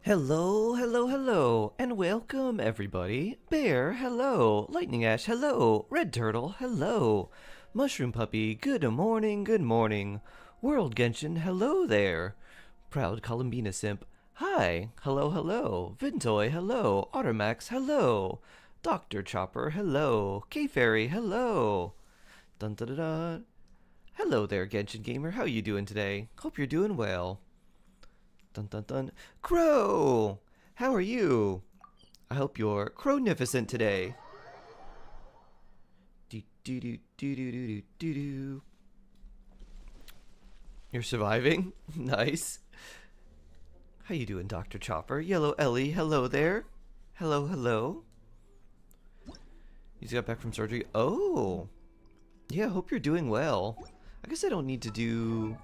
Hello, hello, hello, and welcome everybody. Bear, hello. Lightning Ash, hello. Red Turtle, hello. Mushroom Puppy, good morning, good morning. World Genshin, hello there. Proud Columbina Simp, hi, hello, hello. Vintoy, hello. Ottermax, hello. Dr. Chopper, hello. K-Fairy, hello. Dun dun dun dun. Hello there, Genshin Gamer, how you doing today? Hope you're doing well. Dun dun dun. Crow! How are you? I hope you're crownificent today. Do do do do do do do do. You're surviving? Nice. How you doing, Dr. Chopper? Yellow Ellie, hello there. Hello, hello. You just got back from surgery. Oh! Yeah, hope you're doing well. I guess I don't need to do...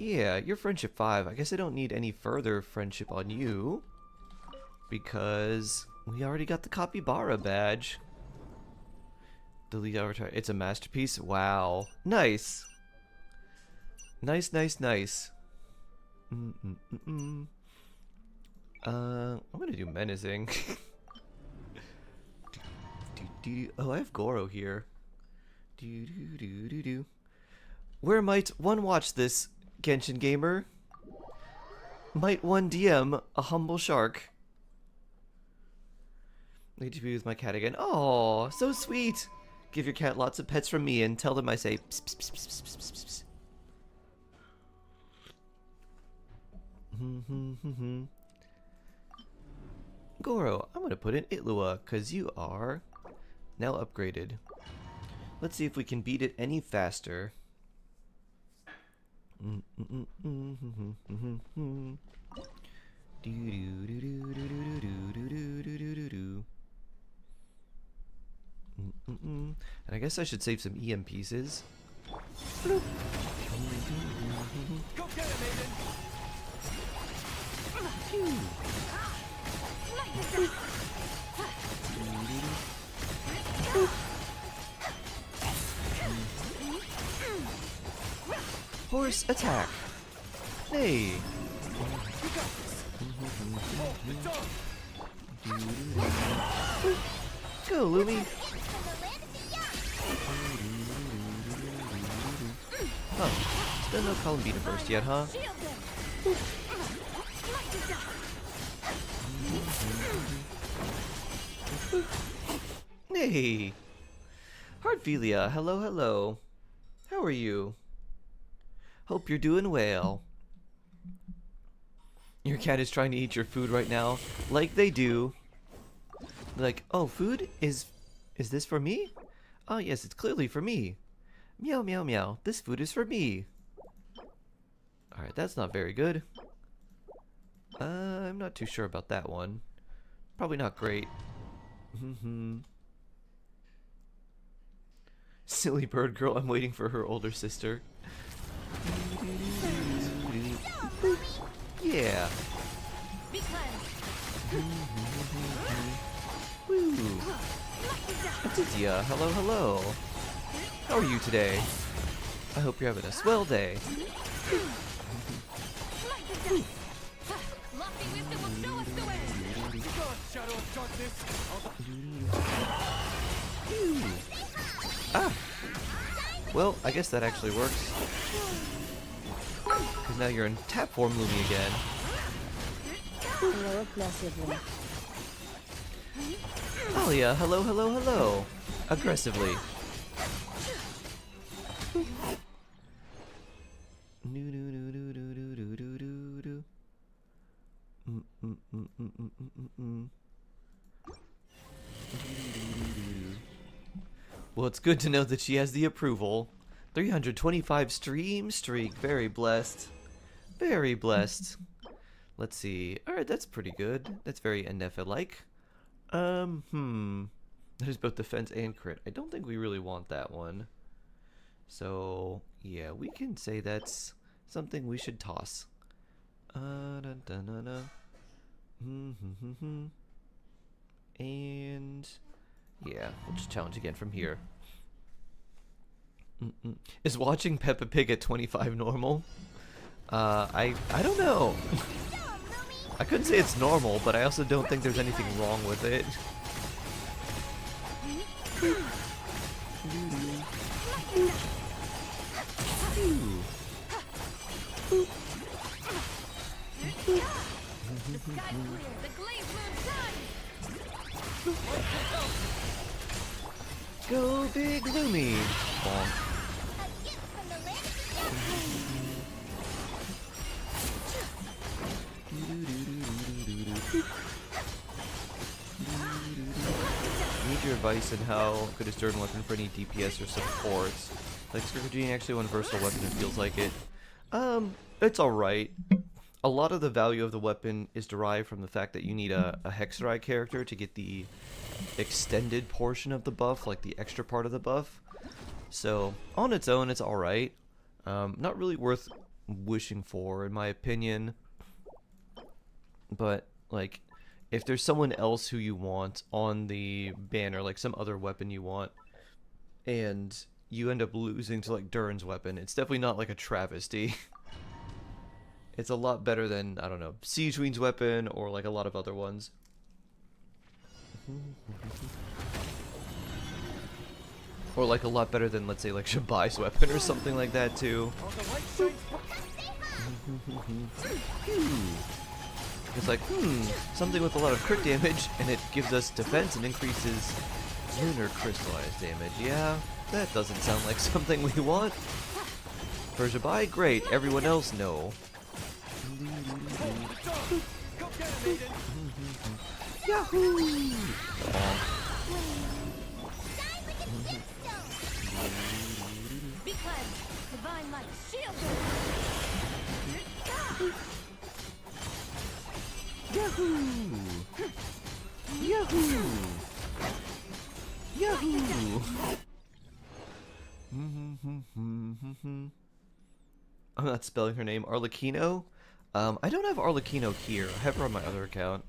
Yeah, you're friendship 5. I guess I don't need any further friendship on you. Because we already got the Capybara badge. Delete avatar. It's a masterpiece. Wow. Nice. Nice, nice, nice. I'm gonna do menacing. Oh, I have Goro here. Where might one watch this, Genshin Gamer? Might one DM a humble shark? Need to be with my cat again. Oh, so sweet. Give your cat lots of pets from me and tell them I say pss, pss, pss, pss, pss, pss, pss, pss. Goro, I'm gonna put in Itlua because you are now upgraded. Let's see if we can beat it any faster. And I guess I should save some EM pieces. Go get it, Maiden. Horse attack. Hey. Go, Lumi. Huh. Still no Columbina burst yet, huh? Hey. Heartphilia, hello, hello. How are you? Hope you're doing well. Your cat is trying to eat your food right now, like they do. Like, oh, food? Is this for me? Oh, yes, it's clearly for me. Meow, meow, meow. This food is for me. Alright, that's not very good. I'm not too sure about that one. Probably not great. Silly bird girl, I'm waiting for her older sister. Yeah. Woo. Aditya, hello, hello. How are you today? I hope you're having a swell day. Ah. Well, I guess that actually works. Because now you're in tap form Lumi again. Hello, aggressively. Alia, hello, hello, hello. Aggressively. Well, it's good to know that she has the approval. 325 stream streak. Very blessed. Very blessed. Let's see. Alright, that's pretty good. That's very Enefa-like. There's both defense and crit. I don't think we really want that one. So, yeah, we can say that's something we should toss. And yeah, we'll just challenge again from here. Is watching Peppa Pig at 25 normal? I don't know. I couldn't say it's normal, but I also don't think there's anything wrong with it. Go big Lumi! Bonk. Need your advice on how good is certain weapon for any DPS or supports. Like Scourging actually one versatile weapon, it feels like it. It's alright. A lot of the value of the weapon is derived from the fact that you need a Hexeride character to get the extended portion of the buff, like the extra part of the buff. So, on its own, it's alright. Not really worth wishing for, in my opinion. But, like, if there's someone else who you want on the banner, like some other weapon you want, and you end up losing to, like, Durin's weapon, it's definitely not like a travesty. It's a lot better than, I don't know, Siege Queen's weapon or like a lot of other ones. Or like a lot better than, let's say, like Shabai's weapon or something like that too. It's like, something with a lot of crit damage and it gives us defense and increases lunar crystallized damage. Yeah, that doesn't sound like something we want. For Shabai, great. Everyone else, no. Yahoo! Yahoo! Yahoo! Yahoo! I'm not spelling her name. Arlecchino? I don't have Arlecchino here. I have her on my other account.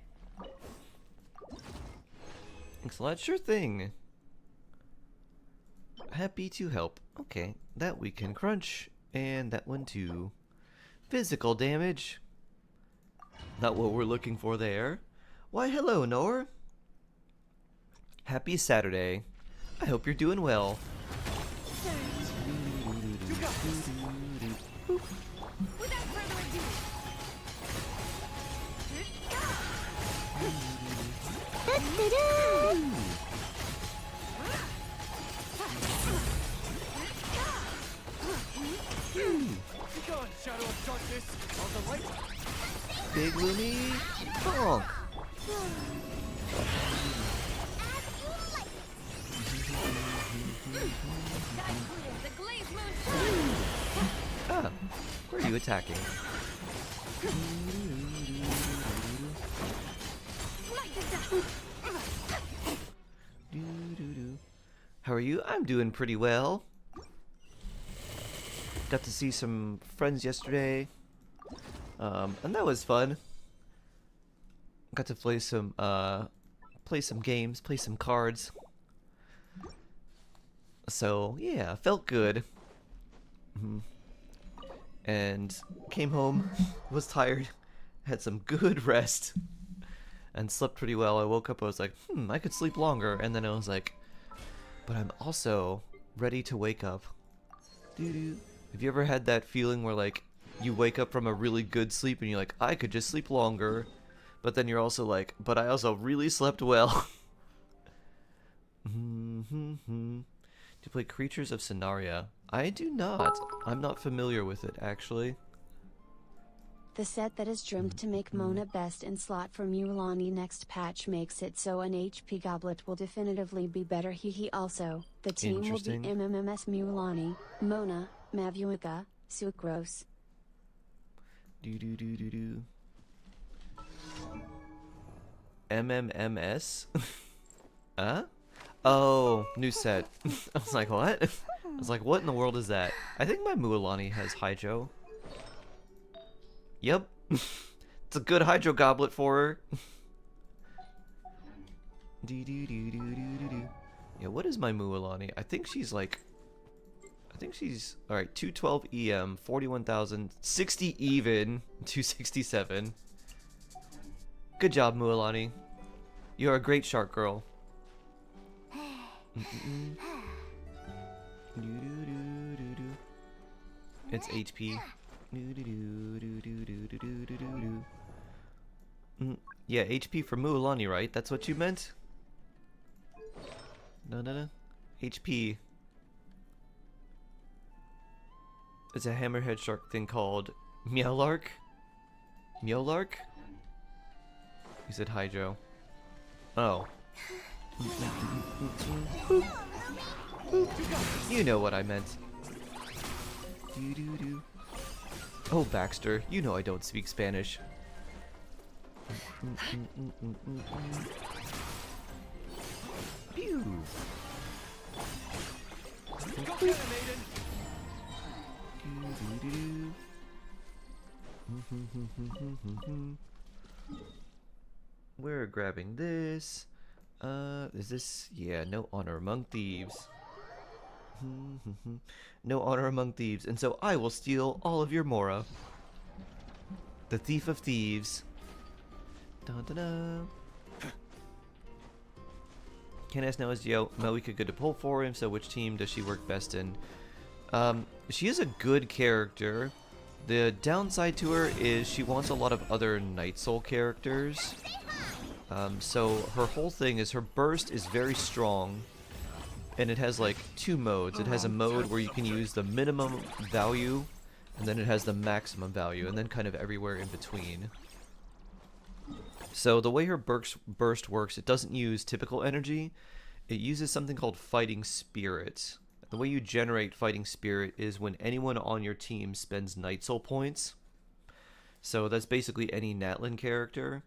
Thanks a lot. Sure thing. Happy to help. Okay, that we can crunch. And that one too. Physical damage. Not what we're looking for there. Why, hello, Nor. Happy Saturday. I hope you're doing well. Without further ado. Shadow of darkness on the right. Big Lumi, bonk. Ah, where are you attacking? How are you? I'm doing pretty well. Got to see some friends yesterday, and that was fun. Got to play some games, play some cards. So yeah, felt good. And came home, was tired, had some good rest, and slept pretty well. I woke up, I was like, I could sleep longer, and then I was like, but I'm also ready to wake up. Doo-doo. Have you ever had that feeling where, like, you wake up from a really good sleep and you're like, I could just sleep longer, but then you're also like, but I also really slept well. Do you play Creatures of Sonaria? I do not. I'm not familiar with it, actually. The set that is trimmed to make Mona best in slot for Mualani next patch makes it so an HP goblet will definitively be better. Also, the team will be MMMS Mualani, Mona, Mavuika, Sucrose. MMMS? Huh? Oh, new set. I was like, what? I was like, what in the world is that? I think my Mualani has Hydro. Yep. It's a good Hydro Goblet for her. Yeah, what is my Mualani? I think she's like... Alright, 212 EM, 41,000, 60 even, 267. Good job, Mualani. You're a great shark girl. It's HP. Yeah, HP for Mualani, right? That's what you meant? No. HP. It's a hammerhead shark thing called Meowlark? Meowlark? He said Hydro. Oh. You know what I meant. Oh, Baxter, you know I don't speak Spanish. Pew. We're grabbing this. Is this? Yeah, no honor among thieves. No honor among thieves, and so I will steal all of your Mora. The thief of thieves. Dun dun dun. Can ask now is Malika good to pull for him, so which team does she work best in? She is a good character. The downside to her is she wants a lot of other Night Soul characters. So her whole thing is her burst is very strong, and it has like two modes. It has a mode where you can use the minimum value, and then it has the maximum value, and then kind of everywhere in between. So the way her burst works, it doesn't use typical energy. It uses something called Fighting Spirit. The way you generate Fighting Spirit is when anyone on your team spends Night Soul points. So that's basically any Natlin character,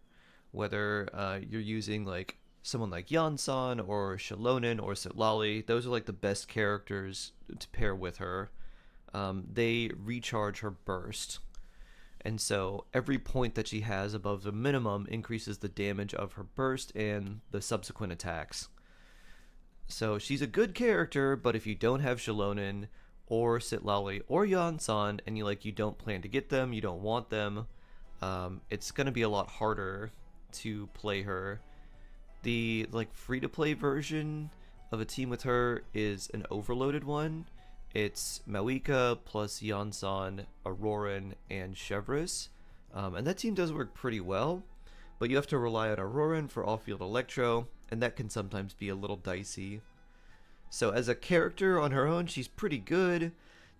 whether you're using like someone like Yansan or Shalonen or Sitlali. Those are like the best characters to pair with her. They recharge her burst. And so every point that she has above the minimum increases the damage of her burst and the subsequent attacks. So she's a good character, but if you don't have Shalonen or Sitlali or Yansan and you don't plan to get them, you don't want them, it's going to be a lot harder to play her. The free-to-play version of a team with her is an overloaded one. It's Malika plus Yansan, Auroran, and Chevreuse. And that team does work pretty well, but you have to rely on Auroran for off-field Electro, and that can sometimes be a little dicey. So as a character on her own, she's pretty good.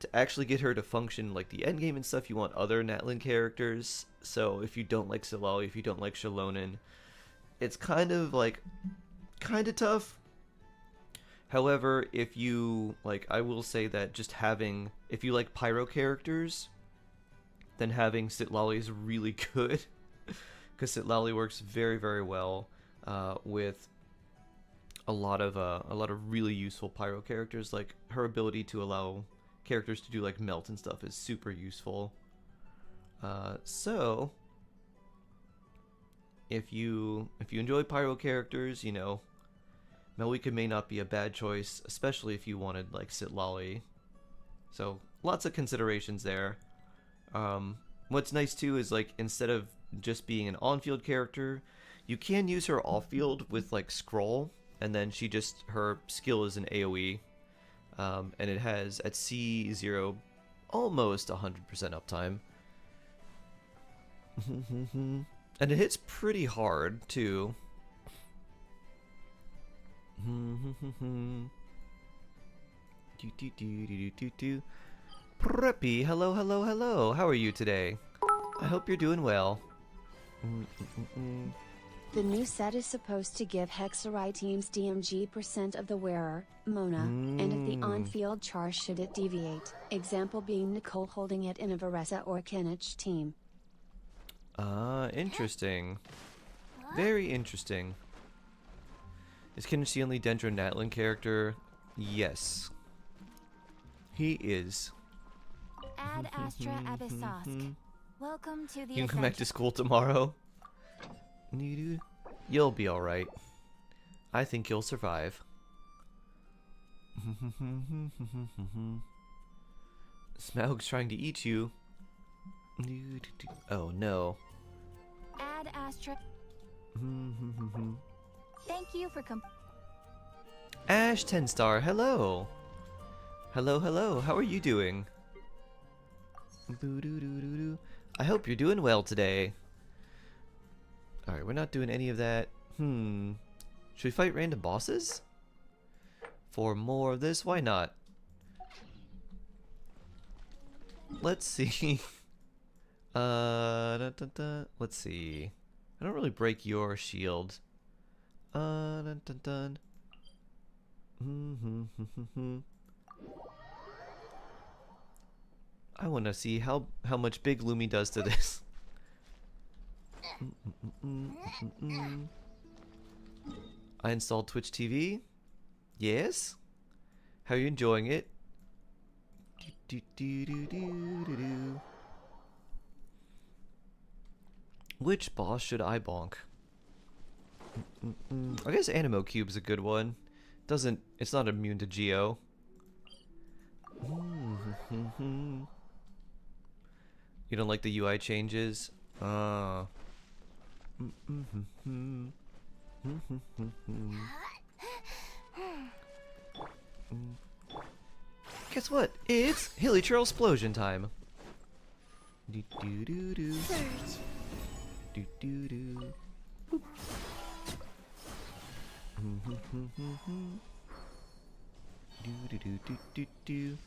To actually get her to function like the endgame and stuff, you want other Natlin characters. So if you don't like Sitlali, if you don't like Shalonen, it's kind of tough. However, if you I will say that just if you like pyro characters, then having Sitlali is really good, because Sitlali works very, very well with a lot of really useful pyro characters. Like her ability to allow characters to do melt and stuff is super useful. So if you enjoy pyro characters, Malika may not be a bad choice, especially if you wanted Sitlali. So lots of considerations there. What's nice too is instead of just being an on-field character, you can use her off-field with Scroll, and then her skill is an AoE, and it has at C0 almost 100% uptime. And it hits pretty hard too. Preppy, hello. How are you today? I hope you're doing well. The new set is supposed to give Hexarai teams DMG % of the wearer, Mona, and of the on-field char should it deviate, example being Nicole holding it in a Varesa or Kinich team. Interesting. Very interesting. Is Kinich the only Dendro Natlin character? Yes. He is. Ad Astra Abyssosk. Welcome to the You can come back to school tomorrow. You'll be alright. I think you'll survive. Smaug's trying to eat you. Oh no. Ad Astra. Thank you for Ash 10 star, hello. Hello, hello. How are you doing? Boo-doo-doo-doo-doo. I hope you're doing well today. Alright, we're not doing any of that. Should we fight random bosses? For more of this? Why not? Let's see. Let's see. I don't really break your shield. Dun, dun, dun. I want to see how much Big Lumi does to this. I installed Twitch TV. Yes. How are you enjoying it? Which boss should I bonk? I guess Animo Cube's a good one. It's not immune to Geo. You don't like the UI changes? Guess what? It's Hilly Trail Explosion time. Do do do do. Do do do. Boop. Do do do do do do.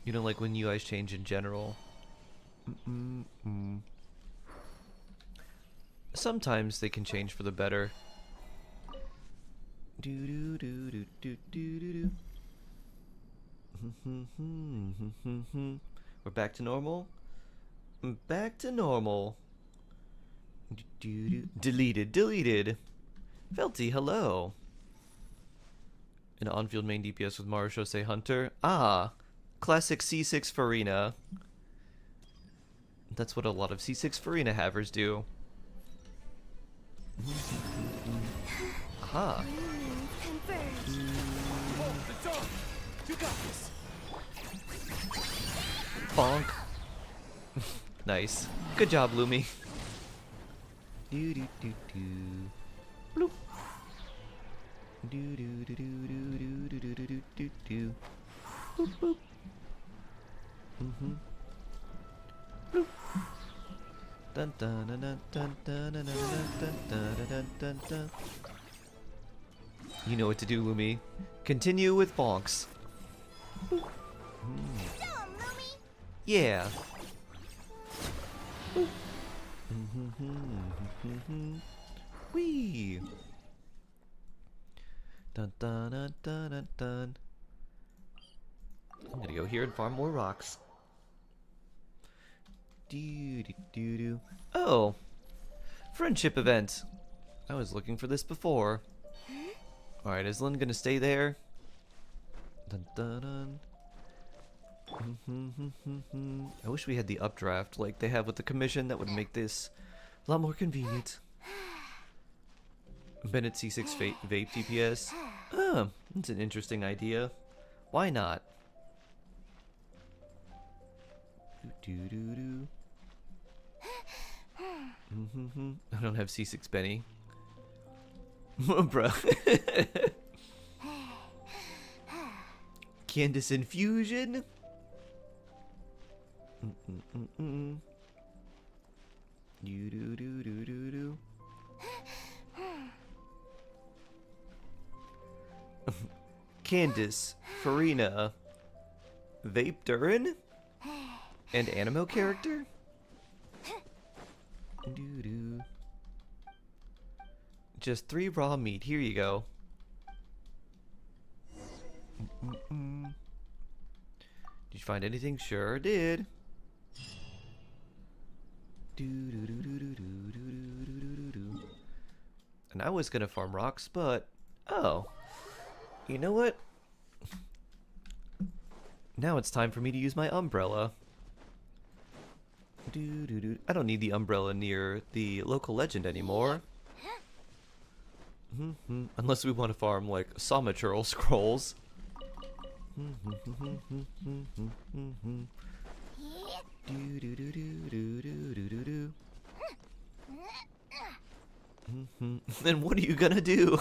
You don't like when UIs change in general? Sometimes they can change for the better. Do do do do do do do do. We're back to normal. Back to normal. Do do do. Deleted. Felty, hello. An on-field main DPS with Marusho say Hunter. Ah, classic C6 Farina. That's what a lot of C6 Farina havers do. Aha. Hold the dog! You got this! Bonk. Nice. Good job, Lumi. Do do do do. Bloop. Do do do do do do do do do do do. Boop boop. Bloop. Dun dun dun dun dun dun dun dun dun dun dun dun. You know what to do, Lumi. Continue with bonks. Yeah. Wee. Dun dun dun dun dun dun. I'm gonna go here and farm more rocks. Do do do do. Oh, friendship event. I was looking for this before. All right, is Lynn gonna stay there? Dun dun dun. I wish we had the updraft like they have with the commission. That would make this a lot more convenient. Bennett C6 vape DPS. That's an interesting idea. Why not? Do do do. I don't have C6 Benny. Bruh. Candace Infusion? Do do do do do do. Candace, Farina, Vape Durin, and Animo character? Do do. Just 3 raw meat. Here you go. Did you find anything? Sure did. Do do do do do do do do do do. And I was gonna farm rocks, but oh, you know what? Now it's time for me to use my umbrella. Do do do. I don't need the umbrella near the local legend anymore. Unless we want to farm like Somatural scrolls. Do do do do do do do do do. Then what are you gonna do?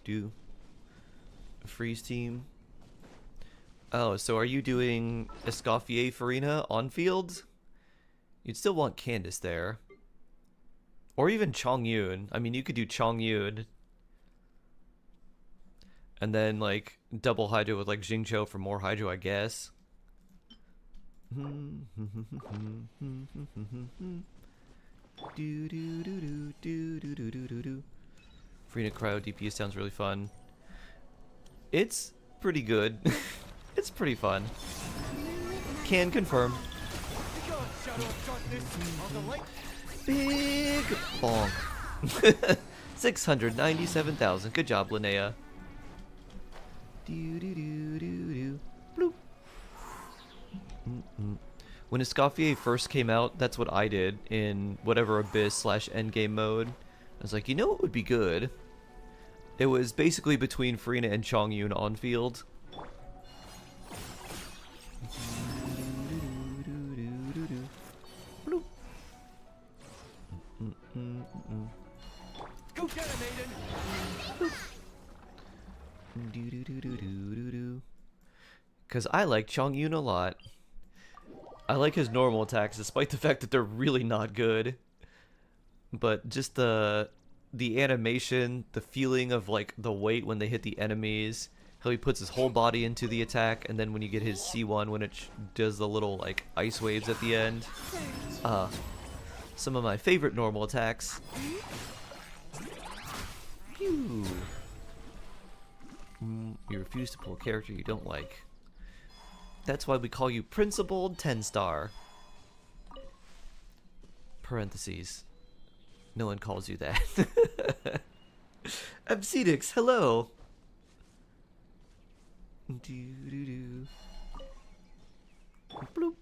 Do. Freeze team. Oh, so are you doing Escoffier Farina on field? You'd still want Candace there. Or even Chongyun. I mean, you could do Chongyun. And then, like, double Hydro with, like, Jingcho for more Hydro, I guess. Farina Cryo DPS sounds really fun. It's pretty good. It's pretty fun. Can confirm. Big bonk. 697,000. Good job, Linnea. Bloop. When Escoffier first came out, that's what I did in whatever Abyss/endgame mode. I was like, you know what would be good? It was basically between Farina and Chongyun on field. Go get him, Aiden! Because I like Chongyun a lot. I like his normal attacks, despite the fact that they're really not good. But just the animation, the feeling of like the weight when they hit the enemies, how he puts his whole body into the attack, and then when you get his C1 when it does the little like ice waves at the end. Some of my favorite normal attacks. Phew. You refuse to pull a character you don't like. That's why we call you Principled 10-star. Parentheses. No one calls you that. Absedix, hello. Bloop.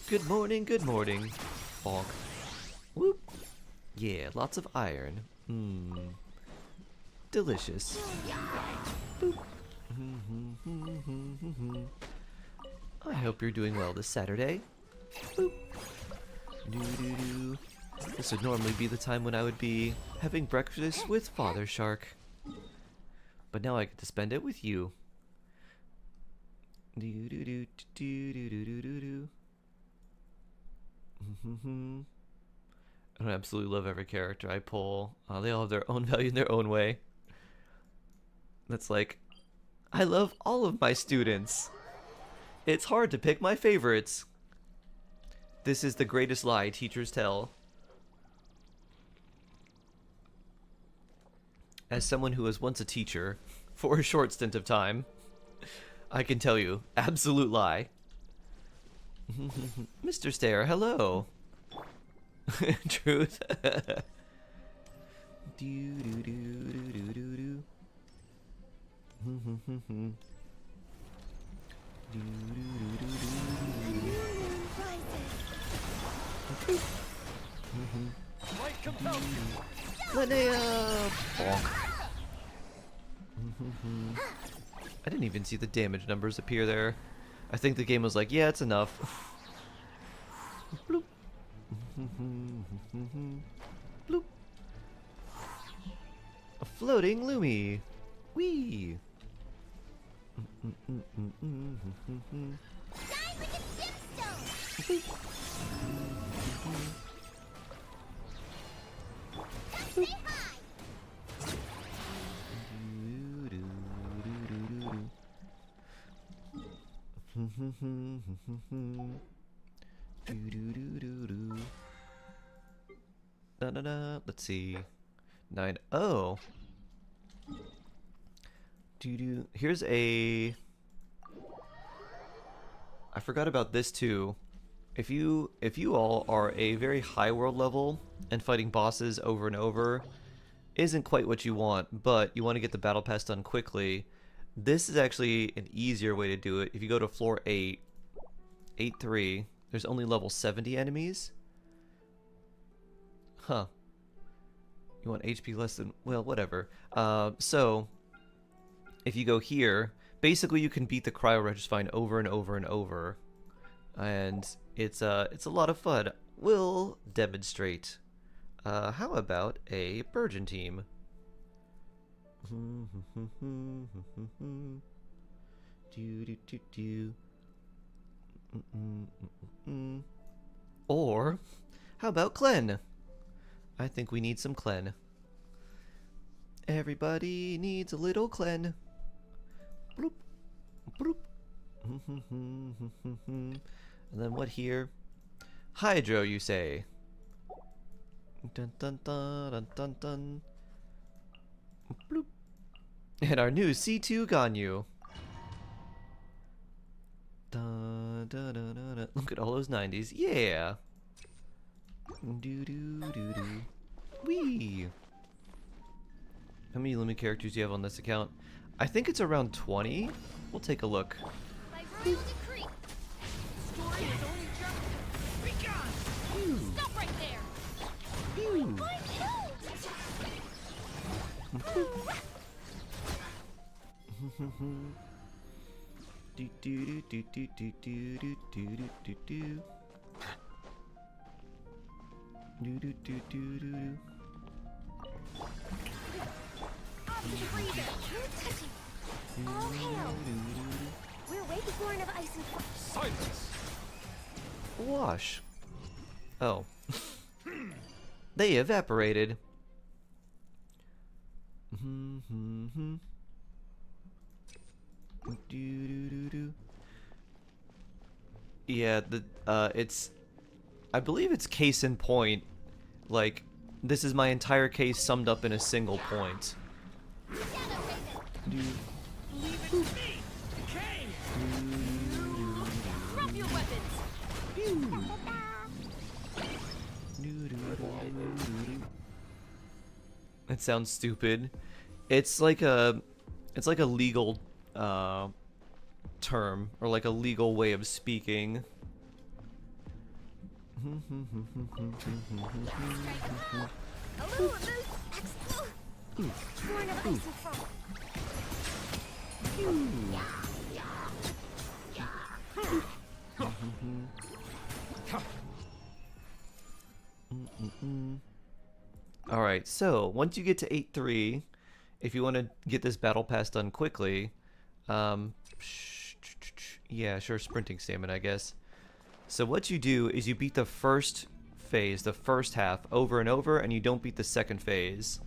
Good morning, good morning. Bonk. Whoop. Yeah, lots of iron. Delicious. Boop. I hope you're doing well this Saturday. Boop. This would normally be the time when I would be having breakfast with Father Shark. But now I get to spend it with you. I absolutely love every character I pull. They all have their own value in their own way. That's like, I love all of my students. It's hard to pick my favorites. This is the greatest lie teachers tell. As someone who was once a teacher, for a short stint of time, I can tell you, absolute lie. Mr. Stare, hello. Truth. Might compel you! Linnea! Bonk. I didn't even see the damage numbers appear there. I think the game was like, yeah, it's enough. Bloop. Bloop. A floating Lumi. Whee! Let's see. 9-0. Here's a... I forgot about this too. If you all are a very high world level and fighting bosses over and over isn't quite what you want, but you want to get the battle pass done quickly, this is actually an easier way to do it. If you go to floor 8, 8-3, there's only level 70 enemies. Huh. You want HP less than... well, whatever. So, if you go here, basically you can beat the cryo reg just fine over and over and over, and it's a lot of fun. We'll demonstrate. How about a Burgeon team? Or how about Clen? I think we need some Clen. Everybody needs a little Clen. Bloop, bloop. And then what here? Hydro, you say? Dun dun dun dun dun dun. Bloop. And our new C2 Ganyu. Dun, dun, dun, dun, dun. Look at all those 90s. Yeah. Do do do do. Wee. How many Lumi characters do you have on this account? I think it's around 20. We'll take a look. Story is only just begun. Stop right there. Do do do do do do do do do do do. Do do do do do. All hail. We're way born of ice and fire. Silence! Wash. Oh. They evaporated. Yeah, it's, I believe it's case in point. Like, this is my entire case summed up in a single point. Leave it to me! Decay! Drop your weapons. It sounds stupid. It's like a legal term, or like a legal way of speaking. Born of ice and fire. Alright, so once you get to 8-3, if you want to get this battle pass done quickly, yeah, sure, sprinting stamina, I guess. So what you do is you beat the first phase, the first half, over and over, and you don't beat the second phase.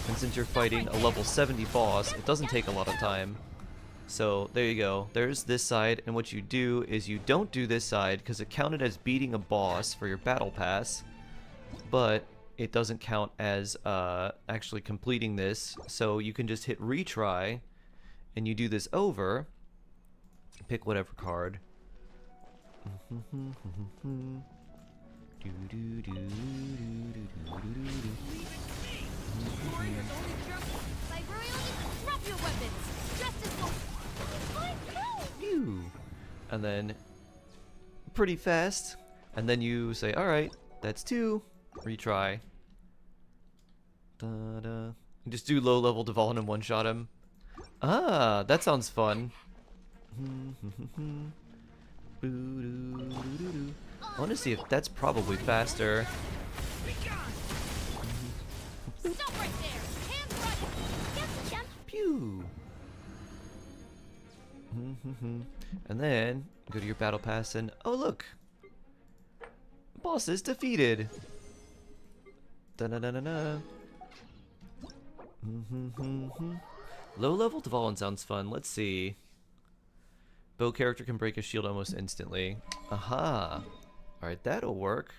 And since you're fighting a level 70 boss, it doesn't take a lot of time. So there you go. There's this side, and what you do is you don't do this side because it counted as beating a boss for your battle pass, but it doesn't count as actually completing this. So you can just hit retry, and you do this over. Pick whatever card. Drop your weapons. Justice will. And then pretty fast, and then you say, alright, that's 2, retry. Da-da. Just do low level Dvalin and one shot him. Ah, that sounds fun. I want to see if that's probably faster. Stop right there. Hands right. Get the jump. Pew. And then go to your battle pass and oh look, boss is defeated. Da-na-na-na-na. Low level Dvalin sounds fun. Let's see. Bow character can break a shield almost instantly. Aha. Alright, that'll work.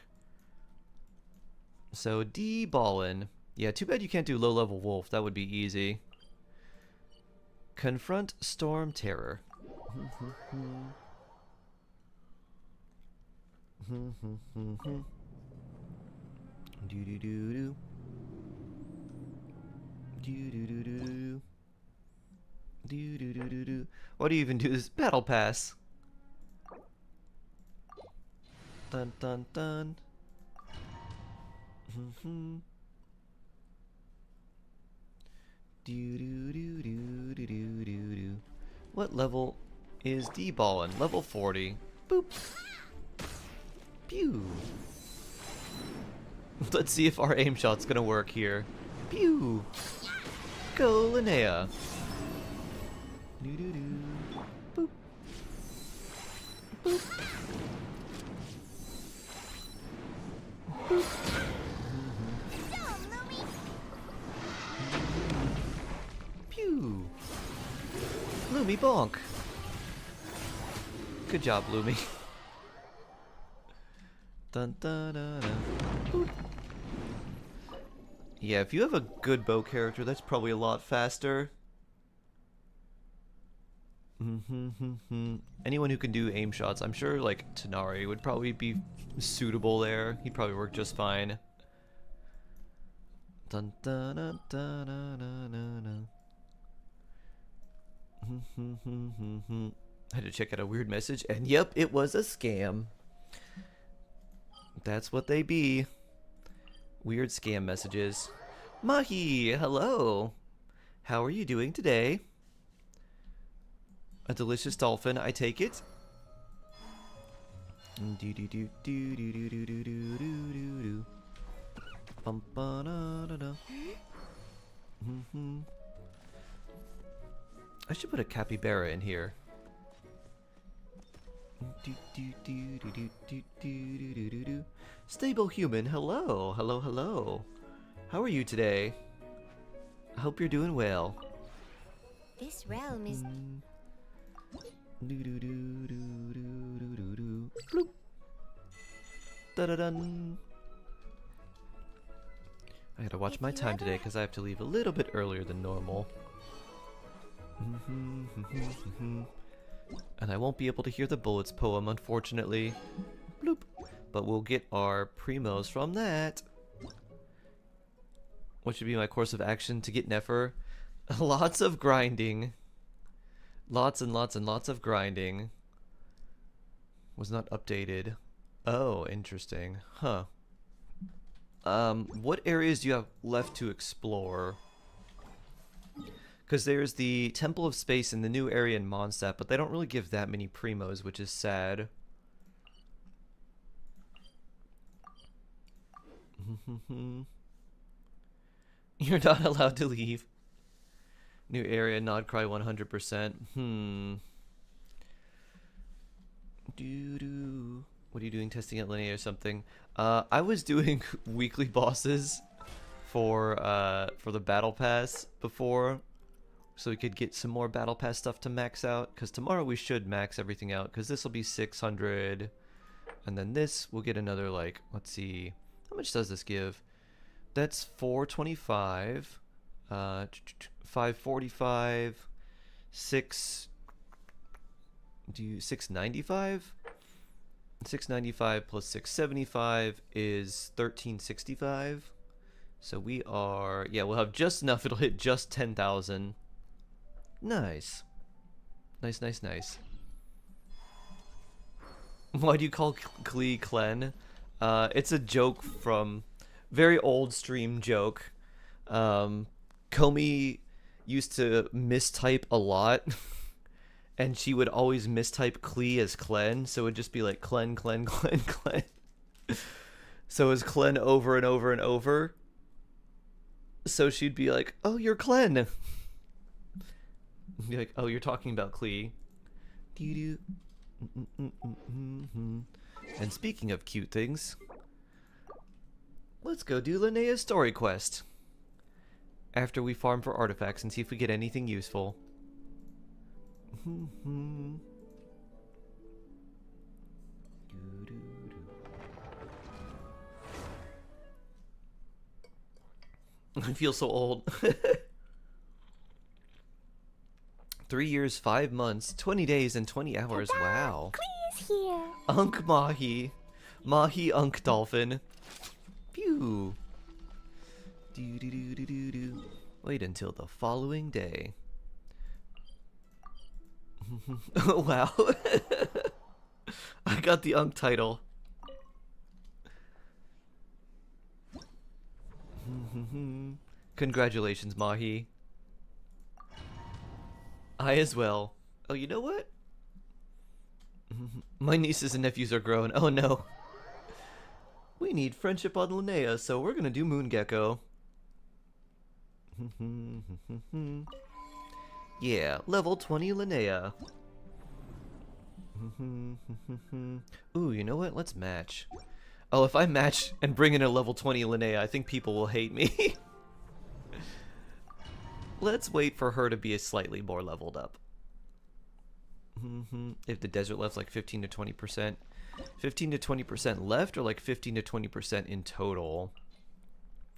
So D-Ballin. Yeah, too bad you can't do low level Wolf. That would be easy. Confront Storm Terror. Do-do-do-do. Do-do-do-do-do. Do-do-do-do-do. What do you even do this battle pass? Dun dun dun. Do do do do do do do do. What level is D-ballin'? Level 40. Boop. Pew. Let's see if our aim shot's gonna work here. Pew. Go, Linnea. Do do do. Boop. Boop. Boop. Go, Lumi! Pew. Lumi bonk. Good job, Lumi. Dun dun dun dun. Boop. Yeah, if you have a good bow character, that's probably a lot faster. Anyone who can do aim shots, I'm sure like Tanari would probably be suitable there. He'd probably work just fine. Dun dun dun dun dun dun dun. I had to check out a weird message, and yep, it was a scam. That's what they be. Weird scam messages. Mahi, hello. How are you doing today? A delicious dolphin, I take it. Do do do do do do do do do do do. Bum ba da da da. I should put a capybara in here. Do do do do do do do do do do. Stable human, hello, hello, hello. How are you today? I hope you're doing well. This realm is... Do do do do do do do do. Bloop. Da da dun. I gotta watch If my you time ever- today because I have to leave a little bit earlier than normal. And I won't be able to hear the bullets poem, unfortunately. Bloop. But we'll get our primos from that. What should be my course of action to get Nefer? Lots of grinding. Lots and lots and lots of grinding. Was not updated. Oh, interesting. Huh. What areas do you have left to explore? Because there's the Temple of Space in the new area in Mondstadt, but they don't really give that many primos, which is sad. You're not allowed to leave. New area, nod cry 100%. Doo-doo. What are you doing, testing at Linnea or something? I was doing weekly bosses for the Battle Pass before, so we could get some more Battle Pass stuff to max out, because tomorrow we should max everything out, because this will be 600, and then this will get another, like, let's see, how much does this give? That's 425, 545, 695? 695 plus 675 is 1365. So we are, yeah, we'll have just enough. It'll hit just 10,000. Nice. Nice, nice, nice. Why do you call Klee Klen? It's a joke from, very old stream joke. Komi used to mistype a lot. And she would always mistype Klee as Klen, so it would just be like Klen, Klen, Klen, Klen. So it was Klen over and over and over. So she'd be like, oh, you're Klen. Be like, oh, you're talking about Klee. Doo-doo. And speaking of cute things, let's go do Linnea's story quest. After we farm for artifacts and see if we get anything useful. I feel so old. 3 years, 5 months, 20 days, and 20 hours. Wow. Please here. Unk Mahi. Mahi Unk Dolphin. Pew. Do do do do do do. Wait until the following day. Oh, wow. I got the Unk title. Congratulations, Mahi. I as well. Oh, you know what? My nieces and nephews are grown. Oh no. We need friendship on Linnea, so we're gonna do Moon Gecko. Yeah, level 20 Linnea. Ooh, you know what? Let's match. Oh, if I match and bring in a level 20 Linnea, I think people will hate me. Let's wait for her to be a slightly more leveled up. If the desert left's like 15 to 20%. 15 to 20% left, or like 15 to 20% in total?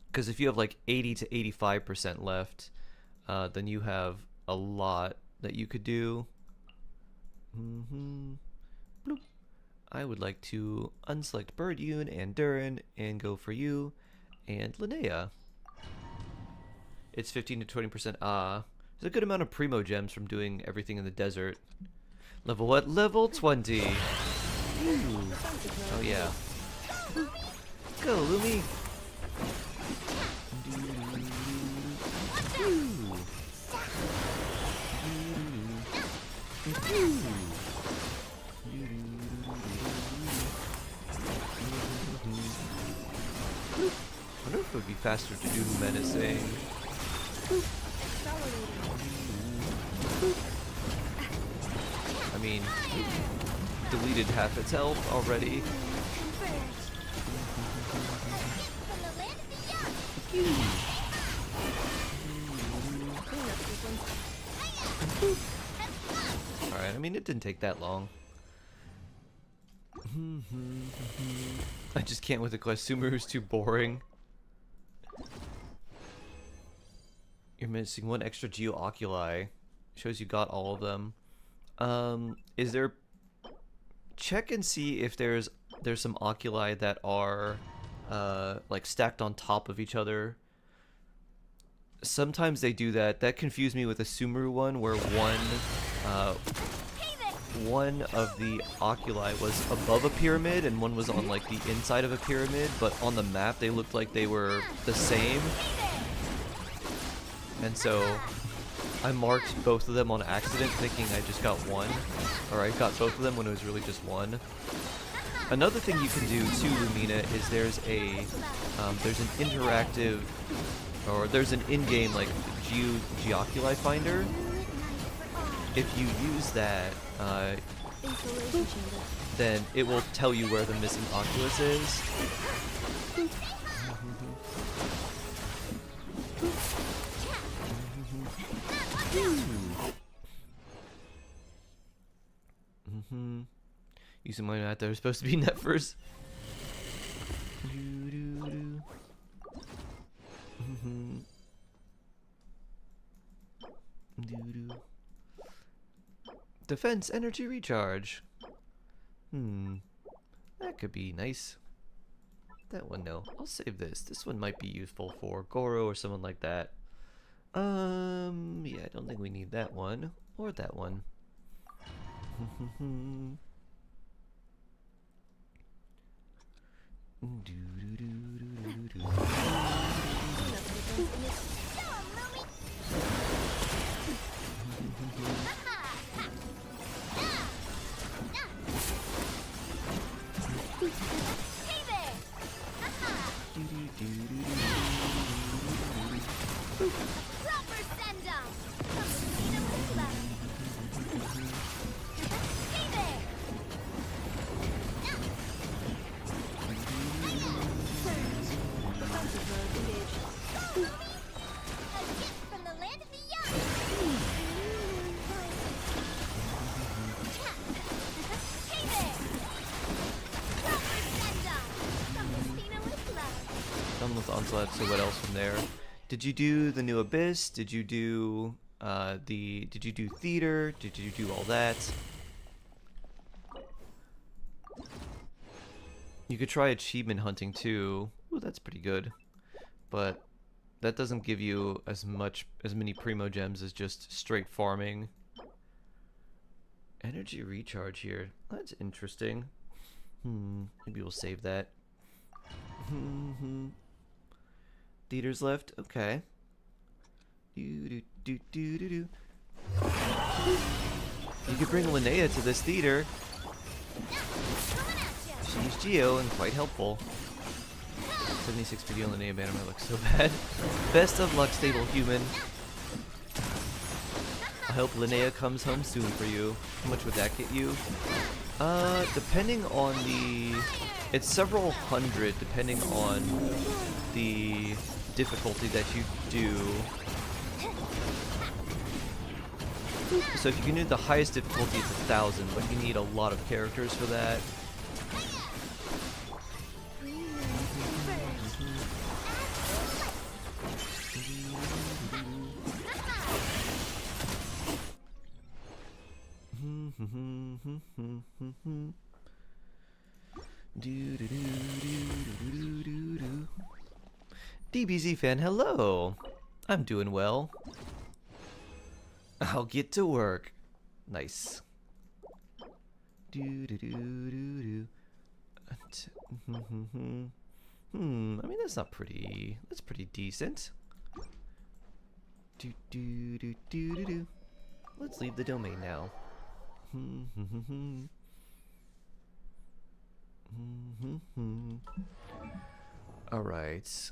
Because if you have like 80 to 85% left, then you have a lot that you could do. Bloop. I would like to unselect Birdyun and Durin and go for you and Linnea. It's 15 to 20%. There's a good amount of primo gems from doing everything in the desert. Level what? Level 20. Ooh. Oh yeah. Go, Lumi. I wonder if it would be faster to do menacing. I mean, deleted half its health already. Alright, I mean, it didn't take that long. I just can't with the quest. Sumeru's too boring. You're missing one extra Geo-Oculi. Shows you got all of them. Is there... Check and see if there's some oculi that are like stacked on top of each other. Sometimes they do that. That confused me with the Sumeru one, where one of the oculi was above a pyramid and one was on like the inside of a pyramid, but on the map they looked like they were the same. And so I marked both of them on accident, thinking I just got one, or I got both of them when it was really just one. Another thing you can do too, Lumina, is there's an interactive, or there's an in-game like Geoculi finder. If you use that, then it will tell you where the missing Oculus is. Using my net, they're supposed to be net first. Defense energy recharge. That could be nice. That one, no. I'll save this. This one might be useful for Goro or someone like that. Yeah, I don't think we need that one or that one. Done with Onslaught, so what else from there? Did you do the new Abyss? Did you do did you do Theater? Did you do all that? You could try achievement hunting too. Ooh, that's pretty good. But that doesn't give you as many primo gems as just straight farming. Energy recharge here. That's interesting. Maybe we'll save that. Theaters left. Okay. Do do do do do do. You could bring Linnea to this theater. She's Geo and quite helpful. 76 video Linnea banner might look so bad. Best of luck, stable human. I hope Linnea comes home soon for you. How much would that get you? Depending on the... It's several hundred depending on the difficulty that you do. So if you can do the highest difficulty, it's 1,000, but you need a lot of characters for that. DBZ fan, hello. I'm doing well. I'll get to work. Nice. I mean, that's not pretty. That's pretty decent. Let's leave the domain now. All right.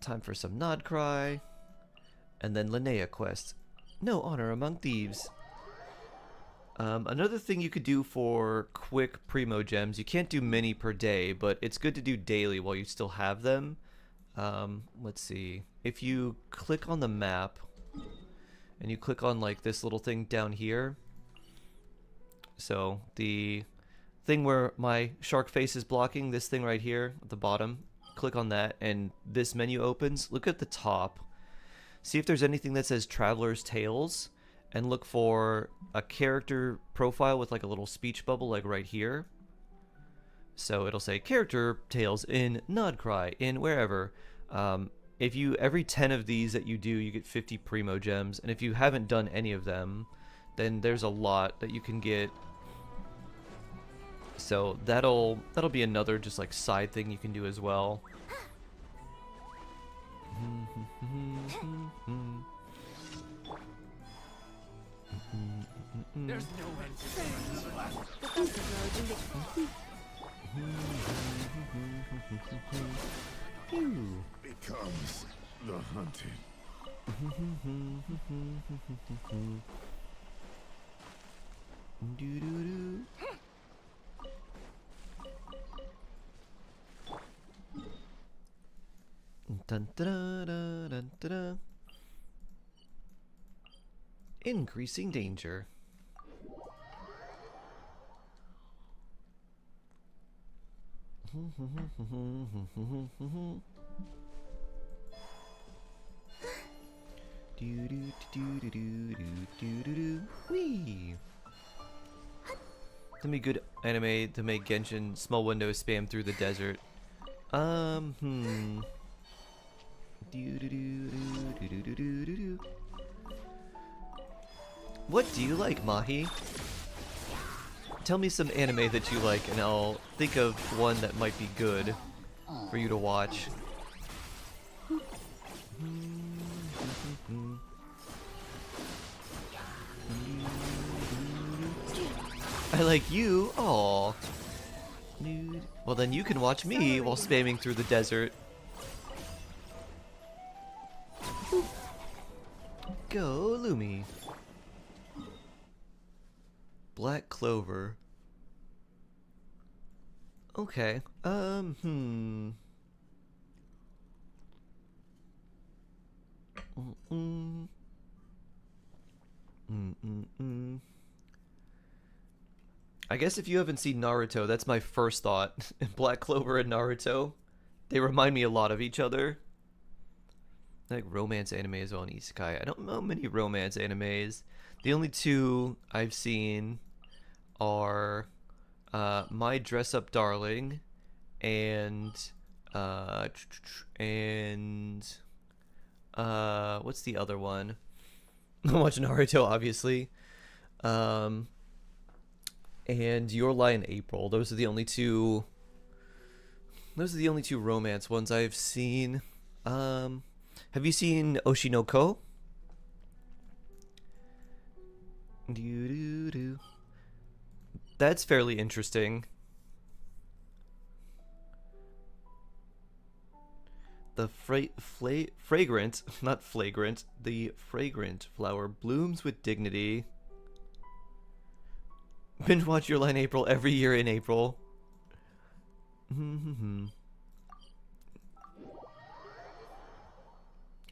Time for some Nod Cry, and then Linnea quest. No honor among thieves. Another thing you could do for quick primo gems, you can't do many per day, but it's good to do daily while you still have them. Let's see. If you click on the map, and you click on like this little thing down here, so the thing where my shark face is blocking, this thing right here at the bottom, click on that and this menu opens. Look at the top, see if there's anything that says Traveler's Tales, and look for a character profile with like a little speech bubble like right here. So it'll say character tales in Nod Cry in wherever. If you, every 10 of these that you do, you get 50 primo gems, and if you haven't done any of them, then there's a lot that you can get. So that'll be another just like side thing you can do as well. There's no end to this. Becomes the hunted. Dun, dun, dun, dun, dun, dun. Increasing danger. Wee. That'd be good anime to make Genshin small window spam through the desert. What do you like, Mahi? Tell me some anime that you like, and I'll think of one that might be good for you to watch. I like you? Aww. Nude. Well, then you can watch me while spamming through the desert. Go, Lumi. Black Clover. Okay. I guess if you haven't seen Naruto, that's my first thought. Black Clover and Naruto, they remind me a lot of each other. Like romance anime as well, and isekai. I don't know many romance animes. The only two I've seen are My Dress Up Darling and what's the other one? I watch Naruto, obviously. And Your Lie in April. Those are the only two. Those are the only two romance ones I've seen. Have you seen Oshinoko? Doo-doo-doo. That's fairly interesting. The fragrant, not flagrant, the fragrant flower blooms with dignity. Binge watch Your Lie in April every year in April.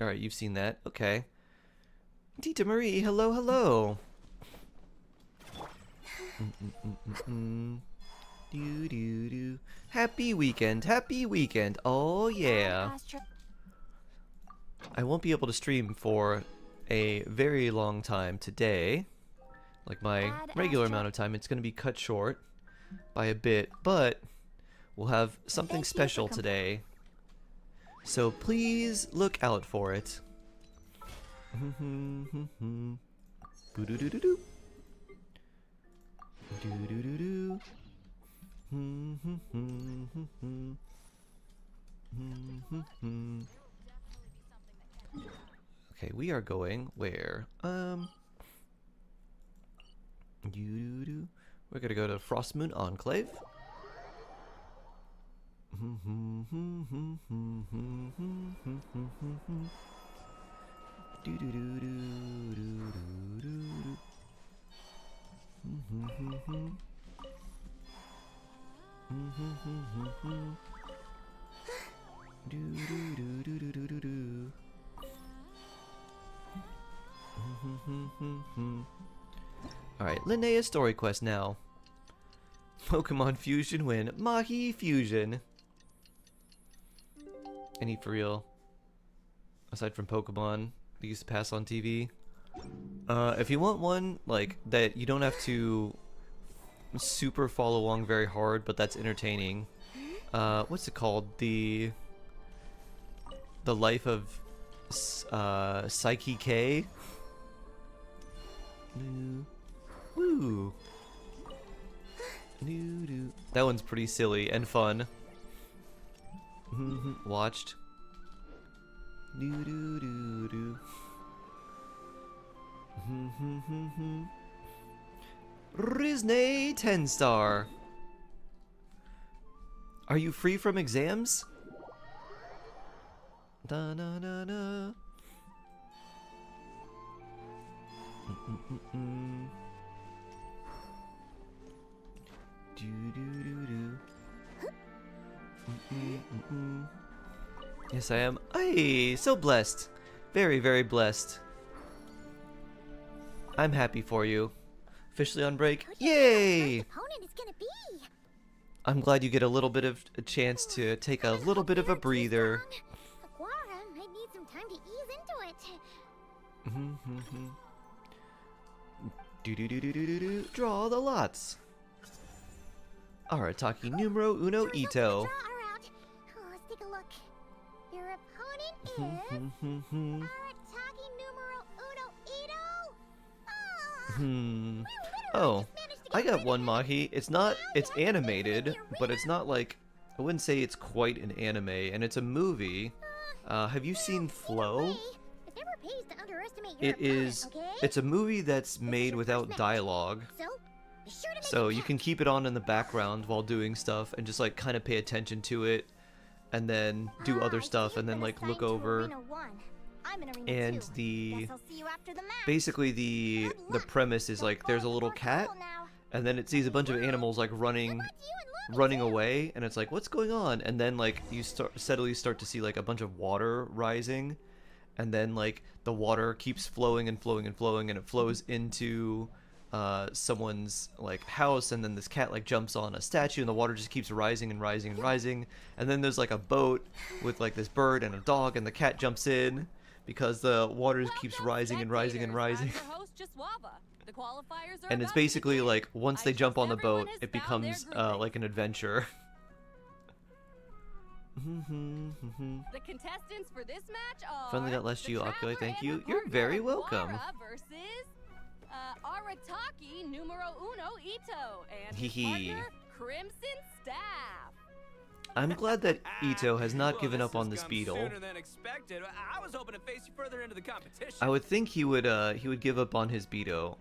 Alright, you've seen that. Okay. Tita Marie, hello, hello. Do do do. Happy weekend, happy weekend. Oh yeah. I won't be able to stream for a very long time today. Like my regular amount of time. It's going to be cut short by a bit, but we'll have something special today. So please look out for it. Boo-doo-doo-doo-doo. Do-do-do-do. Okay, we are going where? We're gonna go to Frostmoon Enclave. Alright, Linnea story quest now. Pokemon Fusion win. Mahi Fusion. Any for real? Aside from Pokemon, they used to pass on TV. If you want one, like, that you don't have to super follow along very hard, but that's entertaining. What's it called? The Life of Psyche K? Woo! That one's pretty silly and fun. Watched. Rizne 10-star. Are you free from exams? Da na na na. Do do do do. Yes, I am. Ay, so blessed. Very, very blessed. I'm happy for you. Officially on break. Yay! Opponent is gonna be. I'm glad you get a little bit of a chance to take a little bit of a breather. Aquara might need some time to ease into it. Do do do do do do do. Draw the lots. Arataki numero uno Ito. Let's take a look. Your opponent is Arataki numero uno Ito. Oh, I got one Mahi. It's animated, but it's not like, I wouldn't say it's quite an anime, and it's a movie. Have you seen Flow? It's a movie that's made without dialogue. So you can keep it on in the background while doing stuff and just like kind of pay attention to it and then do other stuff and then like look over. And basically the premise is like there's a little cat and then it sees a bunch of animals like running away and it's like, what's going on? And then like you steadily start to see like a bunch of water rising and then like the water keeps flowing and flowing and flowing and it flows into someone's like house, and then this cat like jumps on a statue and the water just keeps rising and rising and rising, and then there's like a boat with like this bird and a dog, and the cat jumps in because the water keeps rising and rising and rising. And it's basically like once they jump on the boat it becomes like an adventure. The contestants for this match are Friendly.less Oculate, thank you. You're very welcome. Versus Arataki numero uno Ito and his Hee hee. partner Crimson Staff. I'm glad that Ito has not given Well, up on has this come beetle. Sooner than expected. I was hoping to face you further into the competition. I would think he would give up on his beetle,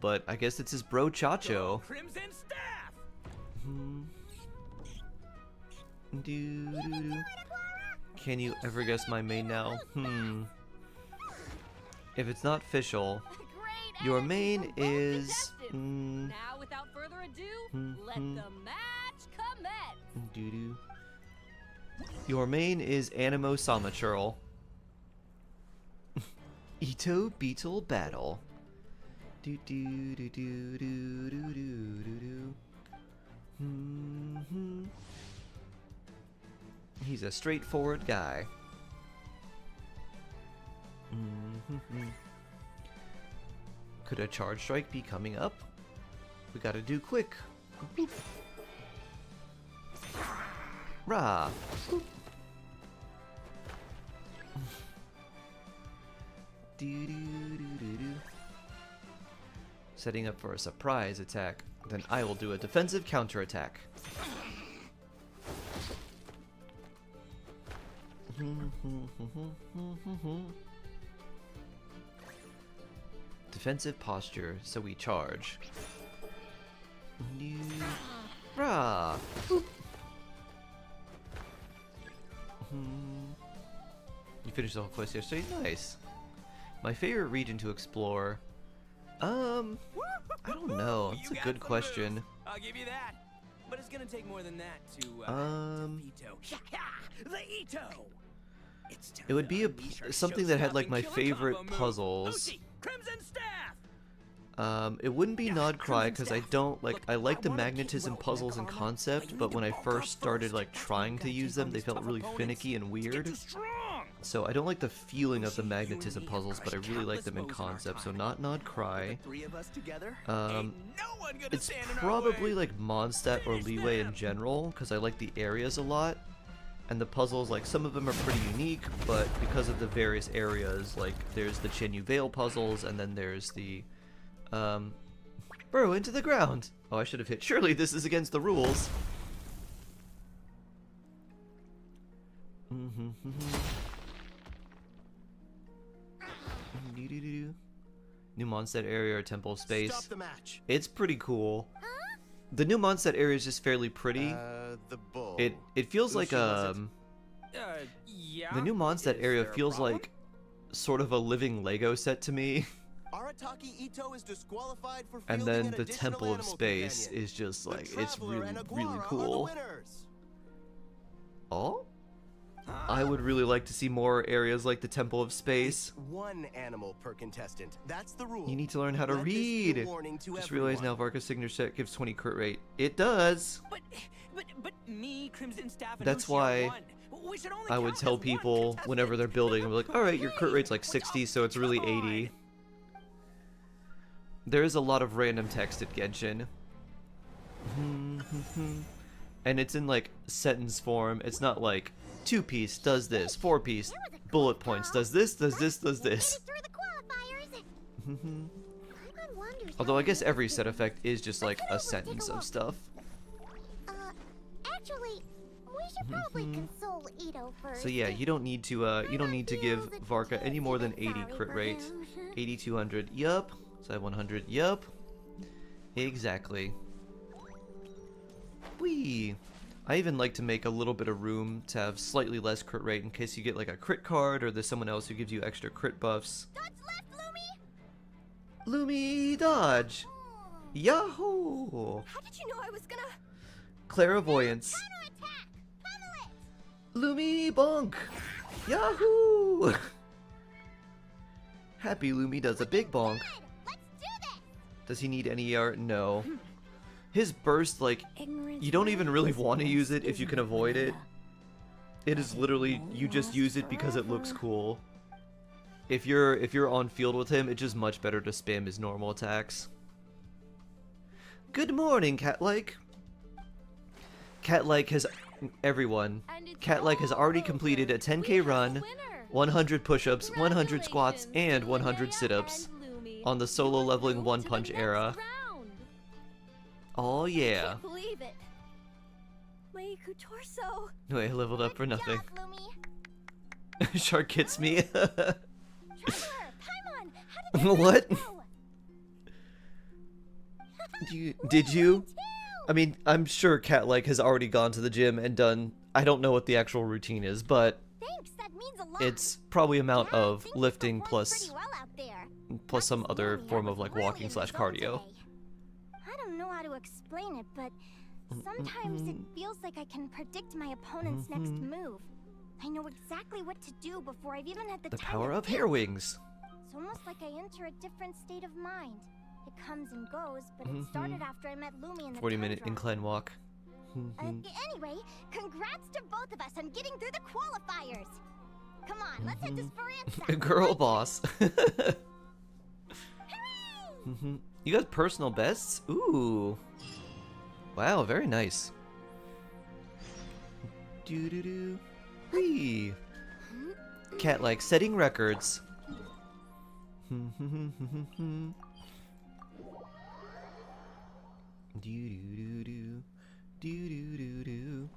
but I guess it's his bro Chacho. Crimson Staff. Doo-doo-doo. Can you ever guess my main now? If it's not official, Great your answer main from both is contestants. Now, without further ado, let the match commence. doo-doo. Your main is Animo Samachurl. Ito Beetle Battle. Do do do do do do do do do. He's a straightforward guy. Could a charge strike be coming up? We gotta do quick. Boop. Rah. Boop. Do, do, do, do, do. Setting up for a surprise attack. Then I will do a defensive counterattack. Defensive posture, so we charge. Rah! Boop. You finished the whole quest yesterday? Nice. My favorite region to explore? I don't know. That's a good question. Moves. I'll give you that. But it's gonna take more than that to Ito. The Ito. It would be something that had like my favorite puzzles. Lucy, Crimson Staff. It wouldn't be Nod Cry because I don't like. I like the magnetism puzzles in concept, but when I first started like trying to use them, they felt really finicky and weird. So I don't like the feeling of the magnetism puzzles, but I really like them in concept. So not Nod Cry. It's probably like Mondstadt or Leeway in general because I like the areas a lot. And the puzzles, like, some of them are pretty unique, but because of the various areas, like, there's the Chinyu Vale puzzles, and then there's the, burrow into the ground. Oh, I should have hit. Surely this is against the rules. New Mondstadt area or Temple of Space. Stop the match. It's pretty cool. The new Mondstadt area is just fairly pretty. The bull. It feels like Yeah. the new Mondstadt Is area there a feels problem? like sort of a living Lego set to me. Arataki Ito is disqualified for And fielding then an the additional Temple of animal Space companion. is just The like it's Traveler really and really Aguara are the cool. winners. Oh? I would really like to see more areas like the Temple of Space. One animal per contestant. That's the rule. You need to learn how to Let this be a read. warning to Just realized now everyone. Varka's signature set gives 20 crit rate. It does. But me, Crimson Staff, and That's Lucy are why one. We should only I would count tell as one people contestant. whenever they're building, I'm like, all right, your crit rate's like 60, so it's really 80. There is a lot of random text at Genshin. And it's in like sentence form. It's not like 2-piece does this, 4-piece bullet points does this, does this, does this. Through the qualifiers. Paimon wonders Although how I guess many every people- set effect is just like a Let's take sentence a of look. stuff. Actually, we should probably console Ito first. So yeah, you don't need to give Varka any more than 80 crit rate. 8200, yup. So I have 100, yup. Exactly. Whee! I even like to make a little bit of room to have slightly less crit rate in case you get like a crit card or there's someone else who gives you extra crit buffs. Dodge left, Lumi. Lumi dodge! Yahoo! How did you know I was gonna? Clairvoyance. Counterattack. Pummel it. Lumi bonk! Yahoo! Happy Lumi does a big bonk. Good. Let's do this. Does he need any art? No. His burst, like, you don't even really want to use it if you can avoid it. It is literally, you just use it because it looks cool. If you're on field with him, it's just much better to spam his normal attacks. Good morning, Catlike. Catlike has, everyone, Catlike has already completed a 10k run, 100 push-ups, 100 squats, and 100 sit-ups on the solo leveling One Punch era. Oh yeah. Can't believe it. My Haiku torso. No, I leveled up for nothing. Job, Lumi. Shark hits me. Traveler, Paimon, how did that What? go? Did you? I mean, I'm sure Cat has already gone to the gym and done. I don't know what the actual routine is, but Thanks, that means a lot. it's probably amount Yeah, of things lifting performed plus pretty well out there. plus some Not other Lumi, I form was of like really walking in / the zone cardio. today. I don't know how to explain it, but sometimes it feels like I can predict my opponent's next move. I know exactly what to do before I've even had the The time power to of think. hair wings. It's almost like I enter a different state of mind. It comes and goes, but it started after I met Lumi in the 40-minute tundra. incline walk. Anyway, congrats to both of us on getting through the qualifiers. Come on, let's hit this for Girl boss. You got personal bests? Ooh. Wow, very nice. Doo doo doo. Whee. Cat setting records. Doo doo doo doo. Doo doo doo doo.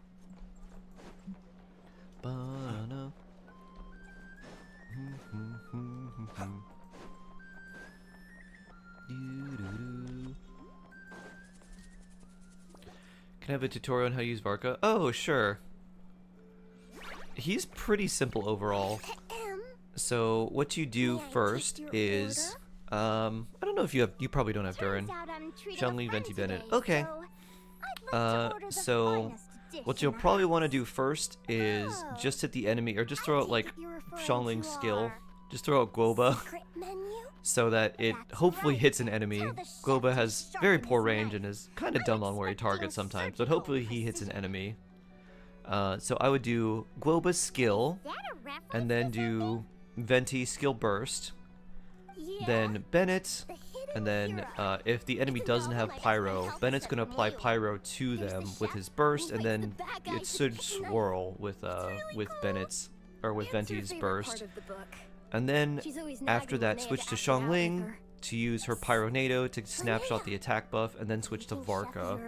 Banana. Can I have a tutorial on how to use Varka? Oh, sure. He's pretty simple overall. So what you do first is, I don't know if you probably don't have Durin. Xiangling, Venti, Bennett. Okay. So what you'll probably want to do first is just hit the enemy, or just throw out Xiangling's skill. Just throw out Guoba, so that it hopefully hits an enemy. Guoba has very poor range and is kind of dumb on where he targets sometimes, but hopefully he hits an enemy. So I would do Guoba's skill, and then do Venti skill burst, then Bennett, and then if the enemy doesn't have Pyro, Bennett's gonna apply Pyro to them with his burst, and then it should swirl with Bennett's or with Venti's burst. And then after that, switch to Xiangling to use her Pyronado to snapshot the attack buff, and then switch to Varka.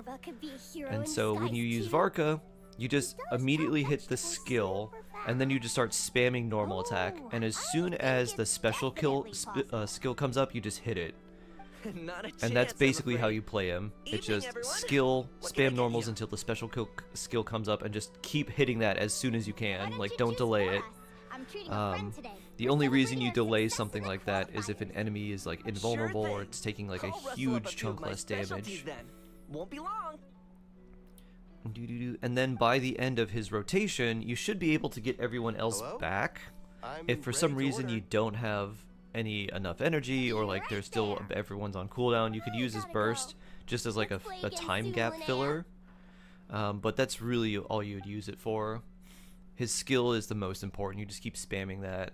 And so when you use Varka, you just immediately hit the skill, and then you just start spamming normal attack. And as soon as the special skill comes up, you just hit it. Not a chance, And that's I'm basically how afraid. you play him. It's Evening, just everyone. skill, What can I spam get normals you? until the special skill comes up, and just keep hitting that as soon as you can. Like, don't delay it. The only reason you delay something like that is if an enemy is invulnerable, Sure or thing. it's taking a I'll rustle up huge a few chunk of my less specialties damage. then. Won't be long. And then by the end of his rotation, you should be able to get everyone else Hello? back. I'm If for ready some to reason order. you don't have enough energy, or there's still everyone's on cooldown, you could use his burst just as a time gap filler. But that's really all you would use it for. His skill is the most important. You just keep spamming that.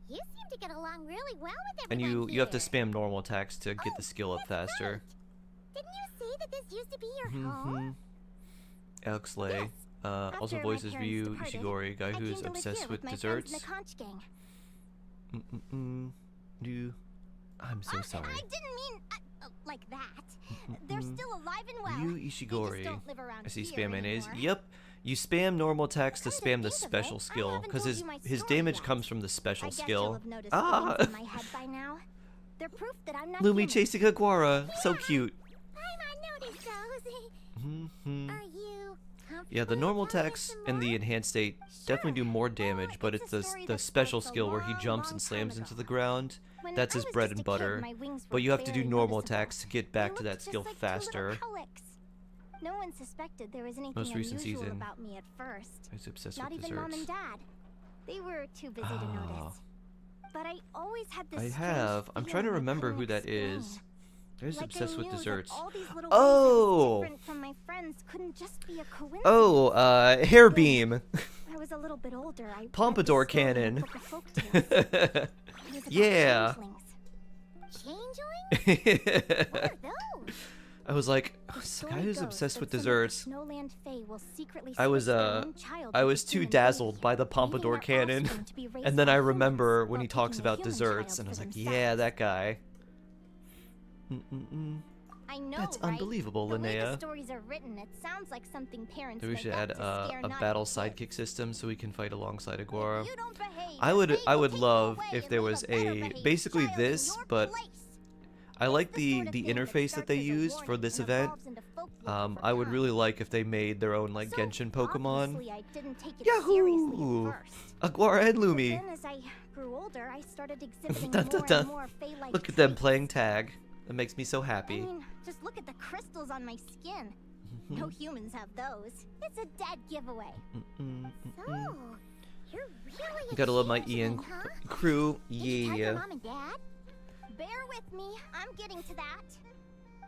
You seem to get along really well with And everyone you have to here. spam normal attacks to get the skill up faster. Didn't you say that this used to be your home? Alex Lay. Also After my voices parents Ryu departed, Ishigori, guy I who's came to live obsessed here with my friends in desserts. the conch gang. I'm so sorry. I didn't mean like that. They're still alive and well. Ryu They just Ishigori. don't live around I see here spam mayonnaise. anymore. Yep. You spam normal attacks to Come to spam the think of it, special I skill, haven't because told you my his story damage yet. comes from the special I guess skill. you'll have noticed Ah! the in my head by now. They're proof that I'm not Lumi human. chasing Aguara. So cute. I noticed those. Are you Yeah, the normal attacks in the enhanced state definitely do more damage, but it's the special skill where he jumps and slams into the ground. That's his bread and butter. But you have to do normal attacks to get back to that skill faster. No one suspected there was anything Most recent unusual season. about me at first. He's obsessed Not with even mom desserts. and dad. They were too busy to Ah. notice. But I always had this I strange have. I'm trying to feeling I remember couldn't who that is. explain. He's Like I obsessed with knew that desserts. all these little Oh! ways I was different from my friends couldn't just be a coincidence. Oh, Hairbeam. I was a little bit older. I read Pompadour this story in a cannon. book of folktales. It was about Yeah. changelings. Changelings? What are those? I was like, The oh, this story guy who's goes obsessed that with some of the desserts. Snowland Fae will secretly I was switch their own child I with was the too human dazzled race, by the leaving Pompadour their cannon. offspring to be raised And then by I humans remember when while he talks keeping a about human desserts, child and I was for like, themselves. yeah, that guy. I know, That's right? unbelievable, The way the Linnea. stories are written, it sounds like something parents Maybe we make should up add to scare a naughty battle kids. sidekick system so we can fight alongside Agora. If you don't behave, I the would fate I will would take you love away if and there leave was a better a behaved basically child in this, your but place. I like It's the the sort of thing that interface that they starts as a used for warning this and event. evolves into folklore over I would time. really like if they made their own like So, Genshin Pokemon. obviously, I didn't take it Yahoo! seriously at first. Agora and But Lumi. then as I grew older, I started exhibiting Dun, dun, more dun. and more Fae-like Look at them traits. playing tag. That makes me so I happy. mean, just look at the crystals on my skin. No humans have those. It's a dead giveaway. So, you're really Gotta love my changing, Ian huh? crew. Did you tell your Yeah. mom and dad? Bear with me. I'm getting to that.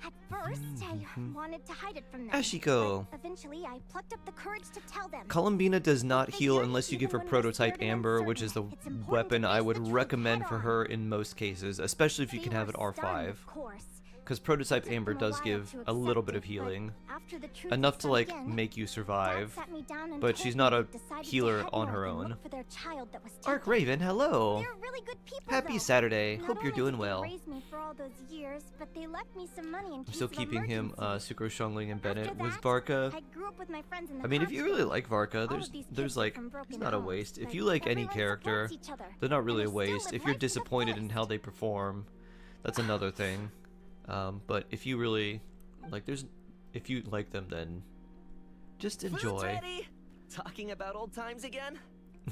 At first, I wanted to hide it from them. Ashiko. But eventually, I plucked up the courage to tell them. Columbina does not heal Figured unless you give her even when we're prototype scared and Amber, which is the uncertain, it's important weapon to I face would the truth recommend head for on. her in most cases, especially if you They can have were an stunned, R5. of course. Because prototype It took Amber them a does while give to a little accept bit of it, but healing. after the truth Enough was to sunk like in, make you Dad survive. sat me down and But told she's me not they'd a decided to healer head on north her and own. look for their child that was Arc taken. Raven, hello. They're really good people, Happy though. Saturday. Not Hope you're only doing did they well. raise me for all those years, but they left me some money in I'm case still of keeping him, emergencies. Sucro Shungling and Bennett After with that, Varka. I grew up with my friends in the I mean, if you really Comstock. like Varka, All there's of these there's kids are like from it's broken not a homes, waste. If but you like any everyone character, supports each other, they're not really a and we still waste. live If you're life to the disappointed in fullest. how they perform, that's another thing. But if you really like, if you like them, then just Food's enjoy. ready. Talking about old times again?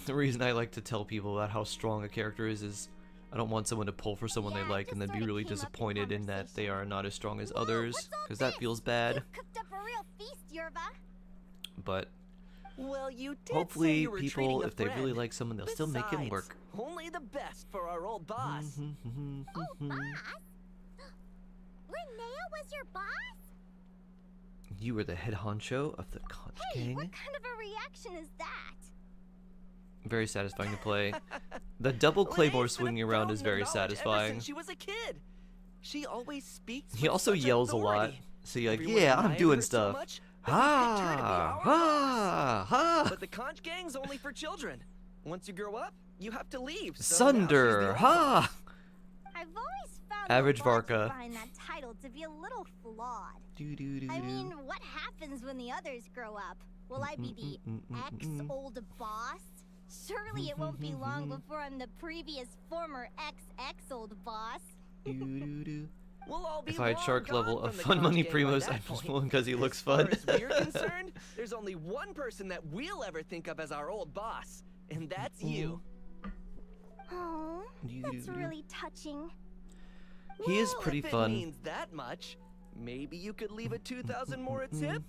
The reason I like to tell people about how strong a character is I don't want someone to pull for someone Yeah, they it like just and then be sorta really came up in disappointed in that they conversation. are not as strong as Whoa, others, what's all because that this? feels bad. You've cooked up a real feast, Yerba. But Well, you did say hopefully you were treating people, a if they really friend. like someone, they'll still make it Besides, work. Only the best for our old boss. Oh, boss? Linnea was your boss? You were the head honcho of the Conch Hey, Gang. what kind of a reaction is that? Very satisfying to play. The double claymore Linnea's been a swinging around is fountain of very knowledge ever satisfying. since she was a kid. She always speaks. He with also such yells a lot. authority. So you're like, Everyone yeah, I'm admired doing her so stuff. much that they picked her to be Ha! our boss. Ha! Ha! But the Conch Gang's only for children. Once you grow up, you have to leave. So now she's the Sunder! old Ha! boss. I've always found Average the logic Varka. behind that title to be a little flawed. Do do do I do. mean, what happens when the others grow up? Will I be the ex-old boss? Surely it won't be long before I'm the previous former ex-old boss. Do do do. We'll all be If I had long shark gone level from of the Fun Conch Money Gang by Primos, that I'd just point. pull him because he looks As far fun. as we're concerned, there's only one person that we'll ever think of as our old boss, and that's you. Oh, that's Do-do-do. really touching. He is Well, pretty if it fun. means that much, maybe you could leave a 2,000 more a tip.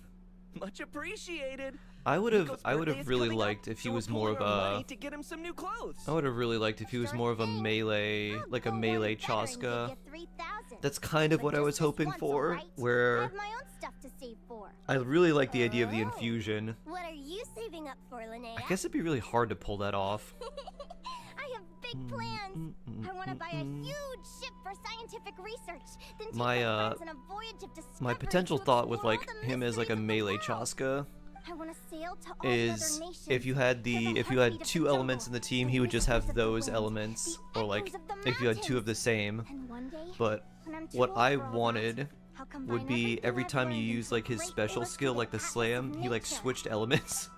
Much appreciated. I would Nico's have birthday is really coming up, liked if he so was we're more of pooling our a money to get him some new clothes. I would have really liked if he was Sure more of a thing. melee, I'll like a go one melee better and give Chaska. you 3,000. That's kind of But what I just was this hoping once, for, alright? I where have my own stuff to save for. I really like the idea of the Oh. infusion. What are you saving up for, Linnea? I guess it'd be really hard to pull that off. I have big plans. I want to buy a huge ship for scientific research. Then take My, my friends on a voyage of discovery My potential to thought with explore like all the him as like a mysteries of the melee world. Chaska I want to sail to all the is other nations, if you had to the if you heartbeat had of the two elements in jungle, the team, the he would just whispers have of the those wind, elements, the or like echoes of the if you had two of the mountains. same. And one day, But when I'm too what old I for all that, wanted I'll combine would be everything every I've time you learned use into like a his great special skill, like the illustrated slam, atlas of he like nature. switched elements.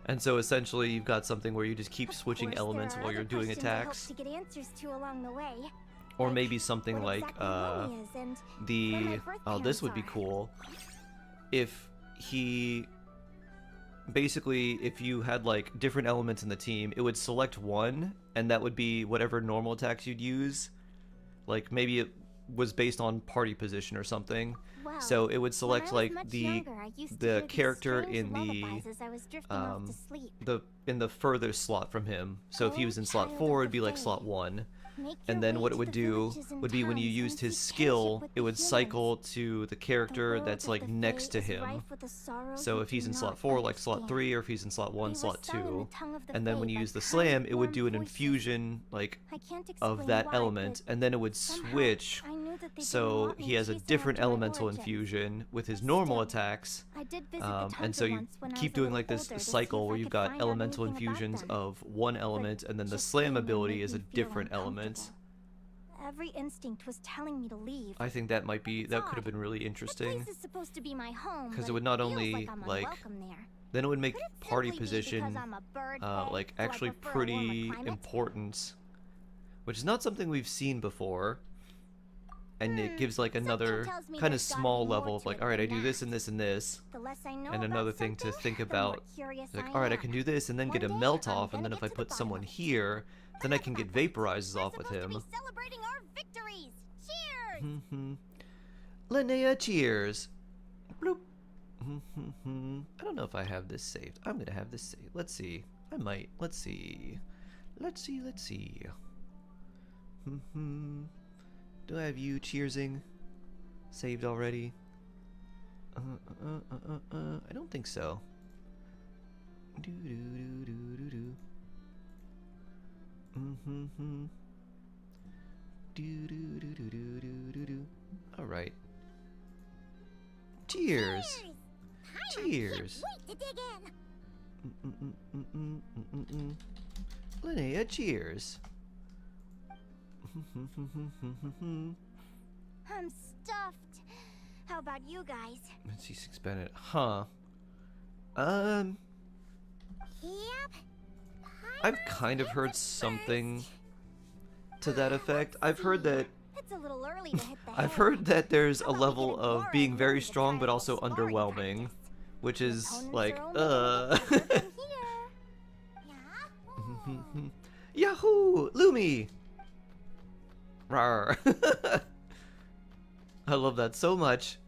And so essentially you've got something where you just keep Of switching course, elements there are while you're other doing questions I hope attacks. to get answers to along the way. Or Like, maybe something what like exactly Lumi is and where the my birth oh, this parents would be are. cool if he basically, if you had like different elements in the team, it would select one and that would be whatever normal attacks you'd use. Like maybe it was based on party position or something. Wow. So it would When select I was like much the younger, I used to the hear these character strange in the lullabies as I was drifting off to sleep. in the furthest slot from him. So if he Oh, was in slot child 4, of it'd be the like fae. slot 1. Make And your then way what it to would the do villages and would be when you towns used and his seek skill, kinship with it the would humans. cycle to the character The world that's of like the next to fae is him. rife with the sorrows So we if he's do in slot not 4, like slot understand. 3, or if he's in slot 1, They were slot sung in 2. the tongue of the And then when fae you by use the kind, slam, it would warm do an voices. infusion like I can't of explain that why, element, but and then it would somehow switch. I knew that they didn't So want me he has a chasing different after my elemental origins. infusion with his normal Still, attacks. I did visit the And tundra so you once when I keep was a doing little like this older to see cycle if where I you've could got find out elemental anything about infusions them. of one element, and then the just slam seeing them ability made is a me feel different element. uncomfortable. Every instinct was telling me to leave. I think that might be, It's that could have odd. been really The interesting. place is supposed to be my home, Because but it would not feels only, like I'm like, unwelcome there. then it would make Could it party simply be position, because I'm a bird like, egg, so I actually prefer a warmer pretty climate? important. Which is not something we've seen before. And it gives, like, another tells me kind of there's gotta small be more level of, to like, it alright, I than do this that. and this and this. The less I know And about another thing to something, think the about. more curious Like, I alright, I am. can do this and then get a One day, melt I'm off, and then gonna if I get to the put someone bottom of it. here, then I can get vaporizes We're off with supposed to him. be celebrating our victories. Cheers! Linnea, cheers! Bloop. I don't know if I have this saved. I'm gonna have this saved. Let's see. I might. Let's see. Let's see. Do I have you cheersing saved already? I don't think so. All right. Cheers. Cheers. Wait to dig in. Linnea, cheers. I'm stuffed. How about you guys? Let's see, 6 Bennett. Huh. Yep. I've kind of heard something to that effect. I've heard that It's a little early to hit the I've hay. heard that there's How a about we level get of Agora being and very Lumi to strong try but a also little sparring underwhelming, practice? which is Opponents like are only gonna get tougher from here. Yahoo! Lumi! Rawr. I love that so much.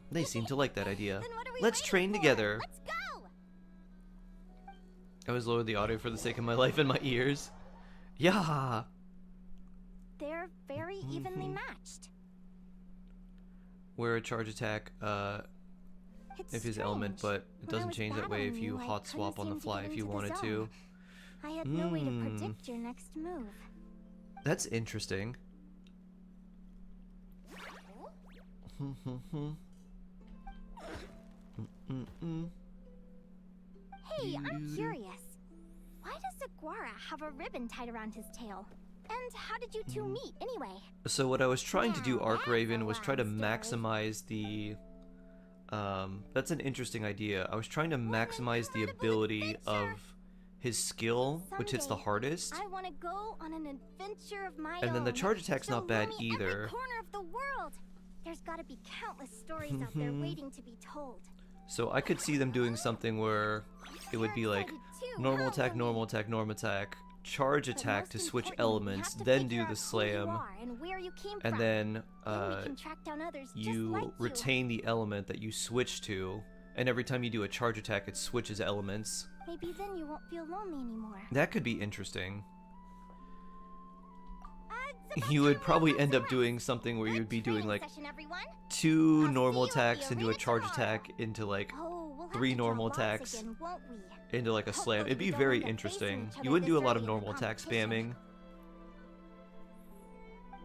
They seem to like that idea. Then what are we Let's waiting train for? together. Let's go. I always lowered the audio for the sake of my life and my ears. Yeah! They're very evenly matched. Where a charge attack, It's if his element, strange. but it When I doesn't was change that way if battling you I hot couldn't swap on the seem to fly get if you into the wanted to. zone. I had no way to predict your next move. That's interesting. Hey, I'm curious. Why does Aguara have a ribbon tied around his tail? And how did you two meet, anyway? So what I was trying to do, Now, Arc that's a Raven, was try to long story. maximize the... that's an interesting idea. I was trying to maximize the incredible ability of adventure! his skill, which hits the Someday, hardest. I want to go on an adventure of my own. And then the charge attack's Show not bad Lumi either. Every corner of the world. There's got to be countless stories out there waiting to be told. So I could see them doing something where it would be like normal attack, normal attack, normal attack, charge But attack most to switch importantly, you elements, have to then figure do out the who you slam, are and where you came and from. then we can track down others just you like you. retain the element that you switch to, and every time you do a charge attack, it switches elements. Maybe then you won't feel lonely anymore. That could be interesting. It's about You would time probably we end have up some doing something where rest. you'd be Good doing like training session, everyone. 2 I'll normal see you at the attacks into a arena charge tomorrow. attack into like Oh, we'll have 3 to draw normal lots attacks again, won't we? into like a slam. Hopefully It'd be we don't very end up interesting. facing each You other wouldn't do a this lot of early in the normal attack competition. spamming,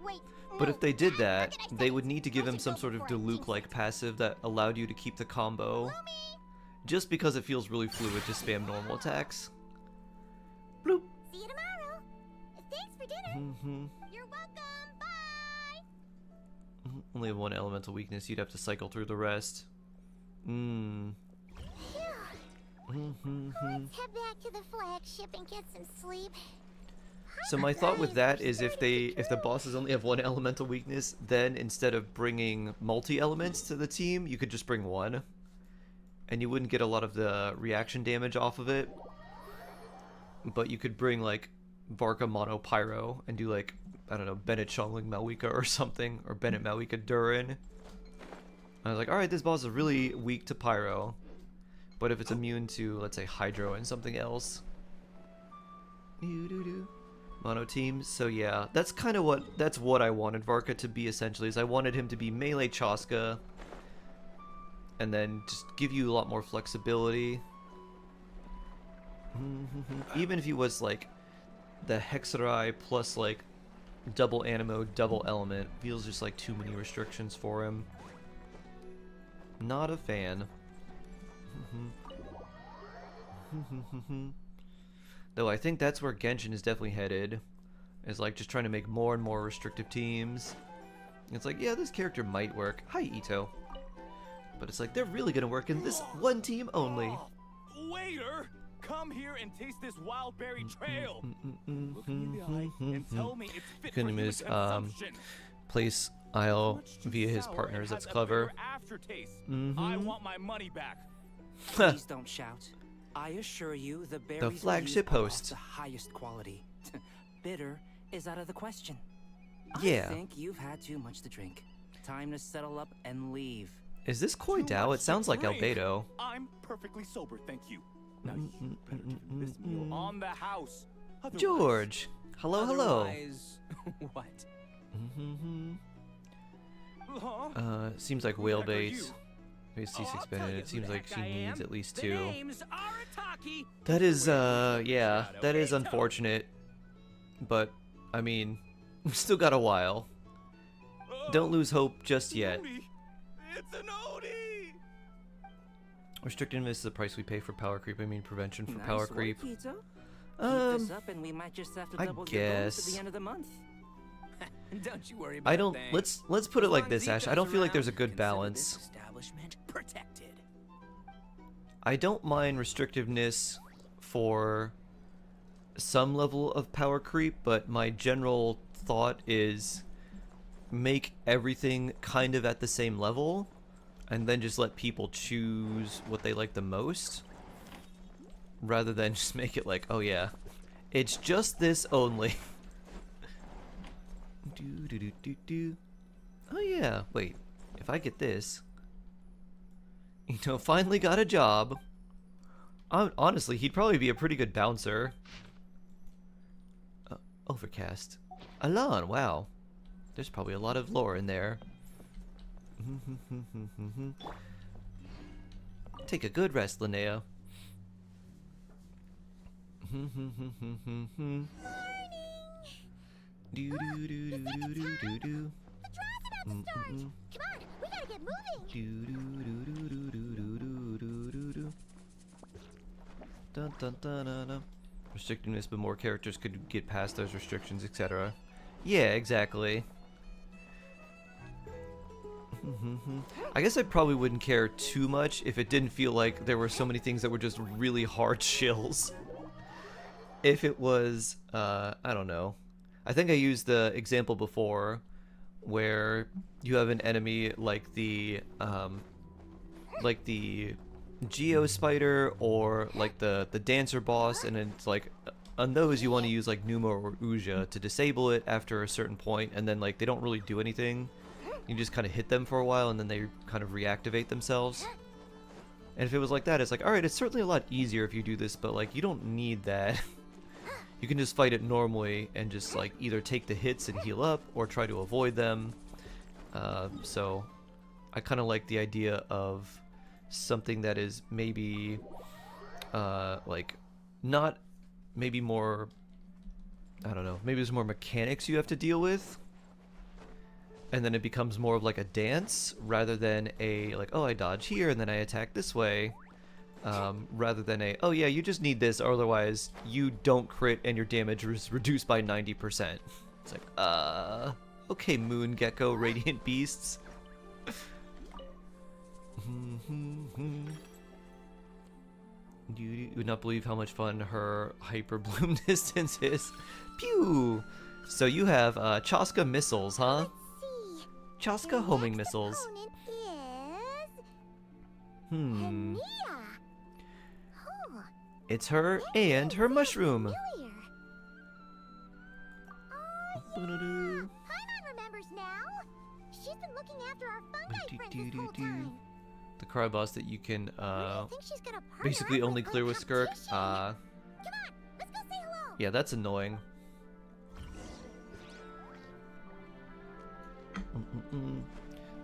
Wait, but no. if they did How that, did I say they it? would need to I give him should some go sort of before I jinx Diluc-like it. passive that allowed you to keep the combo. Just because it feels really fluid to spam normal attacks. Bloop. See you tomorrow. Thanks for dinner. You're welcome. Bye. Only have 1 elemental weakness. You'd have to cycle through the rest. Let's head back to the flagship and get some sleep. So my thought with that is if the bosses only have 1 elemental weakness, then instead of bringing multi-elements to the team, you could just bring 1. And you wouldn't get a lot of the reaction damage off of it. But you could bring like Varka Mono Pyro and do like, I don't know, Bennett Chongling Malwika or something, or Bennett Malwika Durin. I was like, alright, this boss is really weak to Pyro. But if it's immune to, let's say, Hydro and something else. Mono teams, so yeah, that's kind of what I wanted Varka to be essentially, is I wanted him to be melee Chaska, and then just give you a lot more flexibility. Even if he was like the Hexerai plus like double Animo, double element, feels just like too many restrictions for him. Not a fan. Though I think that's where Genshin is definitely headed. is like just trying to make more and more restrictive teams. It's like, yeah, this character might work. Hi, Ito. But it's like, they're really gonna work in this one team only. Waiter, come here and taste this wild berry trail. Look me in the eye and tell me it's fit for human consumption. Place aisle via his partners. That's clever. Aftertaste. I want my money back. Please don't shout. I assure you, the berries The flagship we use are host. of the highest quality. Bitter is out of the question. Yeah. I think you've had too much to drink. Time to settle up and leave. Is this Koi Too Dao? much It sounds to like drink. Albedo. I'm perfectly sober, thank you. Now you better give this meal on the house. Otherwise- George. Hello, hello. Otherwise, what? Huh? Seems like Who whale the heck are bait. you? Maybe C6 Oh, I'll tell Bennett. you It who seems the like heck she I needs am. at least The 2. name's Arataki. That is, yeah, Shadow that is Ito. unfortunate. But, I mean, we still got a while. Don't lose hope just yet. Odie. It's an Odie! Restrictiveness is the price we pay for power creep. I mean prevention for Nice power work, creep. Ito. Keep this up and we might just have to I double your bonus at guess. the end of the month. Don't you worry about I don't. thing. Let's put it As like long this, as Ash. I Ito's don't feel like around, there's a good consider balance. this establishment protected. I don't mind restrictiveness for some level of power creep, but my general thought is make everything kind of at the same level and then just let people choose what they like the most rather than just make it like, oh yeah, it's just this only. Oh yeah, wait, if I get this, you know, finally got a job. Honestly, he'd probably be a pretty good bouncer. Overcast. Alan, wow. There's probably a lot of lore in there. Take a good rest, Linnea. Do do do do do do do do. The draw's about to start. Come on, we gotta get moving. Do do do do do do do do do do. Dun dun dun dun dun. Restrictiveness, but more characters could get past those restrictions, etc. Yeah, exactly. I guess I probably wouldn't care too much if it didn't feel like there were so many things that were just really hard shills. If it was, I don't know. I think I used the example before where you have an enemy like the Geo Spider or like the Dancer boss, and it's like on those you want to use like Numa or Uja to disable it after a certain point, and then like they don't really do anything. You just kind of hit them for a while and then they kind of reactivate themselves. And if it was like that, it's like, alright, it's certainly a lot easier if you do this, but like you don't need that. You can just fight it normally and just like either take the hits and heal up or try to avoid them. So I kind of like the idea of something that is maybe like not maybe more, I don't know, maybe there's more mechanics you have to deal with, and then it becomes more of like a dance rather than a like, oh, I dodge here and then I attack this way, rather than a, oh yeah, you just need this or otherwise you don't crit and your damage is reduced by 90%. It's like, okay, Moon Gecko Radiant Beasts. You would not believe how much fun her Hyper Bloom distance is. Pew! So you have Chaska missiles, huh? See, Chaska homing missiles. opponent is Hmm. Nia. Oh, It's her and her mushroom. familiar. Paimon remembers now. She's been looking after our fungi friends this whole time. The cry boss that you can I think she's gonna partner basically up only with clear my with Skirk. competition. Come on, let's go say hello. Yeah, that's annoying.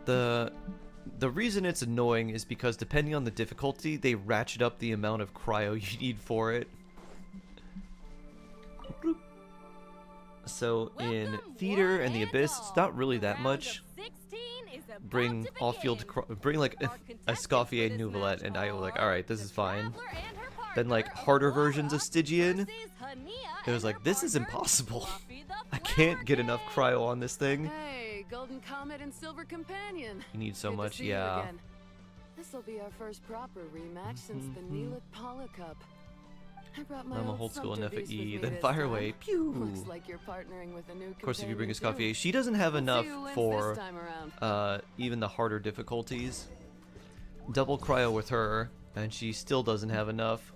The reason it's annoying is because depending on the difficulty, they ratchet up the amount of cryo you need for it. So in Welcome, Theater one and the and Abyss, it's not really all. that Round much. of 16 is about Bring to off-field, begin. bring like Our a contestants Scoffier for this Nouvelette, match and I was like, are all right, this the is fine. Traveler and her than like harder versions of Stygian. It was like, this is impossible. I can't get enough cryo on this thing. Hey, Golden Comet and Silver Companion. You need so Good to much, see you yeah. again. This'll be our first proper rematch since the Neelit Paula Cup. I brought my I'm a old old school in Sumpter beast with FE, me then this fire time. away. Pew! Looks like you're partnering with a new Of course, if you bring a companion, Scoffier, she doesn't have too. enough We'll see who wins for this time around. even the harder difficulties. Double cryo with her, and she still doesn't have enough.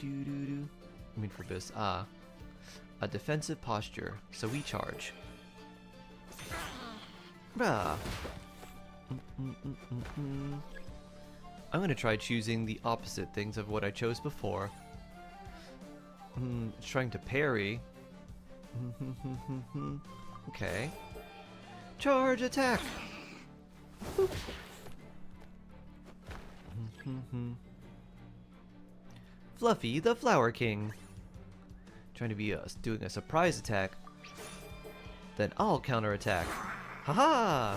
I mean for this. A defensive posture, so we charge. Rah. I'm gonna try choosing the opposite things of what I chose before. Trying to parry. Okay. Charge attack! Boop. Fluffy the Flower King. Trying to be doing a surprise attack. Then I'll counterattack. Haha!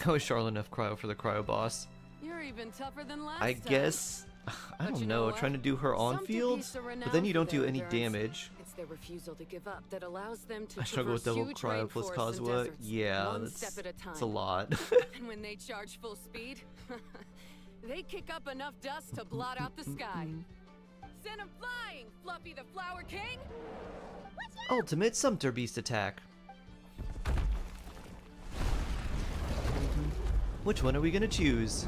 How is Charlotte enough cryo for the cryo boss? You're even tougher than last I time. guess. I But don't you know. what? Trying to do her on Some field, Tupis are but then renowned you for don't do their any endurance. damage. It's their refusal to give up that allows them to I struggle with traverse double huge cryo plus rainforests and Kazuha. deserts, Yeah, one that's step at a time. it's a lot. And when they charge full speed, they kick up enough dust to blot out the sky. Send him flying, Fluffy the Flower King! Ultimate Sumpter Beast attack. Which one are we gonna choose?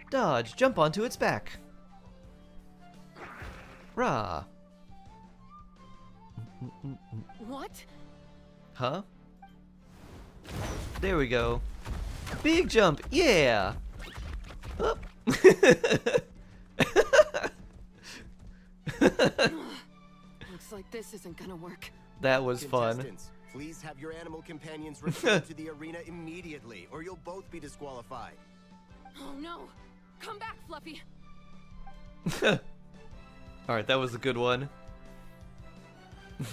Dodge, jump onto its back. Rah. What? Huh? There we go. Big jump, yeah. Up. Looks like this isn't gonna work. That was fun. Contestants, please have your animal companions return to the arena immediately, or you'll both be disqualified. Oh no! Come back, Fluffy! Alright, that was a good one.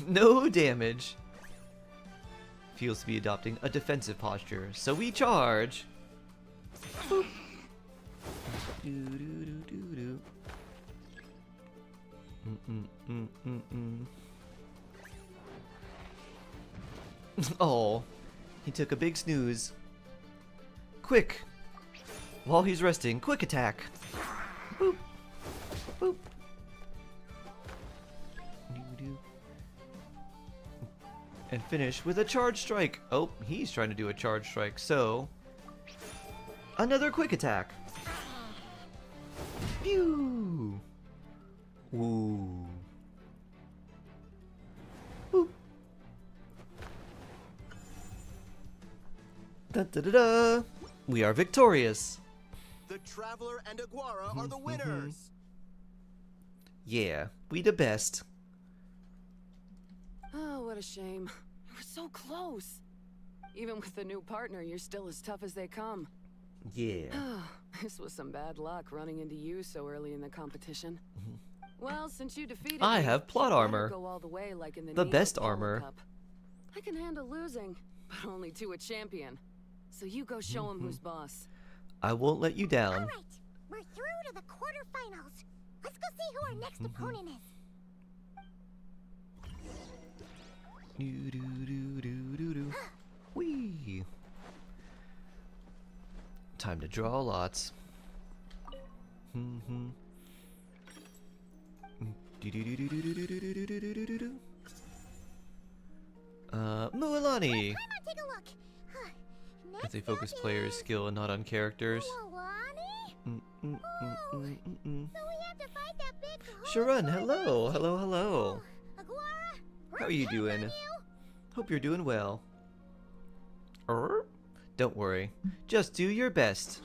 No damage. Feels to be adopting a defensive posture, so we charge. Boop. Doo-doo-doo-doo-doo. Oh, he took a big snooze. Quick! While he's resting, quick attack! Boop! Boop! Doo-doo. And finish with a charge strike! Oh, he's trying to do a charge strike, so... Another quick attack! Pew! Woo! Boop! Da-da-da-da! We are victorious! The Traveler and Aguara are the winners! Yeah, we the best. Oh, what a shame. We're so close. Even with the new partner, you're still as tough as they come. Yeah. This was some bad luck running into you so early in the competition. Well, since you defeated I me, have plot you better armor. Go all the way like in The Neelit best Paula armor. Cup. I can handle losing, but only to a champion. So you go show him who's boss. I won't let you down. Alright, we're through to the quarterfinals. Let's go see who our next opponent is. Do-do-do-do-do-do. Whee! Time to draw lots. Do-do-do-do-do-do-do-do-do-do-do-do-do. Mualani! Come on, take a look. As Next they focus up players' is skill and not on characters. Mualani? So we have to fight that big Sharon, hello! Hello, hello! Aguara, How are you doing? Hope you're doing well. Don't worry. Just do your best.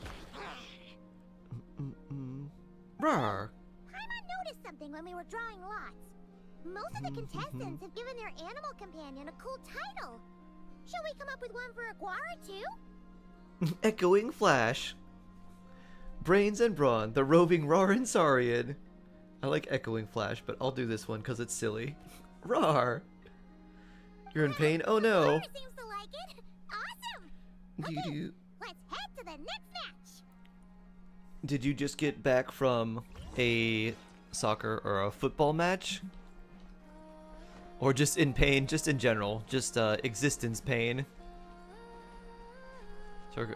Rawr! Paimon noticed something when we were drawing lots. Most of the contestants have given their animal companion a cool title. Shall we come up with one for Aguara too? Echoing Flash. Brains and Brawn, the roving Rarin Saurian. I like Echoing Flash, but I'll do this one because it's silly. Rar! You're in pain? Oh no! Seems to like it. Awesome. Okay, Let's head to the next match. did you just get back from a soccer or a football match? Or just in pain, just in general, just existence pain?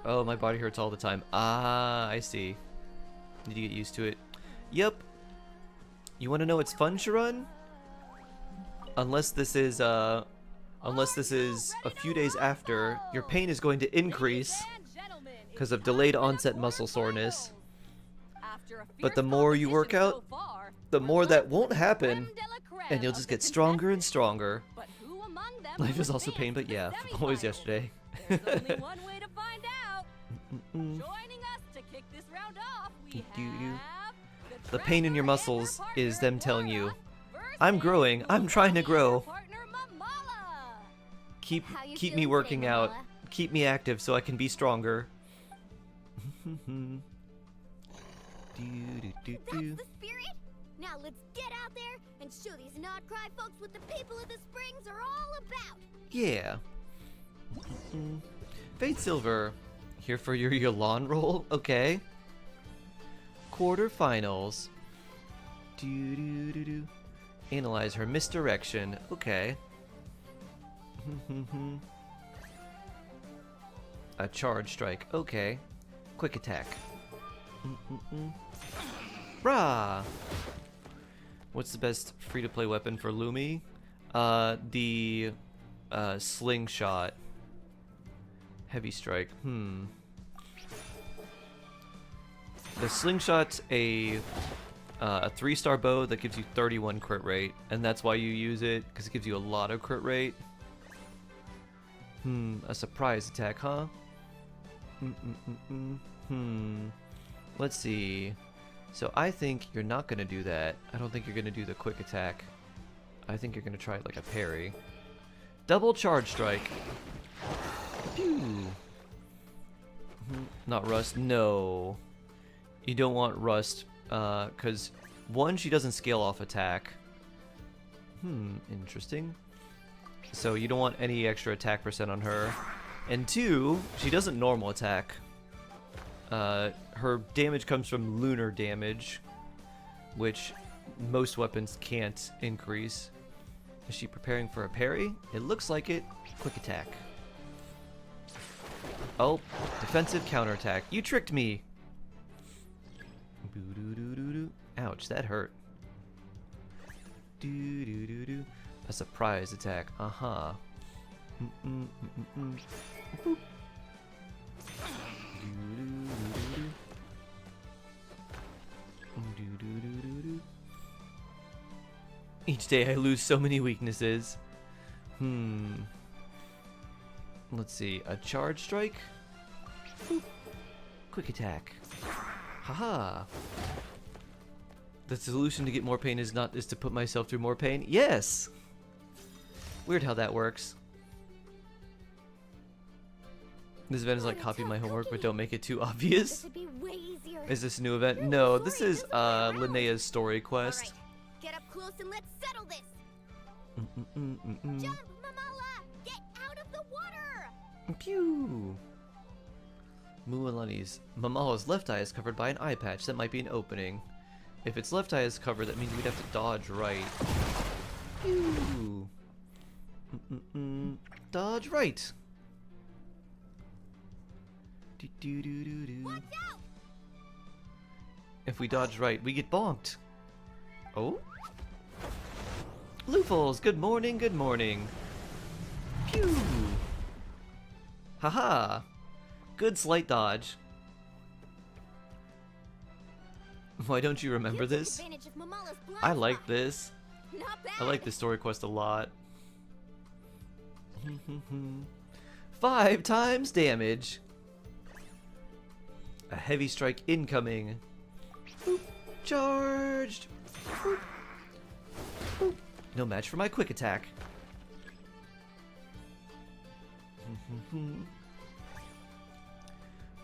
Oh, my body hurts all the time. Ah, I see. Need to get used to it. Yep. You want to know it's fun, Sharon? Unless this is a few days after, your pain is going to increase because of delayed onset muscle soreness. But the more you work out, the more that won't happen, and you'll just get stronger and stronger. Life is also pain, but yeah, always yesterday. Only one way to find out. Joining us to kick this round off, we have The pain in your muscles is them telling you, I'm growing, I'm trying to grow. Keep me working out. Keep me active so I can be stronger. That's the spirit. Now let's get out there and show these not-cry folks what the people of the Springs are all about. Yeah. Fade Silver, here for your Yolan roll? Okay. Quarterfinals. Analyze her misdirection. Okay. A charge strike. Okay. Quick attack. Rah! What's the best free-to-play weapon for Lumi? The slingshot. Heavy strike. The slingshot's a 3-star bow that gives you 31 crit rate, and that's why you use it, because it gives you a lot of crit rate. A surprise attack, huh? Let's see. So I think you're not gonna do that. I don't think you're gonna do the quick attack. I think you're gonna try like a parry. Double charge strike. Pew. Not rust. No. You don't want rust, because one, she doesn't scale off attack. Interesting. So you don't want any extra attack percent on her. And two, she doesn't normal attack. Her damage comes from lunar damage, which most weapons can't increase. Is she preparing for a parry? It looks like it. Quick attack. Oh, defensive counterattack. You tricked me! Ouch, that hurt. A surprise attack. Uh-huh. Each day I lose so many weaknesses. Let's see. A charge strike? Quick attack. Haha. The solution to get more pain is to put myself through more pain? Yes! Weird how that works. This event is like copy my homework, but don't make it too obvious. Is this a new event? No, this is Linnea's story quest. Get up close and let's settle this. Jump, Mamala! Get out of the water! Pew! Mamala's left eye is covered by an eye patch. That might be an opening. If its left eye is covered, that means we'd have to dodge right. Pew! Dodge right! Watch out! If we dodge right, we get bonked. Oh? Loofles, good morning, good morning. Pew! Haha! Good slight dodge. Why don't you remember this? I like this. I like this story quest a lot. 5 times damage. A heavy strike incoming. Boop. Charged. Boop. Boop. No match for my quick attack.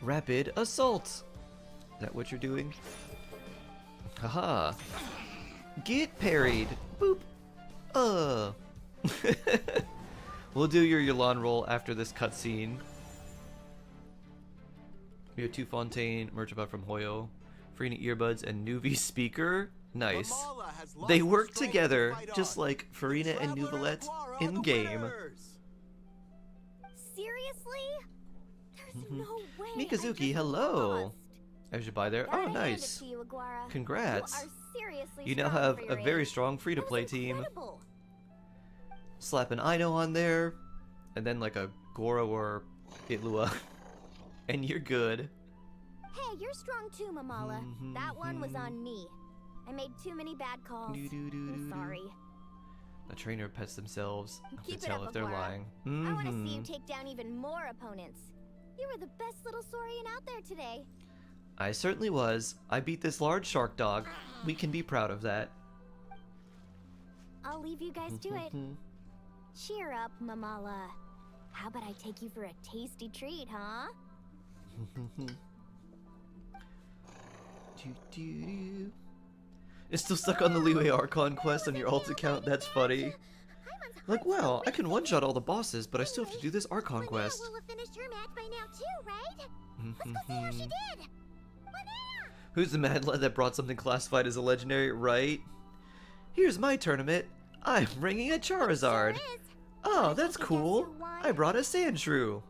Rapid assault. that what you're doing? Haha. Get parried. Boop. We'll do your Yolan roll after this cutscene. We have 2 Fontaine, Merchant from Hoyo, Farina earbuds, and Nuvi speaker. Nice. They work together, just like Farina and Nuvolette in game. Seriously? There's no way. Mikazuki, hello. I should buy there. Oh, nice. Congrats. You now have a very strong free-to-play team. Slap an Ino on there, and then like a Goro or Itlua, and you're good. Hey, you're strong too, Mamala. That one was on me. I made too many bad calls. I'm sorry. The trainer pets themselves. I Keep can tell it up, if they're Agora. lying. I want to see you take down even more opponents. You were the best little Saurian out there today. I certainly was. I beat this large shark dog. We can be proud of that. I'll leave you guys to it. Cheer up, Mamala. How about I take you for a tasty treat, huh? It's still stuck on the Liyue Archon quest on your alt account. That's funny. Like, wow, I can one-shot all the bosses, but I still have to do this Archon quest. Will have finished your match by now too, right? Let's go see how she did. Who's the mad lad that brought something classified as a legendary, right? Here's my tournament. I'm bringing a Charizard. Oh, that's cool. I brought a Sandshrew.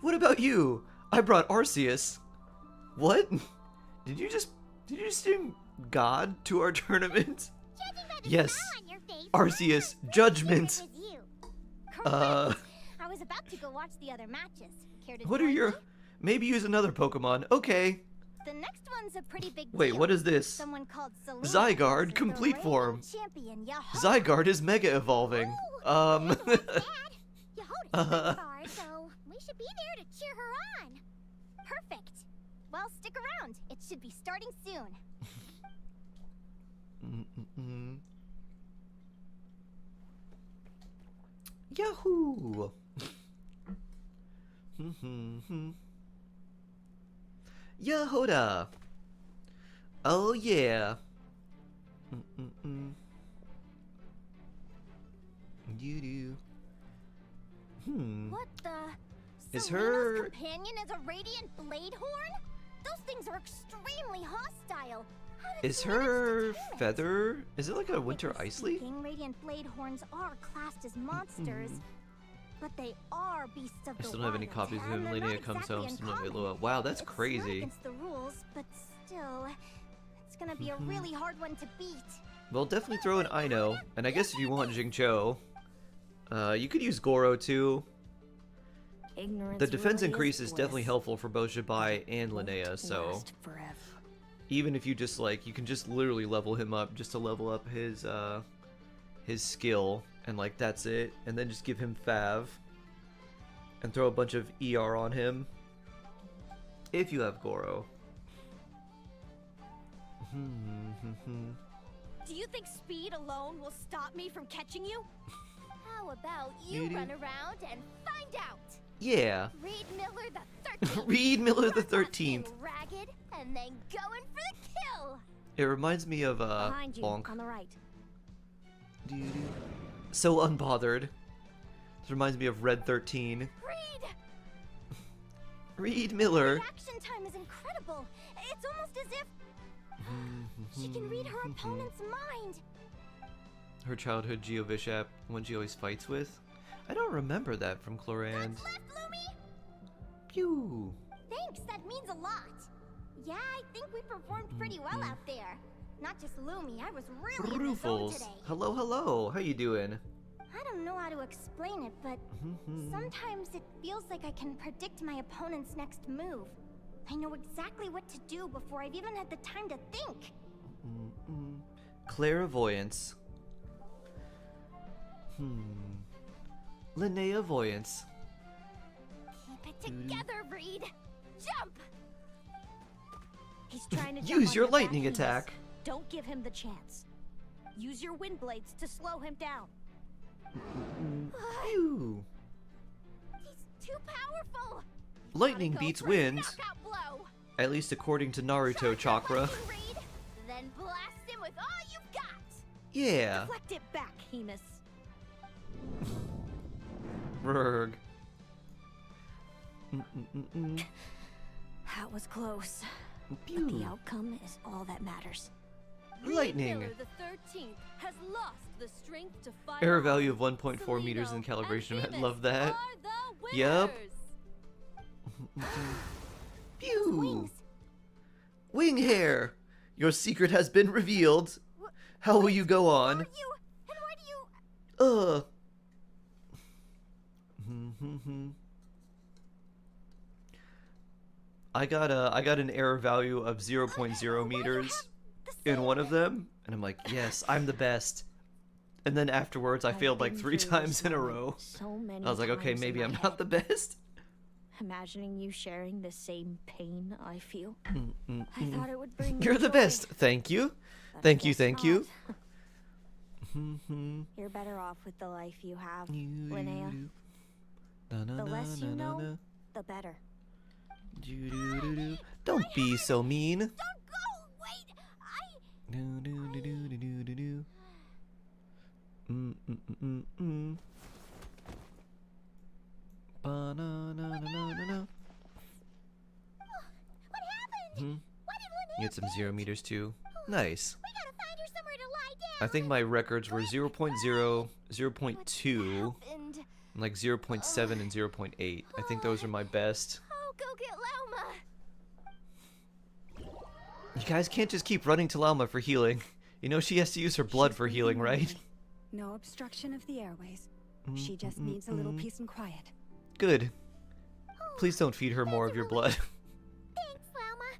What about you? I brought Arceus. What? Did you just bring God to our tournament? Yes. Arceus, judgment. I was about to go watch the other matches. Care to What are join your... me? Maybe use another Pokemon. Okay. The next one's a pretty big Wait, deal. what is this? Someone called Selena Zygarde, versus complete the form. reigning champion, Yahoda. Zygarde is mega evolving. Yahoda's far, so we should be there to cheer her on. Perfect. Well, stick around. It should be starting soon. Yahoo! Yahoda! Oh yeah! You do. What the? Is Selena's her- companion is a radiant blade horn? Those things are extremely hostile. How did Is she manage to her tame it? feather... Is it like a winter Strictly ice leaf? speaking, radiant blade horns are classed as monsters, but they are beasts of I the still don't have any wild, copies of and him. they're Linnea not comes exactly home, still don't get uncommon. Lua. Wow, that's It's not crazy. against the rules, but still, it's gonna be a really hard one to beat. Well, definitely throw an Ino, and I guess if you want Jingcho, you could use Goro too. Ignorance The defense really increase is definitely bliss. helpful for both Shibai and Linnea, so Last forever. even if you just like, you can just literally level him up just to level up his skill, and like that's it, and then just give him Fav, and throw a bunch of ER on him, if you have Goro. Do you think speed alone will stop me from catching you? How about you You do. run around and find out? Yeah. Reed Miller the 13th. Reed Miller the Run up 13th. in ragged and then going for the kill. It reminds me of Behind you, Bonk. on the right. So unbothered. This reminds me of Red 13. Reed! Reed Miller. Reaction time is incredible. It's almost as if she can read her opponent's mind. Her childhood Geovish app, one she always fights with. I don't remember that from Chlorand. What's left, Lumi? Pew. Thanks, that means a lot. Yeah, I think we performed pretty well out there. Not just Lumi, I was really in the zone Roofles. today. Hello, hello. How you doing? I don't know how to explain it, but sometimes it feels like I can predict my opponent's next move. I know exactly what to do before I've even had the time to think. Clairvoyance. Linnea Voyance. Keep it together, Reed. Jump! He's trying to jump Use on your back, lightning Venus. attack. Don't give him the chance. Use your wind blades to slow him down. Pew. He's too powerful. Lightning Gotta go beats for a wind. knockout blow. At least according to Naruto chakra. Then blast him with all you've got. Yeah. Deflect it back, Hemus. Rurg. That was close. Pew. But the outcome is all that matters. Lightning. Miller the 13th has lost the strength to fight. Error value of 1.4 meters in calibration. I love that. Yup. Pew. Wing hair. Your secret has been revealed. How will you go on? I got an error value of 0.0 meters in one of them, and I'm like, yes, I'm the best. And then afterwards, I failed like 3 times in a row. I was like, okay, maybe I'm not the best. Imagining you sharing the same pain I feel. I thought it would bring You're you the joy, best. Thank you. but I Thank you, guess thank you. not. You're better off with the life you have, Linnea. The less you know, the better. Don't be so mean. Don't go! Wait! What happened? Why did Linnea You had some 0 meters too. Nice. We gotta find her somewhere to lie down. I think my records were 0.0, 0.2, And and like 0.7 and 0.8. I think those are my best. oh, go get Lauma. You guys can't just keep running to Lauma for healing. You know she has to use her blood for healing, right? No obstruction of the airways. She just needs a little peace and quiet. Good. Please don't feed her more of your blood. Thanks, Lauma.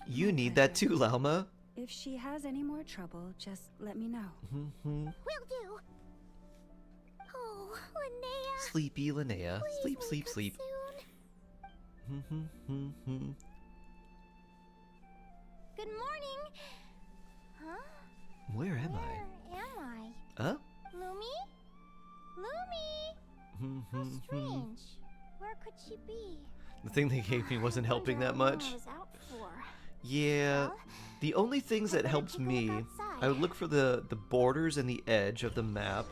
You need that too, Lauma. If she has any more trouble, just let me know. Will do. Oh, Linnea. Sleepy Linnea. Sleep, Please sleep, wake up sleep. soon. Good morning. Huh? Where am Where am I? I? Huh? Lumi? Lumi? How strange. Where could she be? The thing they gave me wasn't helping that much. I was out for. Yeah. Well, The only things that helped me, I would look for the borders and the edge of the map,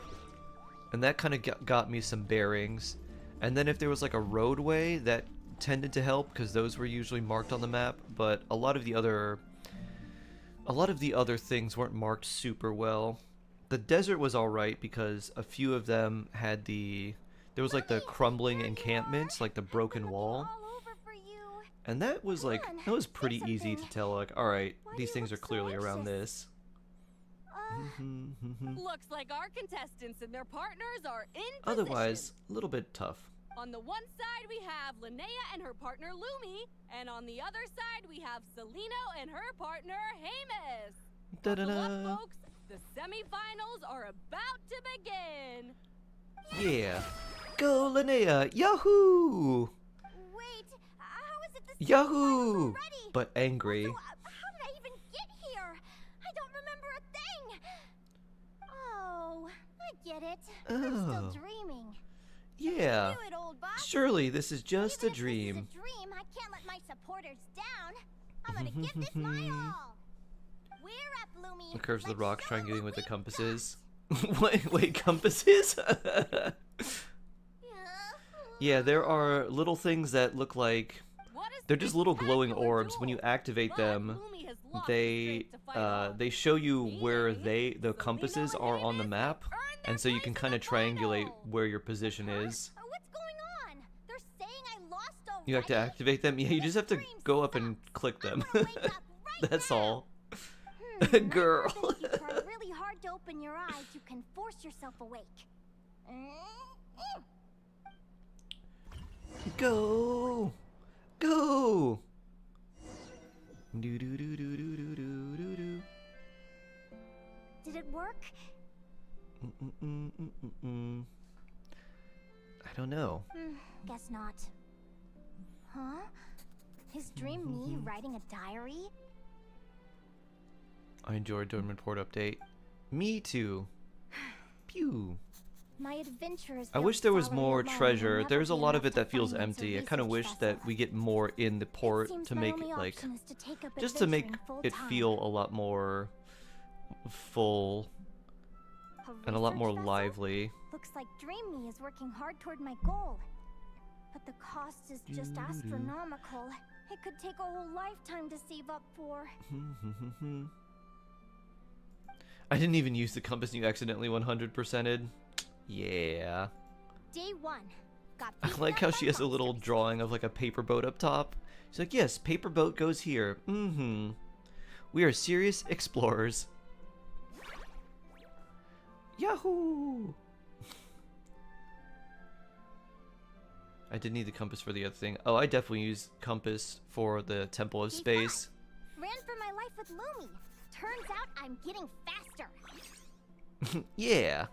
and that kind of got me some bearings. And then if there was like a roadway, that tended to help because those were usually marked on the map. But a lot of the other things weren't marked super well. The desert was all right because a few of them had there was like the crumbling encampments, like the broken wall. And that was like, that was pretty easy to tell, like, alright, these things are clearly around this. Looks like our contestants and their partners are in position. Otherwise, a little bit tough. On the one side we have Linnea and her partner Lumi, and on the other side we have Celino and her partner Hemus. Buckle up, folks. The semifinals are about to begin. Yeah. Go, Linnea! Yahoo! Wait, how is it the Yahoo! already? But angry. Also, how did I even get here? I don't remember a thing. Oh, I get it. I'm Oh. still dreaming. Yeah. Do it, old boss. Surely this is just a Even if dream. This is a dream. I can't let my supporters down. I'm gonna give this my all. We're up, Lumi. The curves of the Let's rocks show 'em triangulating what with the we've compasses. wait, compasses? got. Yeah, there are little things that look like they're just little glowing orbs. When you activate them, they show you where the compasses are on the map, and so you can kind of triangulate where your position is. What's going on? They're saying I lost already. You have to activate them. Yeah, you just have to go up and click them. That's all. Girl. If you try really hard to open your eyes, you can force yourself awake. Go! Go! Do do do do do do do do do. Did it work? I don't know. Guess not. Huh? Is Dream me writing a diary? I enjoyed doing report update. Me too. Pew. My adventurers I wish there was more treasure. There's a lot of it that feels empty. I kind of wish that we get more in the port to make it, like, just to make it feel a lot more full and a lot more lively. Looks like Dream Me is working hard toward my goal. But the cost is just astronomical. It could take a whole lifetime to save up for. I didn't even use the compass and you accidentally 100%ed. Yeah. Day 1. I like how she has a little drawing of like a paper boat up top. She's like, yes, paper boat goes here. We are serious explorers. Yahoo! I did need the compass for the other thing. Oh, I definitely use compass for the Temple of Space. Ran for my life with Lumi. Turns out I'm getting faster. Yeah.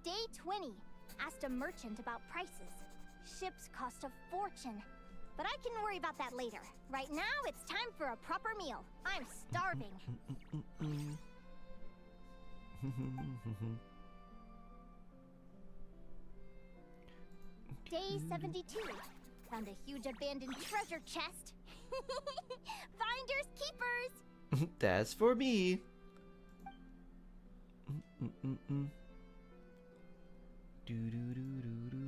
Day 20. Asked a merchant about prices. Ships cost a fortune. But I can worry about that later. Right now, it's time for a proper meal. I'm starving. Day 72. Found a huge abandoned treasure chest. Finders keepers. That's for me.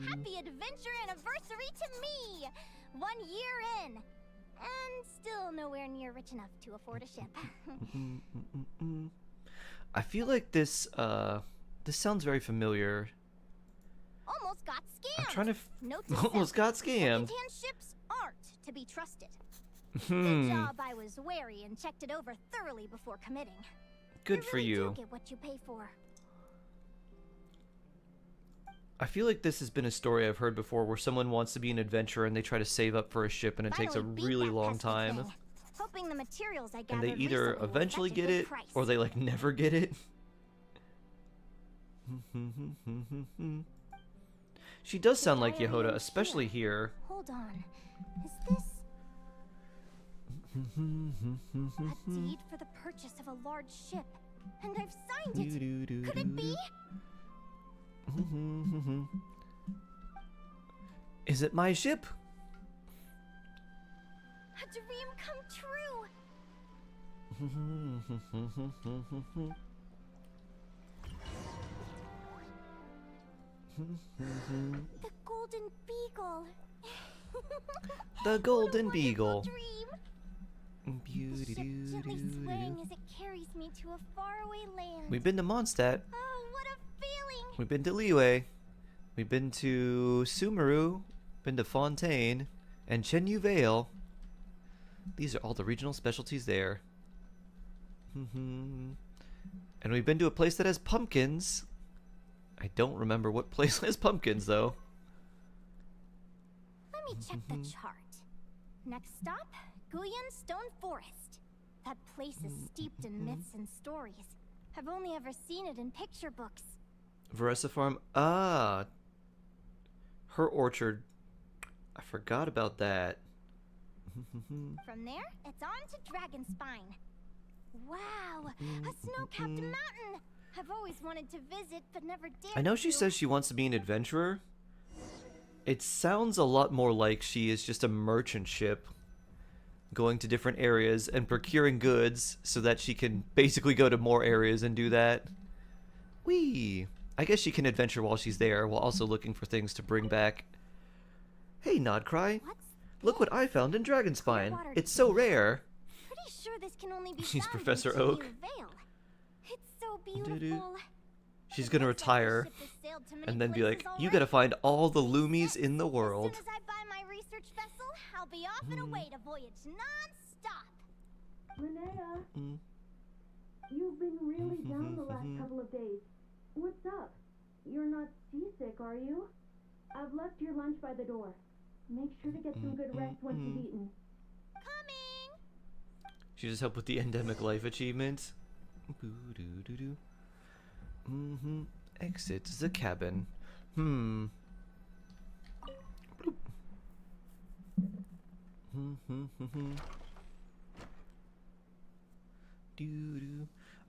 Happy adventure anniversary to me! 1 year in. And still nowhere near rich enough to afford a ship. I feel like this sounds very familiar. Almost got scammed. I'm trying to Note to almost self, got scammed. secondhand ships aren't to be trusted. Good job I was wary and checked it over thoroughly before committing. Good for you. Do get what you pay for. I feel like this has been a story I've heard before where someone wants to be an adventurer and they try to save up for a ship and it takes a really long time. Hoping the materials I And they gathered either recently will eventually fetch a get good it price. or they like never get it. She does sound like Yehoda, especially here. Hold on. Is this a deed for the purchase of a large ship? And I've signed it. Could it be? Is it my ship? A dream come true. The golden beagle. The golden beagle. Dream. The ship gently swaying as it carries me to a faraway land. We've been to Mondstadt. Oh, what a feeling! We've been to Liyue. We've been to Sumeru. Been to Fontaine and Chenyu Vale. These are all the regional specialties there. And we've been to a place that has pumpkins. I don't remember what place has pumpkins though. Let me check the chart. Next stop, Guyan Stone Forest. That place is steeped in myths and stories. I've only ever seen it in picture books. Veresa Farm. Ah. Her orchard. I forgot about that. From there, it's on to Dragonspine. Wow, a snow-capped mountain. I've always wanted to visit, but never dared. I know she says she wants to be an adventurer. It sounds a lot more like she is just a merchant ship going to different areas and procuring goods so that she can basically go to more areas and do that. Whee! I guess she can adventure while she's there while also looking for things to bring back. Hey, Nodcry. Look what I found in Dragonspine. It's so rare. Pretty sure this can only be She's found Professor in Oak. Chenyu Vale. It's so beautiful. She's gonna retire and then be like, you gotta find all the Lumies in the world. As soon as I buy my research vessel, I'll be off and away to voyage non-stop. Linnea, you've been really down the last couple of days. What's up? You're not seasick, are you? I've left your lunch by the door. Make sure to get some good rest once you've eaten. Coming! She just helped with the endemic life achievement. Exit the cabin.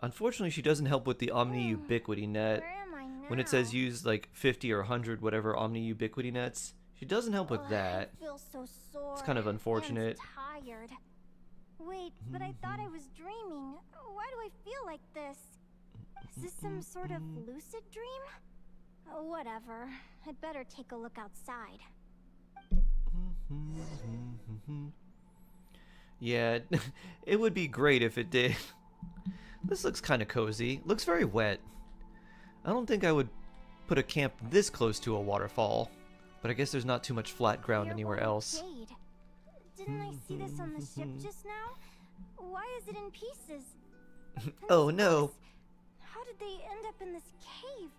Unfortunately, she doesn't help with the Omni Ubiquity net. Where am I now? When it says use like 50 or 100 whatever Omni Ubiquity nets, she doesn't help with that. I feel so sore. It's kind of unfortunate. And tired. Wait, but I thought I was dreaming. Why do I feel like this? Is this some sort of lucid dream? Whatever. I'd better take a look outside. Yeah, it would be great if it did. This looks kind of cozy. Looks very wet. I don't think I would put a camp this close to a waterfall, but I guess there's not too much flat ground anywhere else. Jade. Didn't I see this on the ship just now? Why is it in pieces? Oh no. How did they end up in this cave?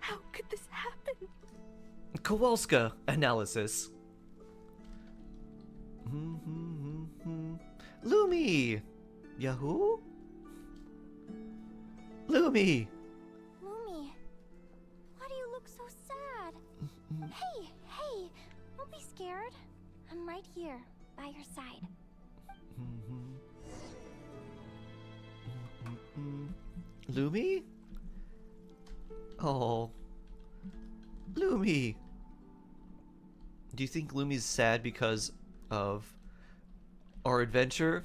How could this happen? Kowalska analysis. Lumi! Yahoo? Lumi! Lumi, why do you look so sad? Hey, don't be scared. I'm right here, by your side. Lumi? Oh. Lumi! Do you think Lumi's sad because of our adventure?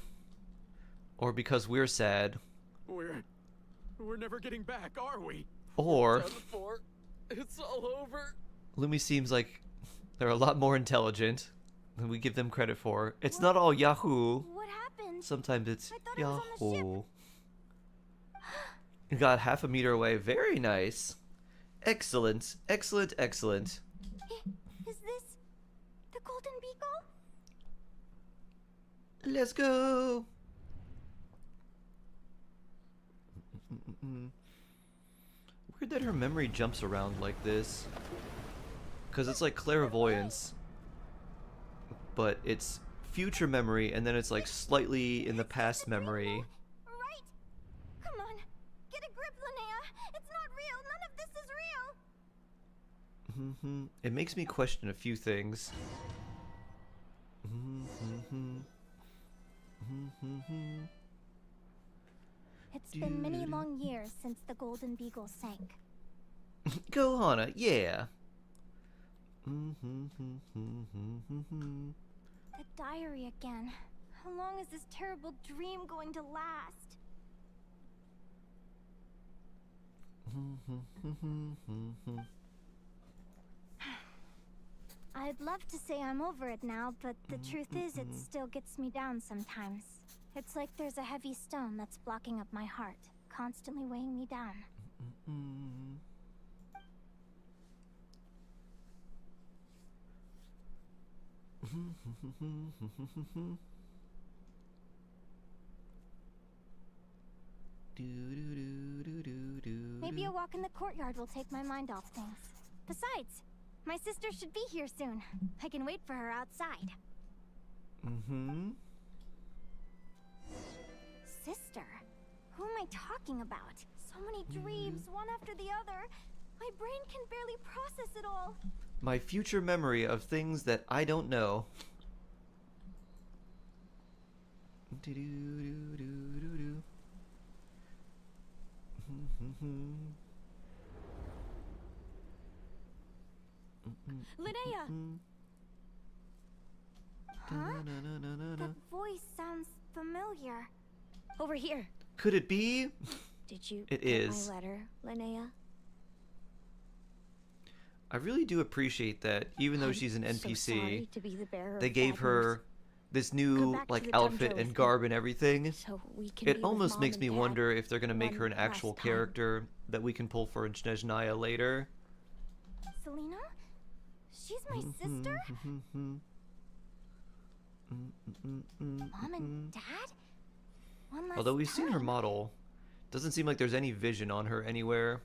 Or because we're sad? We're never getting back, are we? Or... It's all over. Lumi seems like they're a lot more intelligent than we give them credit for. It's not all Yahoo. What happened? Sometimes it's I thought it was on the Yahoo. You got half a meter away. Very nice. Excellent. Excellent, excellent. Is this the Golden Beagle? Let's go. Weird that her memory jumps around like this. Because it's like clairvoyance. But it's future memory and then it's like slightly in the past memory. Right. Come on. Get a grip, Linnea. It's not real. None of this is real. It makes me question a few things. It's been many long years since the Golden Beagle sank. Go, Hana, yeah. The diary again. How long is this terrible dream going to last? I'd love to say I'm over it now, but the truth is it still gets me down sometimes. It's like there's a heavy stone that's blocking up my heart, constantly weighing me down. Maybe a walk in the courtyard will take my mind off things. Besides, my sister should be here soon. I can wait for her outside. Sister? Who am I talking about? So many dreams, one after the other. My brain can barely process it all. My future memory of things that I don't know. Linnea! Huh? That voice sounds familiar. Over here. Could it be? Did you It get is. my letter, Linnea? I really do appreciate that, even though I'm she's an so NPC, sorry to be the bearer they of gave bad her news. this Come new back to like the outfit tundra and with garb me, and everything. so we can It be with almost Mom makes and me Dad wonder if they're gonna make one her an actual last time. character that we can pull for Snezhnaya later. Selena? She's my sister? Mom and Dad? One last Although we've seen her time. model, doesn't seem like there's any vision on her anywhere.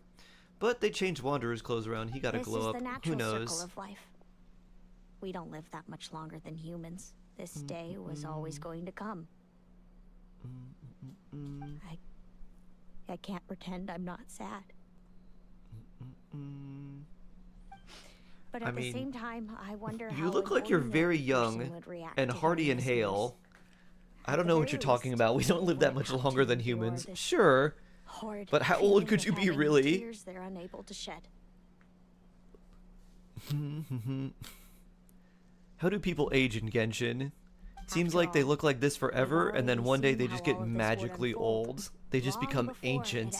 But they changed Wanderer's clothes around. He got to This glow is up. the natural Who knows? circle of life. We don't live that much longer than humans. This day was always going to come. I can't pretend I'm not sad. But at the same time, I wonder how you look like you're very young and hearty and hale. I don't know what you're talking about. We don't live that much longer than humans. Sure. But how old could you be, really? Tears they're unable to shed. How do people age in Genshin? Seems like they look like this forever, and then one day they just get magically old. They just become ancient.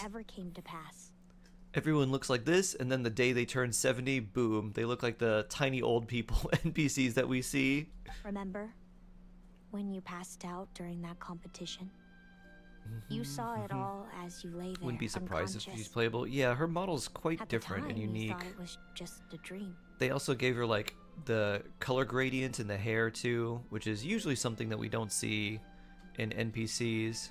Everyone looks like this, and then the day they turn 70, boom, they look like the tiny old people NPCs that we see. Remember when you passed out during that competition? You saw it all as you lay there. Wouldn't be surprised if she's playable. Yeah, her model's quite different and unique. You thought it was just a dream. They also gave her like the color gradient in the hair too, which is usually something that we don't see in NPCs.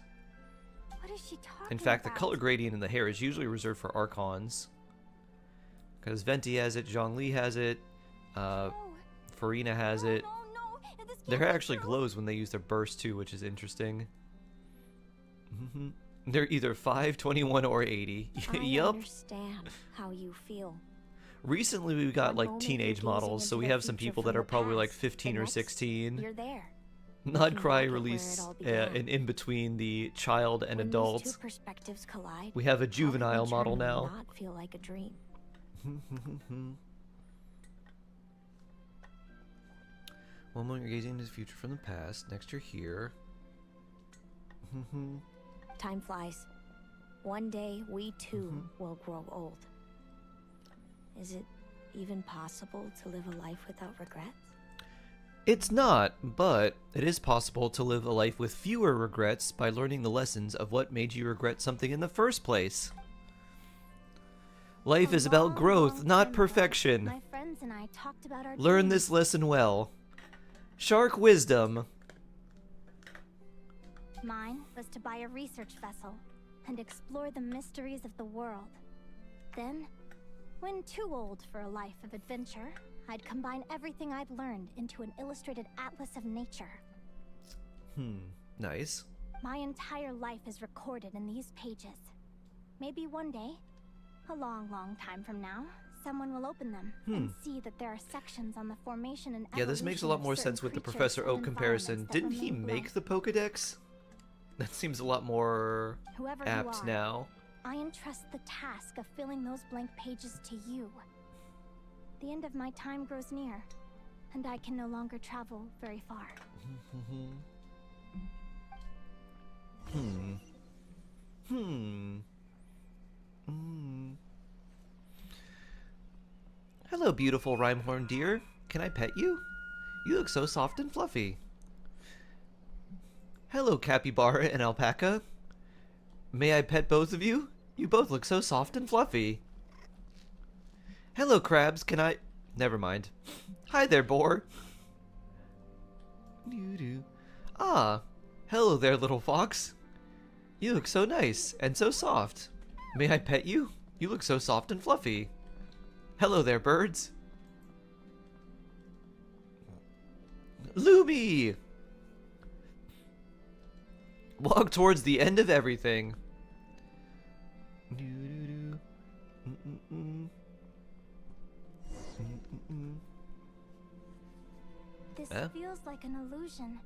What is she talking In fact, about? the color gradient in the hair is usually reserved for Archons. Because Venti has it, Zhongli has it, Farina has it. Their hair actually glows when they use their burst too, which is interesting. They're either 5, 21, or 80. Yup. I understand how you feel. Recently we got like teenage models, so we have some people that are probably like 15 or 16. You're there. Nodcry released an in-between the child and adult. These two perspectives collide, We have a juvenile model now. Not feel like a dream. One moment you're gazing into the future from the past. Next you're here. Time flies. One day we too will grow old. Is it even possible to live a life without regrets? It's not, but it is possible to live a life with fewer regrets by learning the lessons of what made you regret something in the first place. Life is about growth, not perfection. My friends and I talked about our Learn dreams. this lesson well. Shark wisdom. Mine was to buy a research vessel and explore the mysteries of the world. Then, when too old for a life of adventure, I'd combine everything I'd learned into an illustrated atlas of nature. Nice. My entire life is recorded in these pages. Maybe one day, a long, long time from now, someone will open them and see that there are sections on the formation and Yeah, this makes a lot more sense with the Professor Oak comparison. Didn't he make the Pokedex? That seems a lot more apt now. I entrust the task of filling those blank pages to you. The end of my time grows near, and I can no longer travel very far. Hello, beautiful Rhymehorn deer. Can I pet you? You look so soft and fluffy. Hello, Capybara and Alpaca. May I pet both of you? You both look so soft and fluffy. Hello, crabs. Can I... Never mind. Hi there, boar. Ah, hello there, little fox. You look so nice and so soft. May I pet you? You look so soft and fluffy. Hello there, birds. Lumi! Walk towards the end of everything. This feels like an illusion,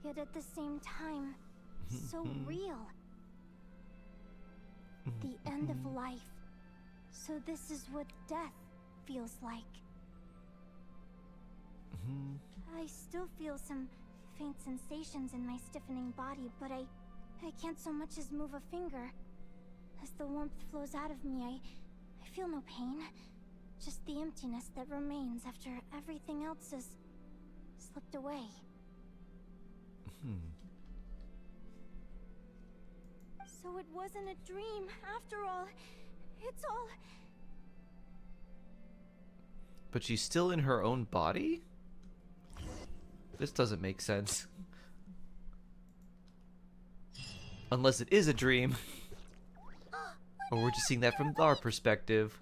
yet at the same time, so real. The end of life. So this is what death feels like. I still feel some faint sensations in my stiffening body, but I can't so much as move a finger. As the warmth flows out of me, I feel no pain. Just the emptiness that remains after everything else has slipped away. So it wasn't a dream, after all. It's all... But she's still in her own body? This doesn't make sense. Unless it is a dream. Or we're just seeing that from our perspective.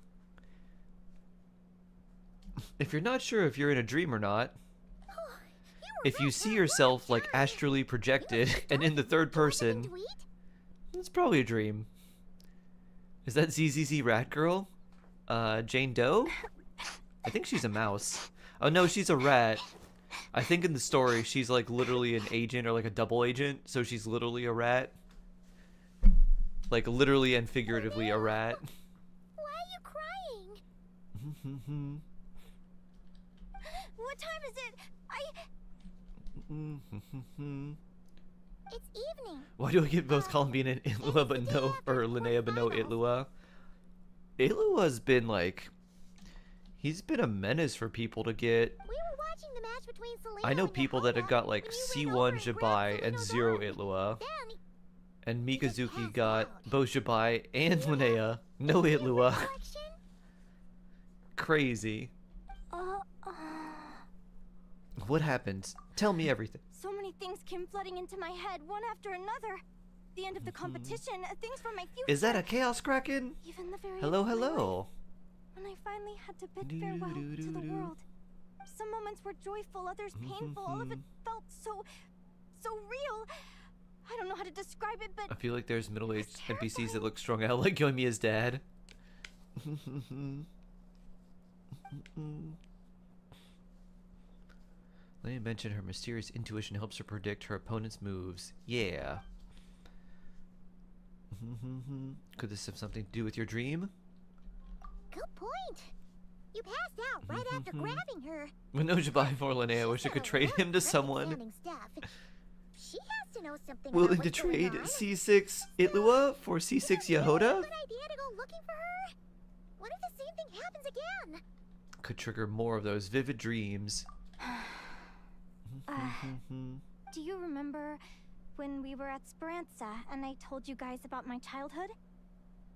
If you're not sure if you're in a dream or not, if you see yourself like astrally projected and in the third person, it's probably a dream. Is that ZZZ Rat Girl? Jane Doe? I think she's a mouse. Oh no, she's a rat. I think in the story she's like literally an agent or like a double agent, so she's literally a rat. Like literally and figuratively a rat. Why are you crying? What time is it? It's evening. Why do I get both Columbine and Itlua but no, or Linnea but no Itlua? Itlua's been like, he's been a menace for people to get. We were watching the match between Selena I know and people that have got like C1 Jabai and 0 Itlua. And Mikazuki got both Jabai and Linnea, no Itlua. Crazy. What happened? Tell me everything. So many things came flooding into my head, one after another. The end of the competition, things from my future. Is that a Chaos Kraken? Even the very Hello, end of my hello. life, when I finally had to bid farewell to the world. Some moments were joyful, others painful. All of it felt so real. I don't know how to describe it, but I feel like there's middle-aged NPCs that look strung out like Yoimiya's dad. Let me mention her mysterious intuition helps her predict her opponent's moves. Yeah. Could this have something to do with your dream? Good point. You passed out right after grabbing her. With no Jabai for Linnea, I wish I could trade him to someone. She has to know something. Willing to trade C6 Itlua for C6 Yehoda? Good idea to go looking for her. What if the same thing happens again? Could trigger more of those vivid dreams. Do you remember when we were at Speranza and I told you guys about my childhood?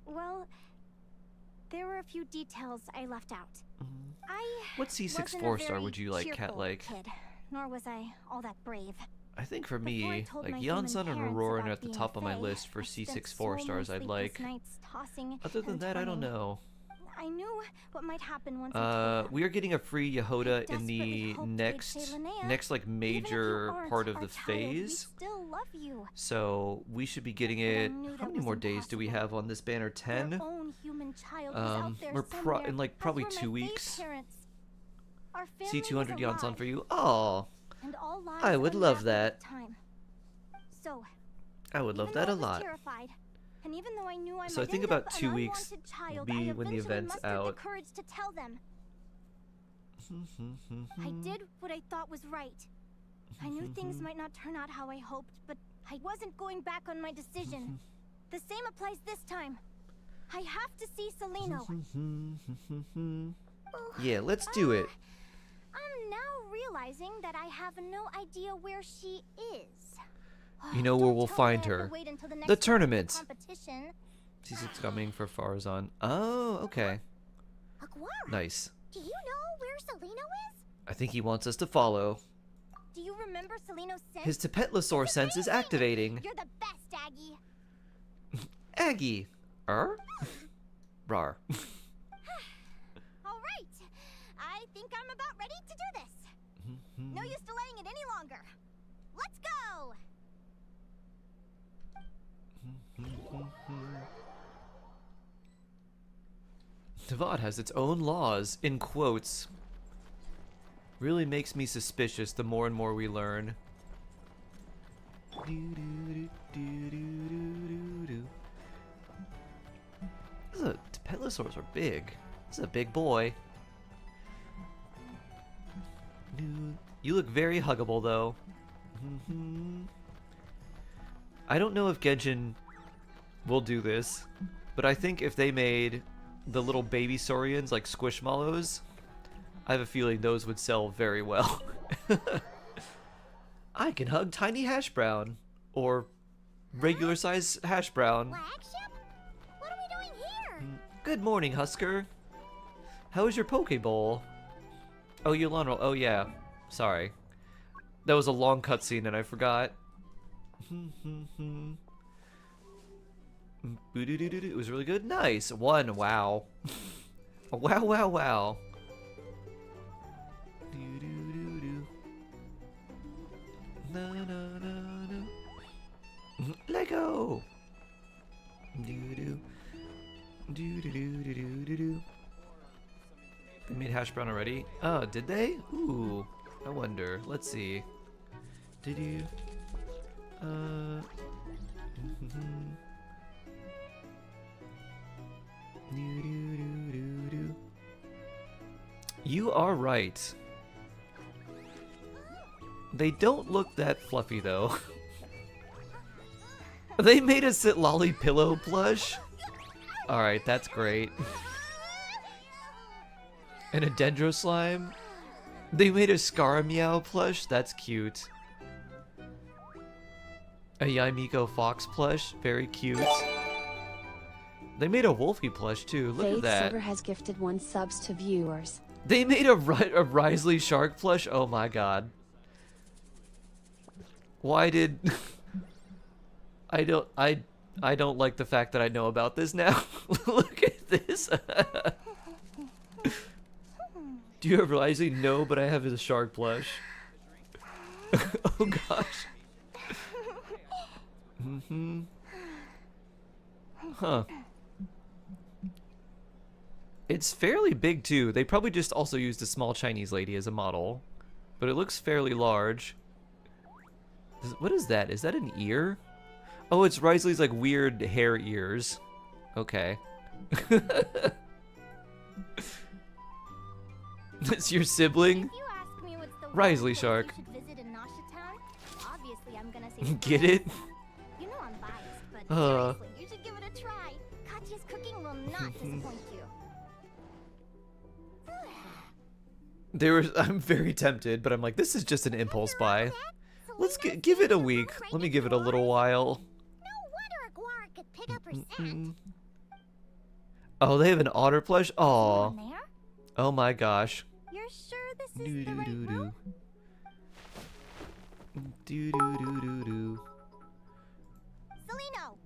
Well, there were a few details I left out. What C6 wasn't a 4-star very would you like, cheerful cat like? kid, nor was I all that brave. I think for Before I me, told like my human Yansan and parents Aurora are about at the being top of my Fae, list for I spent C6 so 4-stars I'd many like. sleepless nights tossing Other than and that, I don't turning. know. I knew what might happen once I told them. We are getting a free Yehoda in desperately the hoped next they'd say, "Linnea, next like even if you major aren't part of our the child, we phase. still love you." So we should be getting But I it. knew How that many was more days do we have on this banner? 10. Their own human child was out there We're somewhere, in like as probably were my 2 Fae weeks. parents. Our family See 200 was Yansan alive, for you. Oh, and all lives I would love unraveled that. with time. So, I would love even that though a I was lot. terrified, and even though I knew I So I might think end about up 2 an weeks unwanted child, will be I when the eventually event's mustered out. the courage to tell them. I did what I thought was right. I knew things might not turn out how I hoped, but I wasn't going back on my decision. The same applies this time. I have to see Seleno. Yeah, let's do it. I'm now realizing that I have no idea where she is. You know where Don't we'll tell me I find have to her. wait until the The next round of tournament. competition. C6 coming for Farzan. Oh, okay. Aguara, Nice. do you know where Seleno is? I think he wants us to follow. Do you remember Seleno's sense? His Tepetlosaur sense is activating. You're the best, Aggie. Aggie. Rar. All right. I think I'm about ready to do this. No use delaying it any longer. Let's go. Tavad has its own laws, in quotes. Really makes me suspicious the more and more we learn. Tepetlosaurs are big. This is a big boy. You look very huggable, though. I don't know if Genshin will do this, but I think if they made the little baby saurians like Squishmallows, I have a feeling those would sell very well. I can hug tiny hash brown, or regular size hash brown. Flagship? What are we doing here? Good morning, Husker. How was your Pokeball? Oh, Yolanda. Oh, yeah. Sorry. That was a long cutscene and I forgot. It was really good. Nice. 1. Wow. Wow, wow, wow. Lego. They made hash brown already? Oh, did they? Ooh, I wonder. Let's see. Did you? You are right. They don't look that fluffy though. They made a sit lolly pillow plush. All right, that's great. And a dendro slime. They made a Scarmeow plush. That's cute. A Yaimiko fox plush. Very cute. They made a Wolfie plush too. Look Faith at that. Silver has gifted 1 subs to viewers. They made a Risley shark plush. Oh my god. Why did I don't like the fact that I know about this now. Look at this. Do you have Risley? No, but I have his shark plush. Oh gosh. Huh. It's fairly big too. They probably just also used a small Chinese lady as a model, but it looks fairly large. What is that? Is that an ear? Oh, it's Risley's like weird hair ears. Okay. That's your sibling? Risley Shark. Get it? You know I'm biased, but seriously, you should give it a try. Katya's cooking will not disappoint you. I'm very tempted, but I'm like, this is just an impulse buy. Let's give it a week. Let me give it a little while. No wonder Aguara could pick up her scent. Oh, they have an otter plush? Aw. Oh my gosh. You're sure this is the right room?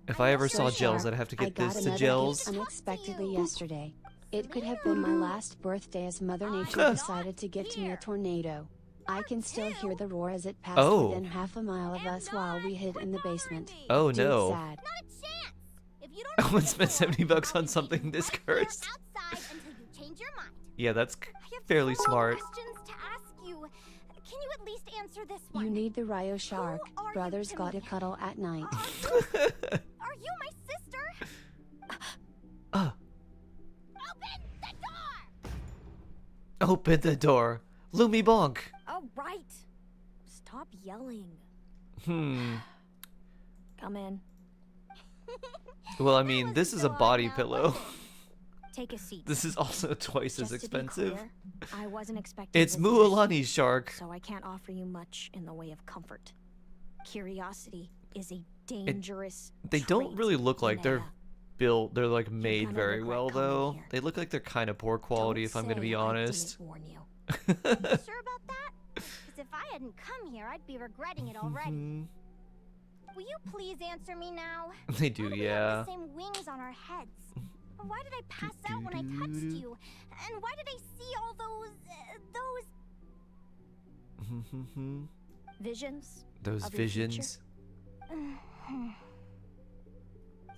If I ever saw gels, I'd have to get this to gels. Unexpectedly yesterday. It could have been my last birthday as Mother Nature decided to gift me a tornado. I can still hear the roar as it passed within half a mile of us while we hid in the basement. Oh Dude, no. sad. I would spend $70 on something this cursed. Yeah, that's fairly smart. Can you at least answer this one? You need the Ryo Shark. Brothers gotta cuddle at night. Are you my sister? Open the door! Open the door. Lumi bonk. Oh, right. Stop yelling. Come in. Well, I mean, this is a body pillow. Take a seat. This is also twice as expensive. Clear, I wasn't expecting It's visitors, Mualani's shark. So I can't offer you much in the way of comfort. Curiosity is a dangerous They don't trait, really look like they're Linnea. built. They're like made gonna very regret well coming though. here. They look like they're kind of poor quality, if I'm gonna be Don't say I honest. didn't warn you. Sure about that? Because if I hadn't come here, I'd be regretting it already. Will you please answer me now? They do, Why do we yeah. have the same wings on our heads? Why did I pass out when I touched you? And why did I see all Visions? Those of your future? visions.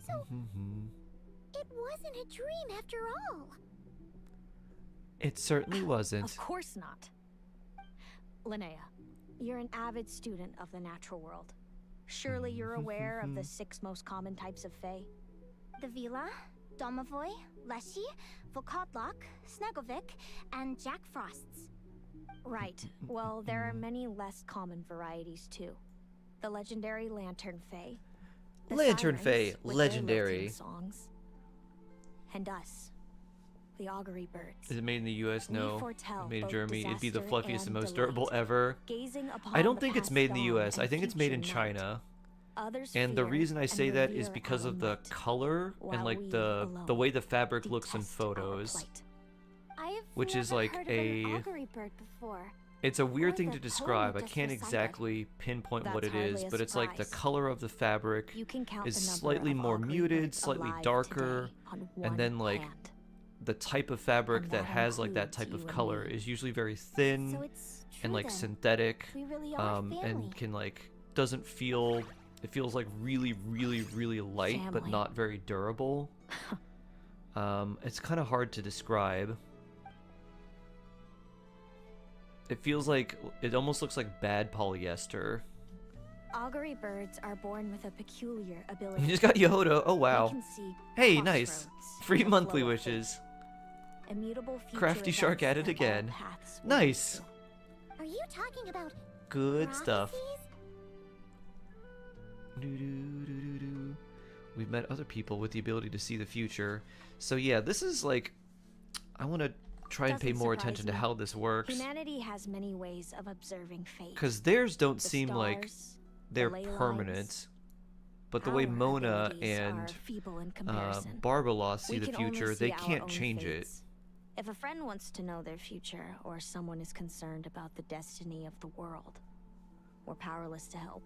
So, it wasn't a dream after all. It certainly wasn't. Of course not. Linnea, you're an avid student of the natural world. Surely you're aware of the 6 most common types of fae? The Vila, Domovoy, Leshy, Volkodlok, Snegovik, and Jack Frosts. Right. Well, there are many less common varieties too. The legendary Lantern Fae. The Lantern Sirens, Fae, with their legendary. lilting songs. And us, the augury birds. Is it made in the US? We No. foretell Made in both Germany. It'd be the disaster fluffiest and and most delight. durable ever. Gazing upon I don't the think it's past made in the dawn US. I and think it's made in future night. China. Others And the fear reason I and say that is revere because our of the might, color while and like we the alone way the fabric looks in detest our photos. plight. I've Which is never like heard of an augury bird before. It's a weird Or thing the to describe. I poem just can't recited. exactly pinpoint what That's it is, hardly a but it's like the surprise. color of the fabric You can count is the number slightly of more augury muted, birds slightly alive darker, today on and then one like hand. the type of fabric And that that has like that includes type you of and color me. is usually very thin So it's true and like then. synthetic, We really are family. and can like doesn't feel. It feels like really, really, really light, but Family. not very durable. It's kind of hard to describe. It feels like, it almost looks like bad polyester. Augury birds are born with a peculiar ability. You just got Yoda. Oh, They wow. can see Hey, nice. crossroads Free in the monthly flow of fate. wishes. Immutable future Crafty Shark at events it that all again. paths will Nice. lead Are you talking about Good stuff. prophecies? We've met other people with the ability to see the future. So yeah, this is like, I want to try and pay Doesn't more surprise attention to me. how this works. Humanity has many ways of observing fate. Because theirs don't The seem like stars, the they're ley permanent. lines. But the way Our Mona abilities are and feeble in comparison. Barbala see We the can only future, see they our can't own change it. fates. If a friend wants to know their future, or someone is concerned about the destiny of the world, we're powerless to help.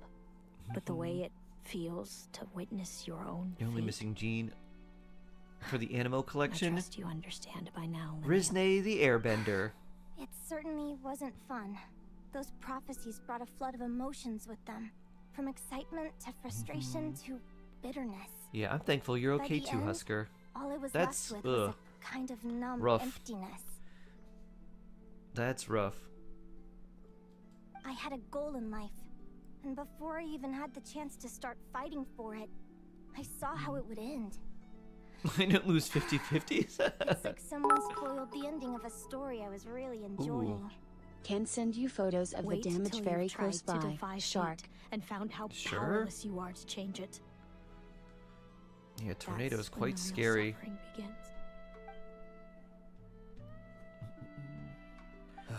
But the way it feels to witness your own You're only fate, missing Jean for the Animo I collection. trust you understand by now, Linnea. Risne the Airbender. It certainly wasn't fun. Those prophecies brought a flood of emotions with them. From excitement to frustration to bitterness. Yeah, I'm thankful you're By okay the too, end, Husker. All I was That's, left with was ugh, a kind of numb rough. emptiness. That's rough. I had a goal in life, and before I even had the chance to start fighting for it, I saw how it would end. I didn't lose 50-50s. It's like someone spoiled the ending of a story I was really enjoying. Can send you photos of Wait the damage till very you've close tried to by. defy Shark. fate and found how Sure. powerless you are to change it. Yeah, tornado is That's when quite the real scary. suffering begins.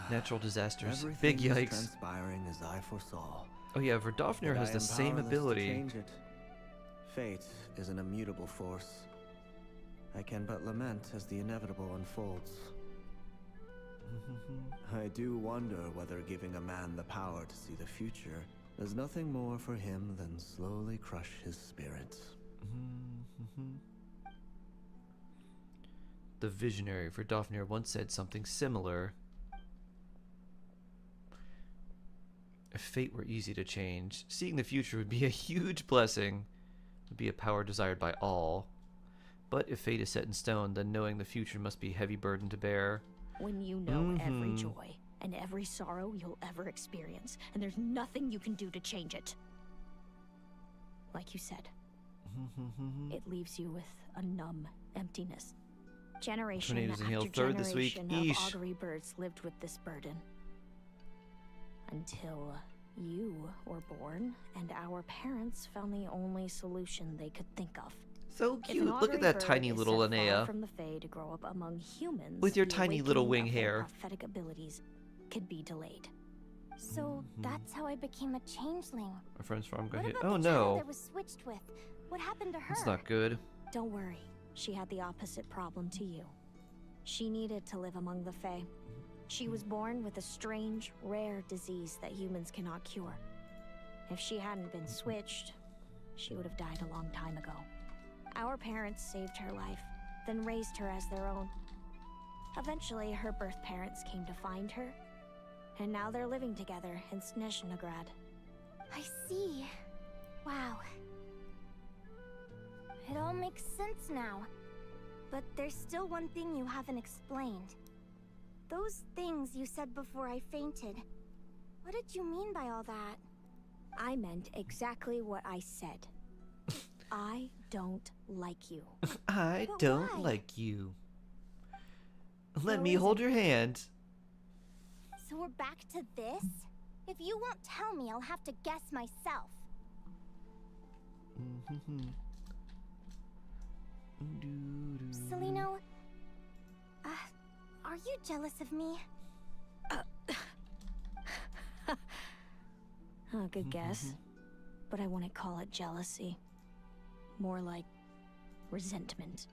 Natural disasters. Everything Big is yikes. transpiring as I foresaw. Oh yeah, Verdofnir But has I the am same powerless ability. To change it. Fate is an immutable force. I can but lament as the inevitable unfolds. I do wonder whether giving a man the power to see the future does nothing more for him than slowly crush his spirit. The visionary Verdofnir once said something similar. If fate were easy to change, seeing the future would be a huge blessing. It would be a power desired by all. But if fate is set in stone, then knowing the future must be a heavy burden to bear. When you know every joy and every sorrow you'll ever experience, and there's nothing you can do to change it. Like you said, it leaves you with a numb emptiness. Generation Tornadoes after inhaled third this week. generation of Eesh. augury birds lived with this burden. Until you were born, and our parents found the only solution they could think of. So If an cute. Look augury at that bird tiny is little set far Linnea. from the Fae to grow up among humans, With your the tiny little awakening wing of their hair. prophetic abilities could be delayed. So that's how I became a changeling. My friend's farm got What hit. about Oh the child no. I was switched with? What happened to her? That's not good. Don't worry, she had the opposite problem to you. She needed to live among the Fae. She was born with a strange, rare disease that humans cannot cure. If she hadn't been switched, she would have died a long time ago. Our parents saved her life, then raised her as their own. Eventually, her birth parents came to find her, and now they're living together in Snezhnograd. I see. Wow. It all makes sense now. But there's still one thing you haven't explained. Those things you said before I fainted. What did you mean by all that? I meant exactly what I said. I don't like you. I But don't why? like you. Let So me is hold it- your hand. So we're back to this? If you won't tell me, I'll have to guess myself. Celino, are you jealous of me? Good guess. But I wouldn't call it jealousy. More like resentment.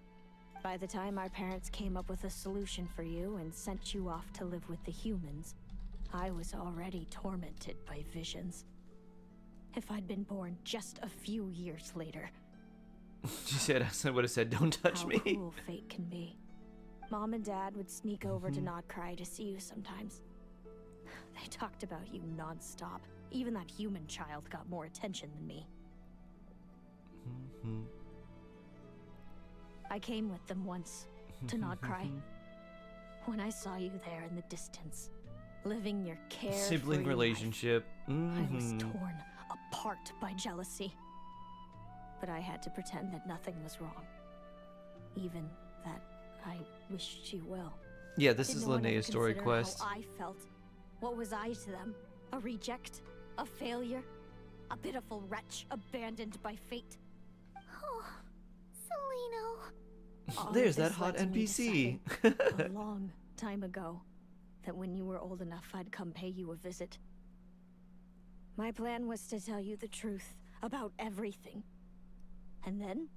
By the time our parents came up with a solution for you and sent you off to live with the humans, I was already tormented by visions. If I'd been born just a few years later, She said, I would have said, don't touch how me. cruel fate can be. Mom and Dad would sneak over to Not Cry to see you sometimes. They talked about you nonstop. Even that human child got more attention than me. I came with them once to Not Cry. When I saw you there in the distance, living your sibling relationship. I was torn apart by jealousy. But I had to pretend that nothing was wrong. Even that I wished you well. Yeah, this Did is no one ever Linnea's story consider quest. How I felt. What was I to them? A reject? A failure? A pitiful wretch abandoned by fate? Oh, Seleno. All There's of that this hot led to me NPC. deciding a long time ago that when you were old enough, I'd come pay you a visit. My plan was to tell you the truth about everything. And then,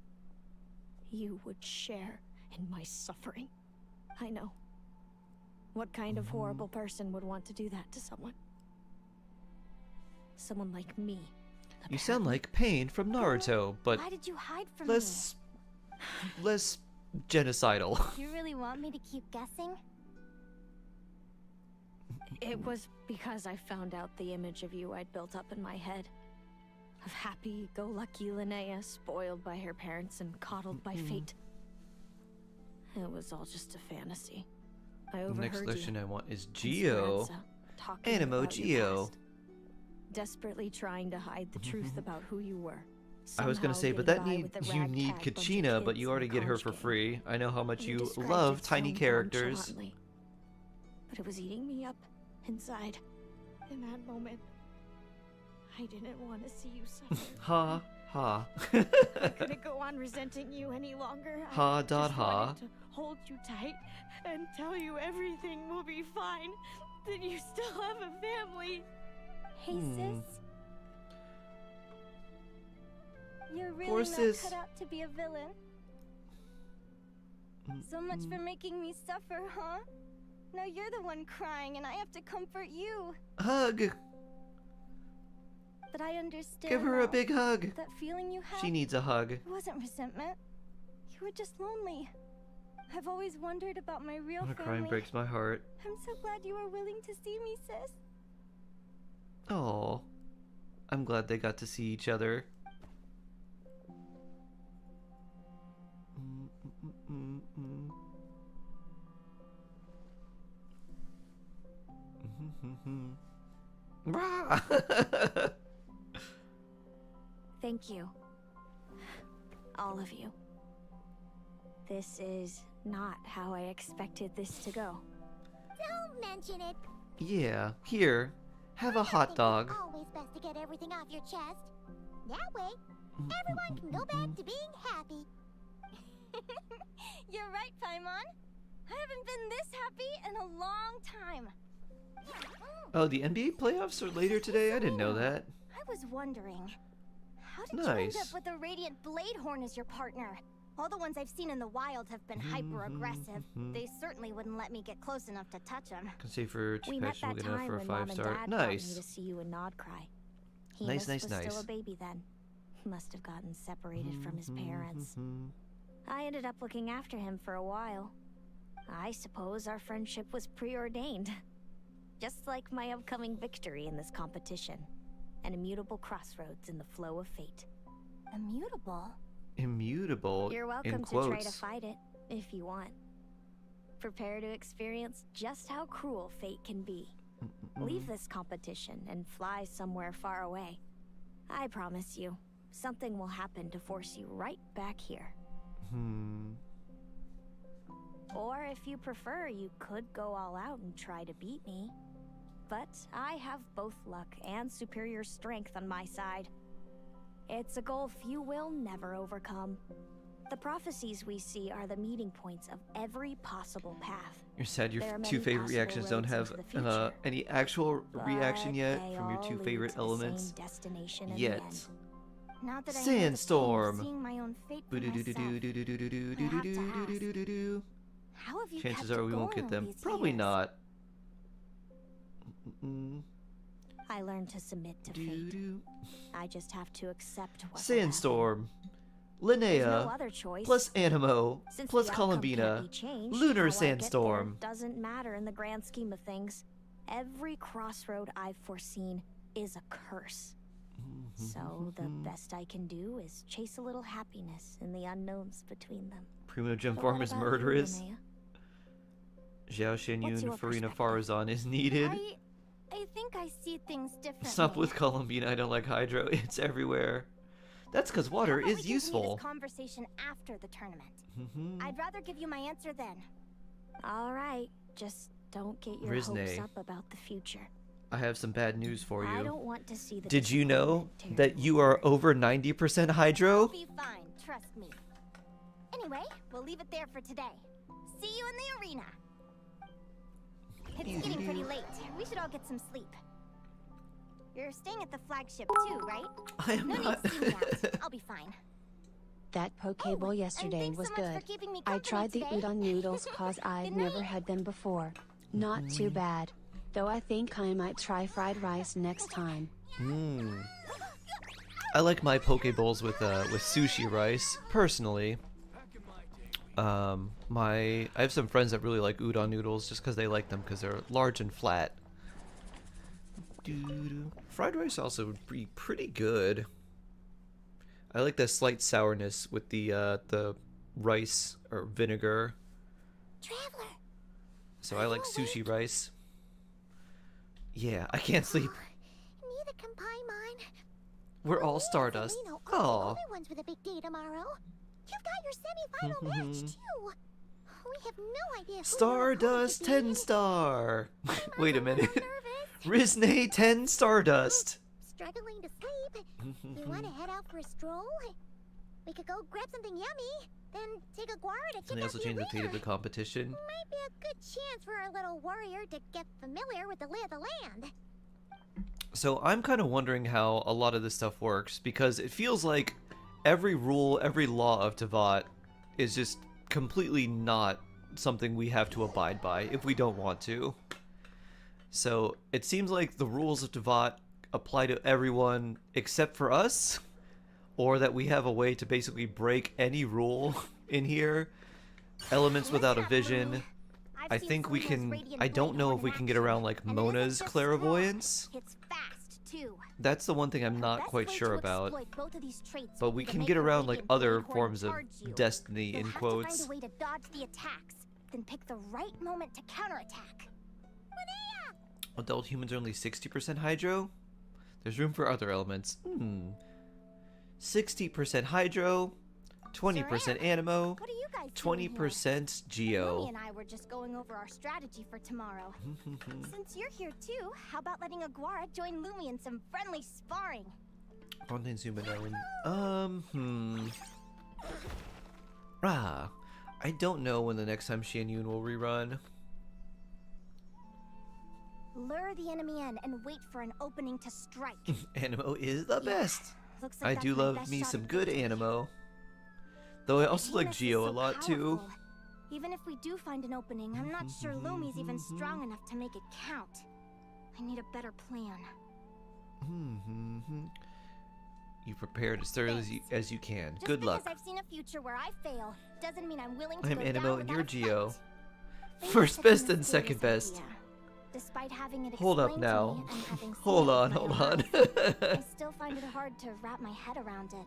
you would share in my suffering. I know. What kind of horrible person would want to do that to someone? Someone like me. You sound like Pain from Naruto, but Why did you hide from less genocidal. You really want me to keep guessing? It was because I found out the image of you I'd built up in my head. Of happy-go-lucky Linnea, spoiled by her parents and coddled by fate. It was all just a fantasy. I overheard Next question you I want is and Geo. Speranza talking Animo about your Geo. past, desperately trying to hide the truth about who you were. I was gonna Somehow say, but getting that by need with a you need ragtag bunch of Kachina, but kids you in already a get her conch for game. free. I know how much you described love it tiny so characters. nonchalantly. But it was eating me up inside. In that moment, I didn't want to see you suffer. Ha ha. I couldn't go on resenting you any longer. Ha I dot just ha. wanted to hold you tight and tell you everything will be fine. That you still have a family. Hey, sis. You're really Poor not sis. cut out to be a villain. So much for making me suffer, huh? Now you're the one crying and I have to comfort you. Hug. But I understand. Give her a now. big hug. That feeling you had. She needs a hug. It wasn't resentment. You were just lonely. I've always wondered about my real Her family. crying breaks my heart. I'm so glad you were willing to see me, sis. Oh, I'm glad they got to see each other. Thank you. All of you. This is not how I expected this to go. Don't mention it. Yeah, here, have a hot dog. It's always best to get everything off your chest. That way, everyone can go back to being happy. You're right, Paimon. I haven't been this happy in a long time. Oh, the NBA playoffs are later today? I didn't know that. I was wondering, how did you end Nice. up with a Radiant Bladehorn as your partner? All the ones I've seen in the wild have been hyper-aggressive. They certainly wouldn't let me get close enough to touch them. Can say for We met passion, that we'll get enough time for a when Mom and 5-star. Dad brought me Nice. to see you in Nodcry. He Nice, was nice. still a baby then. Must have gotten separated from his parents. I ended up looking after him for a while. I suppose our friendship was preordained. Just like my upcoming victory in this competition. An immutable crossroads in the flow of fate. Immutable? Immutable, You're in welcome to quotes. try to fight it, if you want. Prepare to experience just how cruel fate can be. Leave this competition and fly somewhere far away. I promise you, something will happen to force you right back here. Or if you prefer, you could go all out and try to beat me. But I have both luck and superior strength on my side. It's a goal few will never overcome. The prophecies we see are the meeting points of every possible path. You're sad your There are two many favorite possible reactions don't roads have into the future, any actual reaction but yet they from your all two lead favorite to the elements. same destination in Yet. the end. Now that I know the pain of Sandstorm. seeing my own fate for myself, Boo-doo-doo-doo-doo-doo-doo-doo-doo-doo-doo-doo-doo. how have you Chances kept are it we won't going get them. all these Probably years? not. I learned to submit to fate. Doo-doo. I just have to accept what Sandstorm. There's no Linnea. other choice. Plus Animo. Since Plus the outcome can't Columbina. be changed, Lunar how I get there Sandstorm. doesn't matter in the grand scheme of things. Every crossroad I've foreseen is a curse. So the best I can do is chase a little happiness in the unknowns between them. Primo Gem But Farm what is about you, murderous. Linnea? Xiao Xianyun, your Farina perspective? Farazan is needed. I think I see things differently. Stop with Columbine, I don't like Hydro. It's everywhere. That's because water How about is we useful. continue this conversation after the tournament? I'd rather give you my answer then. All right, just don't get your Rizne. hopes up about the future. I have some bad news for I you. don't want to see the Did you know disappointment, that you are over 90% Hydro? I'll be fine, trust me. Anyway, we'll leave it there for today. See you in the arena. It's getting pretty late. We should all get some sleep. You're staying at the flagship too, right? I am no not. need to see me out. I'll be fine. That Pokeball yesterday was good. I tried the udon noodles cause I've never had them before. Not too bad. Though I think I might try fried rice next time. I like my Pokeballs with sushi rice, personally. I have some friends that really like udon noodles just because they like them because they're large and flat. Fried rice also would be pretty good. I like that slight sourness with the rice or vinegar. Traveler. So I like sushi rice. Yeah, I can't sleep. Neither can Paimon. We're all Stardust. Oh. The ones with a big day tomorrow. You've got your semi-final match too. We have no idea. Stardust 10 star. Wait a minute. Rizne 10 Stardust. Struggling to sleep. You want to head out for a stroll? We could go grab something yummy, then take a guara to check Can they out also the change the arena. fate of the competition? Might be a good chance for our little warrior to get familiar with the lay of the land. So I'm kind of wondering how a lot of this stuff works, because it feels like every rule, every law of Tevat is just completely not something we have to abide by if we don't want to. So it seems like the rules of Tevat apply to everyone except for us, or that we have a way to basically break any rule in here. Elements without a vision. I think we can... I don't know if we can get around like Mona's clairvoyance. It's fast too. That's the one thing I'm not quite sure about. But we can get around like other forms of destiny in quotes. Find a way to dodge the attacks, then pick the right moment to counterattack. Adult humans are only 60% Hydro? There's room for other elements. 60% Hydro, 20% Animo, What are you guys 20% Geo. Lumi and I were just going over our strategy for tomorrow. Since you're here too, how about letting Aguara join Lumi in some friendly sparring? I don't know when the next time Xianyun will rerun. Lure the enemy in and wait for an opening to strike. Animo is the best. Looks like I that's do my love best me shot some at good victory. Animo. Though I also like Venus is Geo a so lot too. powerful. Even if we do find an opening, I'm not sure Lumi's even strong enough to make it count. I need a better plan. You prepared as thoroughly as you can. Just Good luck. because I've seen a future where I fail doesn't mean I'm willing to I'm go Animo down and without you're a Geo. fight. Fate First is such best a and second mysterious best. idea. Despite having it Hold up explained to now. me and having seen Hold it on, with hold my on. own eyes, I still find it hard to wrap my head around it.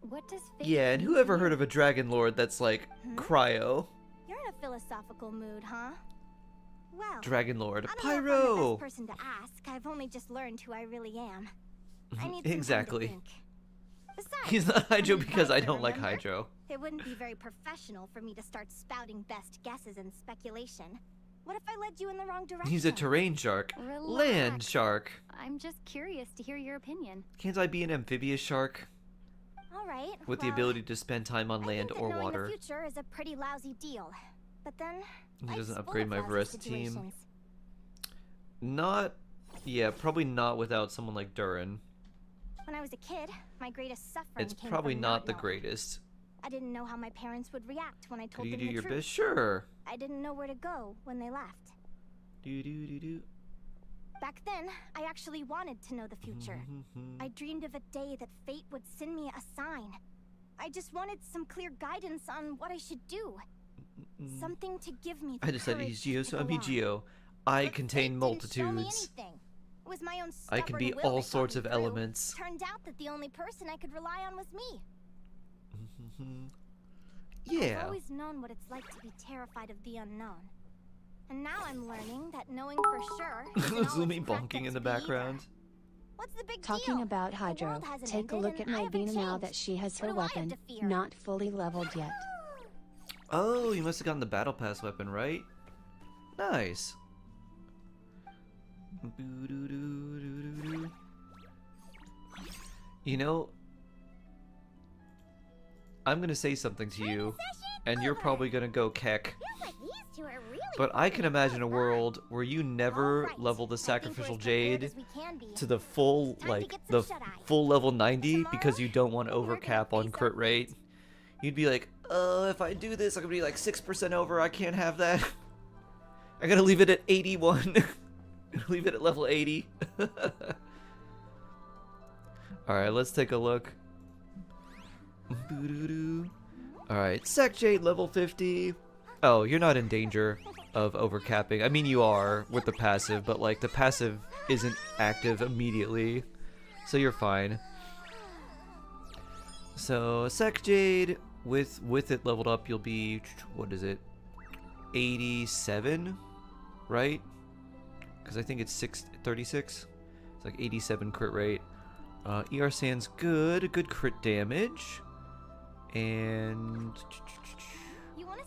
What does fate Yeah, and mean who to ever you? heard of a Dragon Lord that's like cryo? You're in a philosophical mood, huh? Well, Dragon Lord. I don't know if I'm the Pyro! best person to ask. I've only just learned who I really am. I need some Exactly. time to think. Besides, He's not Hydro I'm an because I advisor, don't like remember? Hydro. It wouldn't be very professional for me to start spouting best guesses and speculation. What if I led you in the wrong direction? He's a terrain shark. Land Relax. shark. I'm just curious to hear your opinion. Can't I be an amphibious shark? All right. With the well, ability to spend time on I land think that or knowing water. The future is a pretty lousy deal. But then He life's doesn't full upgrade of my lousy Varesta team. situations. Not... Yeah, probably not without someone like Durin. When I was a kid, my greatest suffering It's came probably from not the knowing. greatest. I didn't know how my parents would react when I told Could you them do the your truth. best? Sure. I didn't know where to go when they left. Do. Back then, I actually wanted to know the future. I dreamed of a day that fate would send me a sign. I just wanted some clear guidance on what I should do. Something to give me the I decided he's courage Geo, to so go I'm on. Geo. I But contain fate didn't show me multitudes. anything. It was my own I can stubborn be will all that got sorts me of through. elements. Turned out that the only person I could rely on was me. I've Yeah. always known what it's like to be terrified of the unknown. And now I'm learning that knowing for sure isn't all Lumi it's cracked bonking up in the to be either. background. What's the big Talking deal? about The Hydro, world hasn't take a ended look and at I my haven't Bina now changed. that she has What her do I have weapon, to fear? not fully leveled yet. Oh, you must have gotten the Battle Pass weapon, right? Nice. Boo-doo-doo-doo-doo-doo. You know, I'm gonna say something to you, and you're probably gonna go keck. But I can imagine a world where you never level the sacrificial jade to the full, like, the full level 90 because you don't want to overcap on crit rate. You'd be like, if I do this, I'm gonna be like 6% over, I can't have that. I gotta leave it at 81. Leave it at level 80. Alright, let's take a look. Alright, Sac Jade level 50. Oh, you're not in danger of overcapping. I mean, you are with the passive, but like the passive isn't active immediately, so you're fine. So Sac Jade, with it leveled up, you'll be, what is it, 87, right? Because I think it's 36. It's like 87 crit rate. ER Sand's good crit damage, and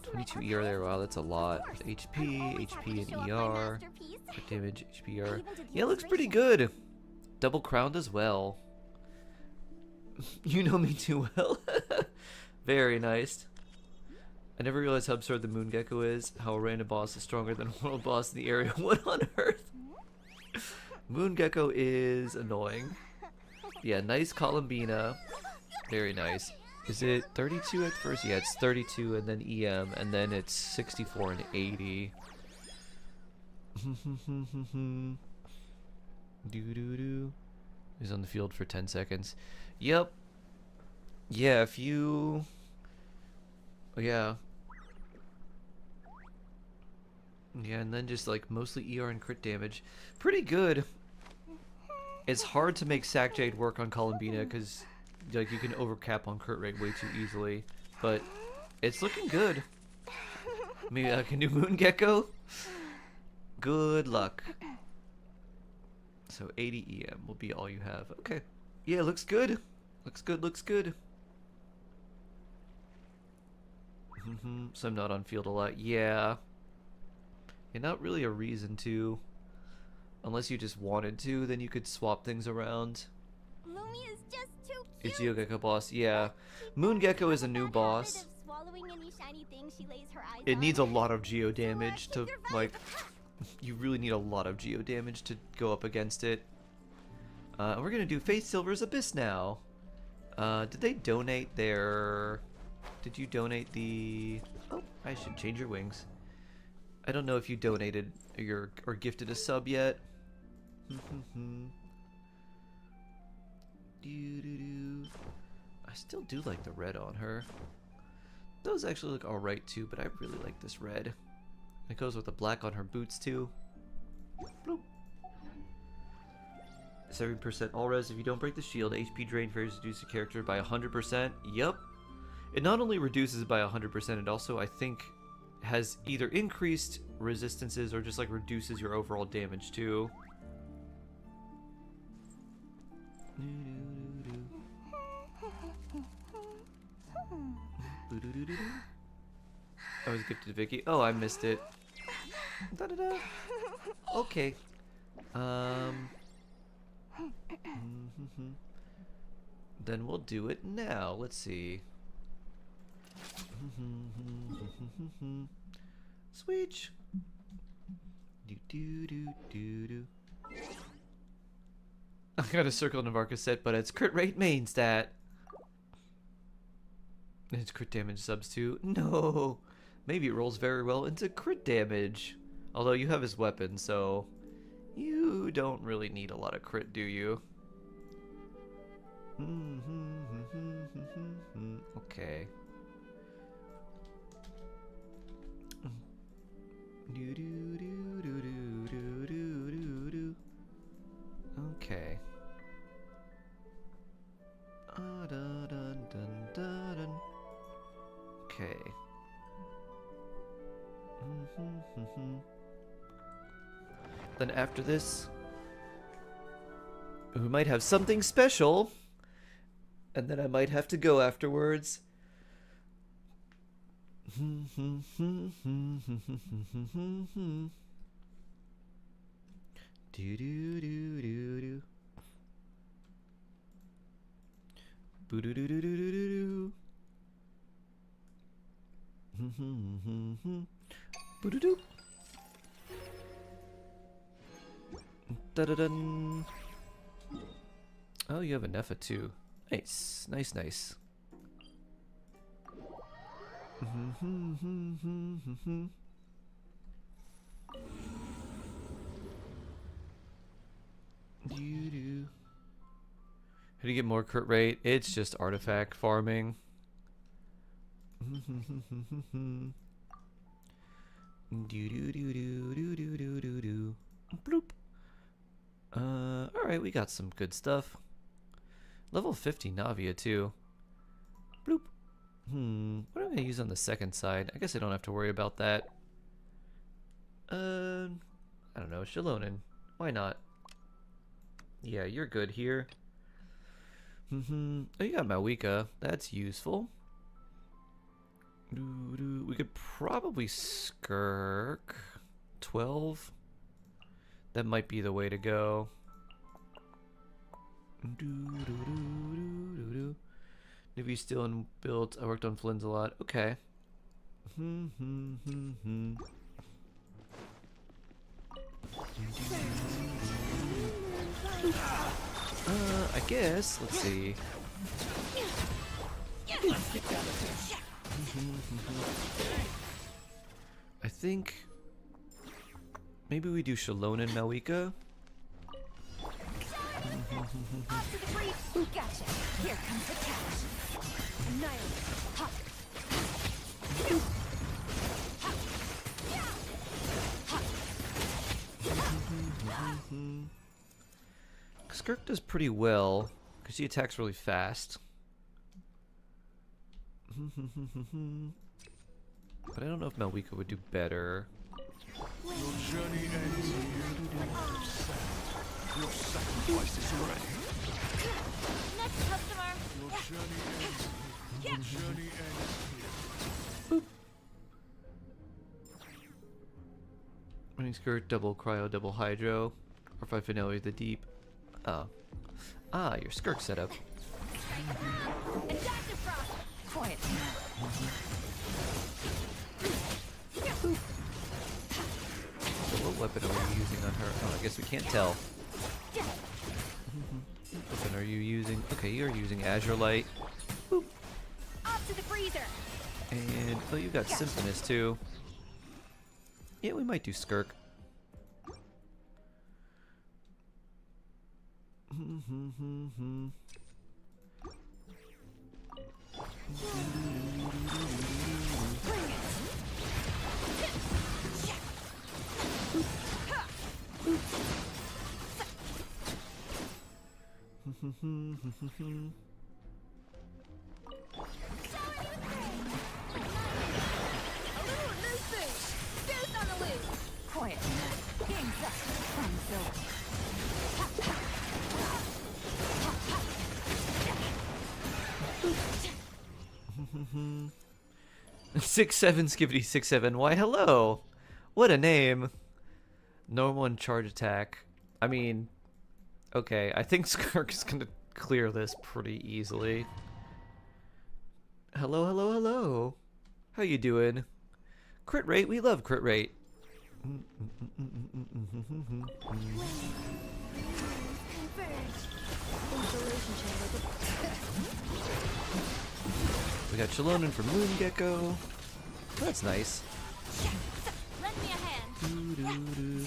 22 ER there. Wow, that's a lot. HP, and ER. Crit damage, HP, ER. Yeah, it looks pretty good. Double crowned as well. You know me too well. Very nice. I never realized how absurd the Moon Gecko is. How a random boss is stronger than a world boss in the area. What on earth? Moon Gecko is annoying. Yeah, nice Columbina. Very nice. Is it 32 at first? Yeah, it's 32 and then EM, and then it's 64 and 80. Doo-doo-doo. He's on the field for 10 seconds. Yep. Yeah, if you... Yeah. Yeah, and then just like mostly ER and crit damage. Pretty good. It's hard to make Sac Jade work on Columbina because like you can overcap on crit rate way too easily. But it's looking good. Maybe I can do Moon Gecko. Good luck. So 80 EM will be all you have. Okay. Yeah, looks good. Looks good. So I'm not on field a lot. Yeah. Yeah, not really a reason to. Unless you just wanted to, then you could swap things around. Lumi is just too It's Gecko boss. Yeah. Moon Gecko is a new boss. It needs a lot of geo damage to, like... You really need a lot of geo damage to go up against it. We're gonna do Faith Silver's Abyss now. Did they donate their... Did you donate the... Oh, I should change your wings. I don't know if you donated or gifted a sub yet. I still do like the red on her. Those actually look alright too, but I really like this red. It goes with the black on her boots too. Bloop. 70% all res. If you don't break the shield, HP drain fares reduce the character by 100%. Yup. It not only reduces it by 100%, it also, I think, has either increased resistances or just like reduces your overall damage too. I was gifted to Vicky. Oh, I missed it. Da-da-da. Okay. Then we'll do it now. Let's see. Switch. Do. I got a Circle Navarca set, but it's crit rate main stat. It's crit damage subs too. No. Maybe it rolls very well into crit damage. Although you have his weapon, so you don't really need a lot of crit, do you? Okay. Okay. Okay. Then after this, we might have something special. And then I might have to go afterwards. Do do do do do. Boo do do do do do do do. Boo do do. Da da dun. Oh, you have a Nepha too. Nice, nice, nice. How do you get more crit rate? It's just artifact farming. Bloop. Alright, we got some good stuff. Level 50 Navia too. Bloop. What am I gonna use on the second side? I guess I don't have to worry about that. I don't know, Shalonen. Why not? Yeah, you're good here. Oh, you got Mawika. That's useful. We could probably Skirk 12. That might be the way to go. Navy still in build. I worked on Flynn's a lot. Okay. I guess. Let's see. I think maybe we do Shalonen Mawika. Gotcha. Here comes the catch. Annihilate. Ha. Skirk does pretty well because she attacks really fast. But I don't know if Malwika would do better. Your journey ends here. Your sacrifice is ready. Next customer. Your journey ends here. Your journey ends here. Running skirt, double cryo, double hydro. Or if I finale the deep. Oh. Ah, your Skirk setup. Quiet. So what weapon are we using on her? Oh, I guess we can't tell. What weapon are you using? Okay, you're using Azure Light. Boop. Off to the freezer. And oh, you got Symphonist too. Yeah, we might do Skirk. Quiet. Game's up. Time's over. 6-7 Skibbity 6-7. Why hello. What a name. Normal and charge attack. I mean, okay, I think Skirk is gonna clear this pretty easily. Hello, hello, hello. How you doing? Crit rate, we love crit rate. We got Shalonen from Moon Gecko. That's nice. Lend me a hand.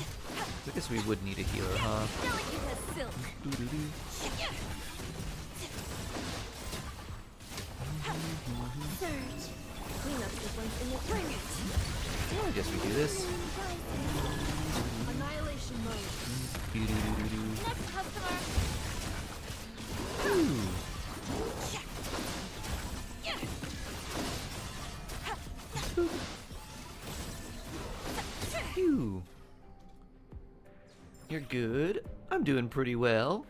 I guess we would need a healer, huh? Surge. Clean up sequence in the bring it. Yeah, I guess we do this. Annihilation mode. Next customer. Ooh. Phew. good. I'm doing pretty well.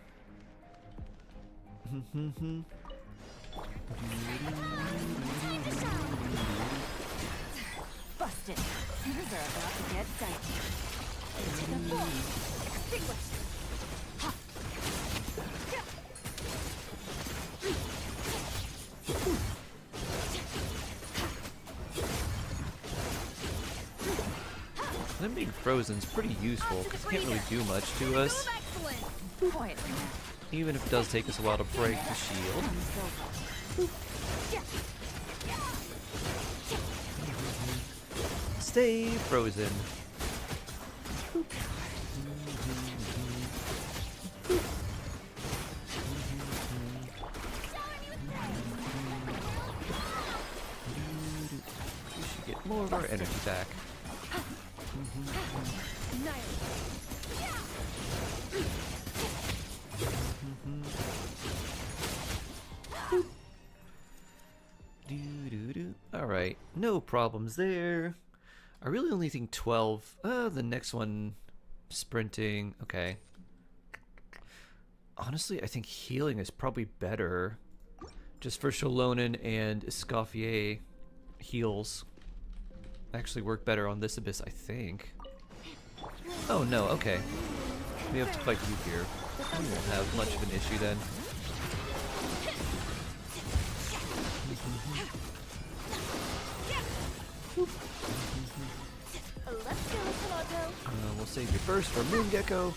Busted. Fingers are about to get dicey. Take a fall. Extinguish. Ha. Them being frozen's pretty useful because it can't really do much to us. Even if it does take us a while to break the shield. Stay frozen. We should get more of our energy back. Alright, no problems there. I really only think 12. The next one, sprinting. Okay. Honestly, I think healing is probably better. Just for Shalonen and Escoffier heals. Actually work better on this abyss, I think. Oh no, okay. We have to fight you here. We won't have much of an issue then. We'll save your burst for Moon Gecko.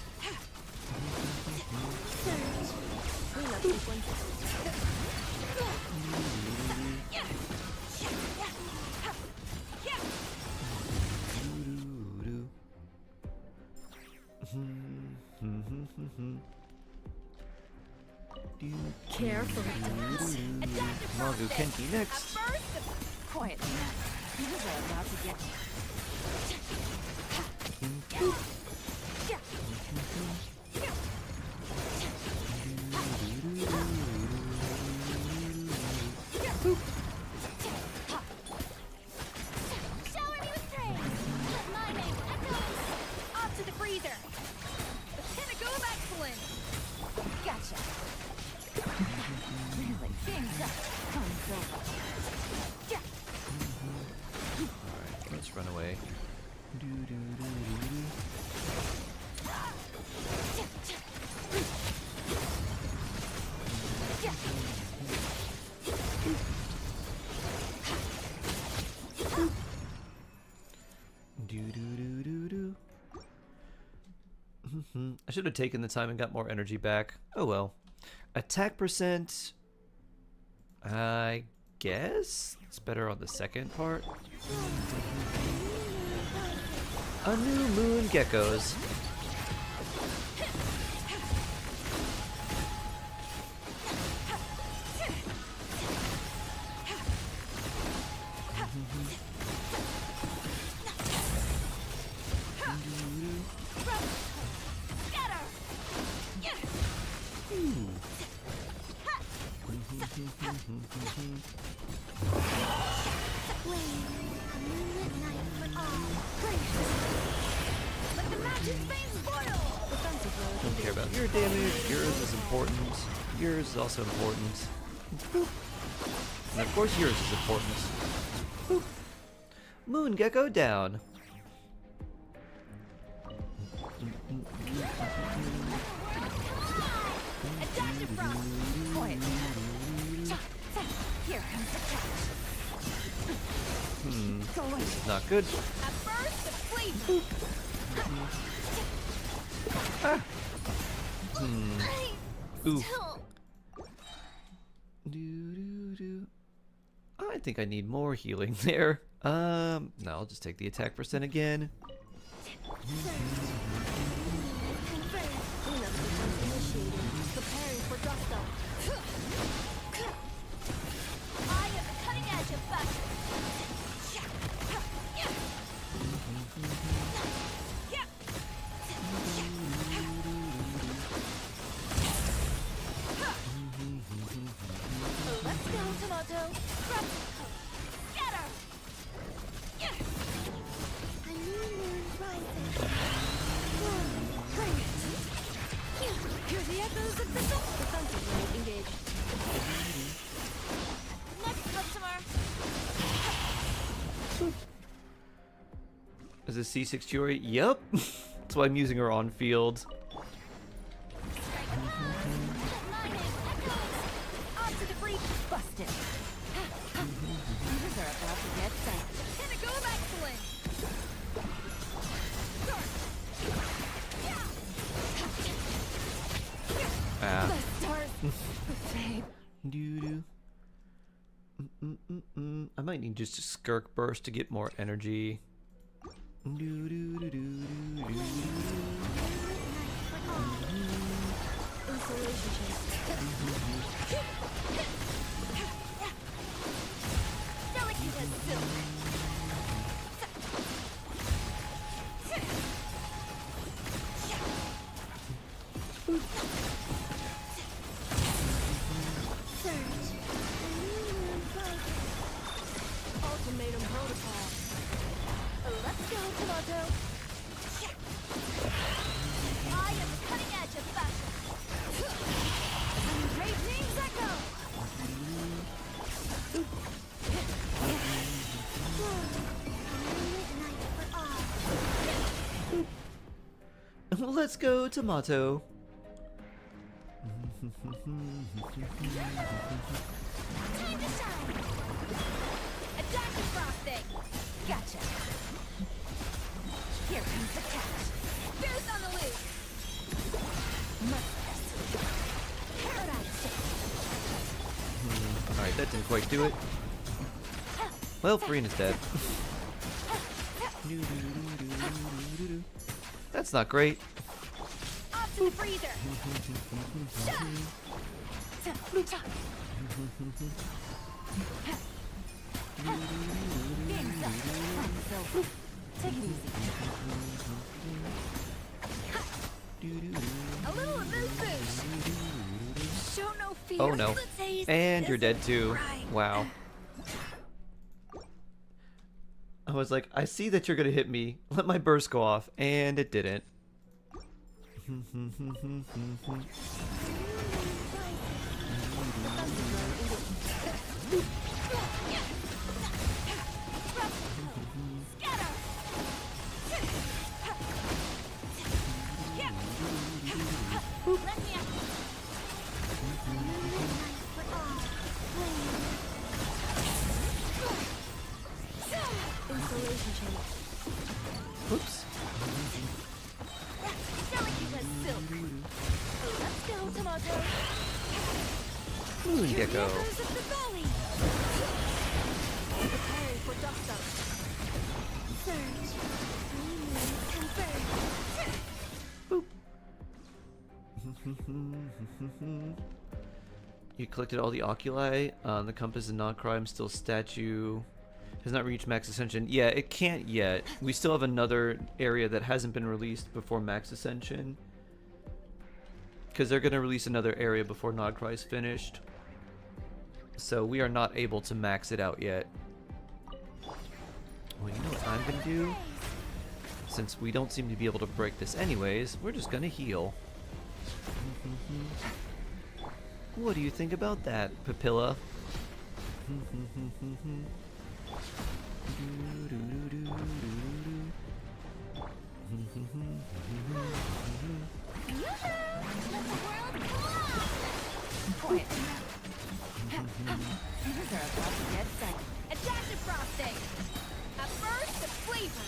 Careful. Magu Kenki next. Quietly now. Fingers are about to get. Shower me with praise. Let my name echoes. Off to the freezer. The pinnacle of excellence. Gotcha. Really, things up. Comes over. Alright, let's run away. I should have taken the time and got more energy back. Oh well. Attack percent, I guess it's better on the second part. A new moon geckos. Don't care about your damage. Yours is important. Yours is also important. And of course yours is important. Boop. Moon Gecko down. This is not good. Ah. Ooh. I think I need more healing there. No, I'll just take the attack percent again. Preparing for gusto. I am the cutting edge of fashion. Let's go, Tomato. Scatter. A new moon rises. The echoes of the defensive mode engaged. Next customer. Is this C6 Fury? Yup. That's why I'm using her on field. Onto the breach. Busted. Users are about to get set. Pinnacle of excellence. Ah. The stars. Babe. Doo-doo. I might need just a Skirk Burst to get more energy. Ultimatum protocol. Let's go, Tomato. I am cutting edge of fashion. Great names echo. Let's go, Tomato. Time to shine. Adaptive frosting. Gotcha. Here comes the catch. Goose on the loose. Paradise. Alright, that didn't quite do it. Well, Farina's dead. That's not great. Off to the freezer. Take it easy. A little of this boost. Show no fear. Oh no. The taste And you're dead isn't too. right. Wow. I was like, I see that you're gonna hit me. Let my burst go off. And it didn't. Oops. Delicate as silk. Let's go, Tomato. Moon Gecko. Echoes of the valley. Preparing for dust up. Surge. Confirmed. You collected all the oculi. The compass and non-crime still statue has not reached max ascension. Yeah, it can't yet. We still have another area that hasn't been released before max ascension. Because they're going to release another area before Nodcry is finished. So we are not able to max it out yet. Well, you know what I'm going to do? Since we don't seem to be able to break this anyways, we're just going to heal. What do you think about that, Papilla? Quiet. Users are about to get set. Adaptive frosting. A burst of flavor.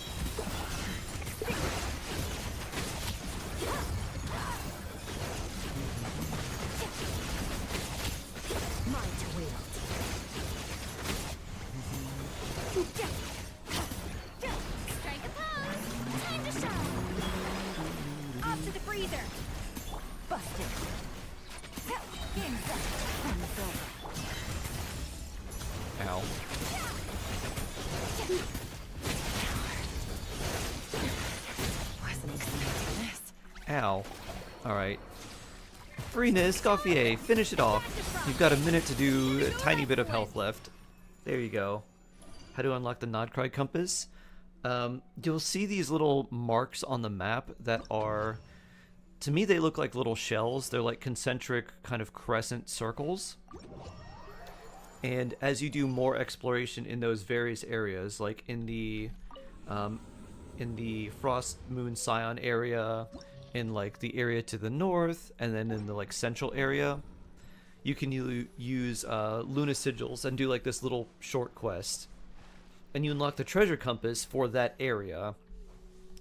Mind to wield. Strike a pose. Time to shine. Off to the freezer. Busted. Game's up. Fun's over. Ow. Wasn't expecting this. Ow. Alright. Farina Escoffier, finish it off. You've got a minute to do a tiny bit of health left. There you go. How to unlock the Nodcry compass. You'll see these little marks on the map that are To me, they look like little shells. They're like concentric kind of crescent circles. And as you do more exploration in those various areas, like in the Frost Moon Scion area, in like the area to the north, and then in the like central area, you can use Luna Sigils and do like this little short quest. And you unlock the treasure compass for that area.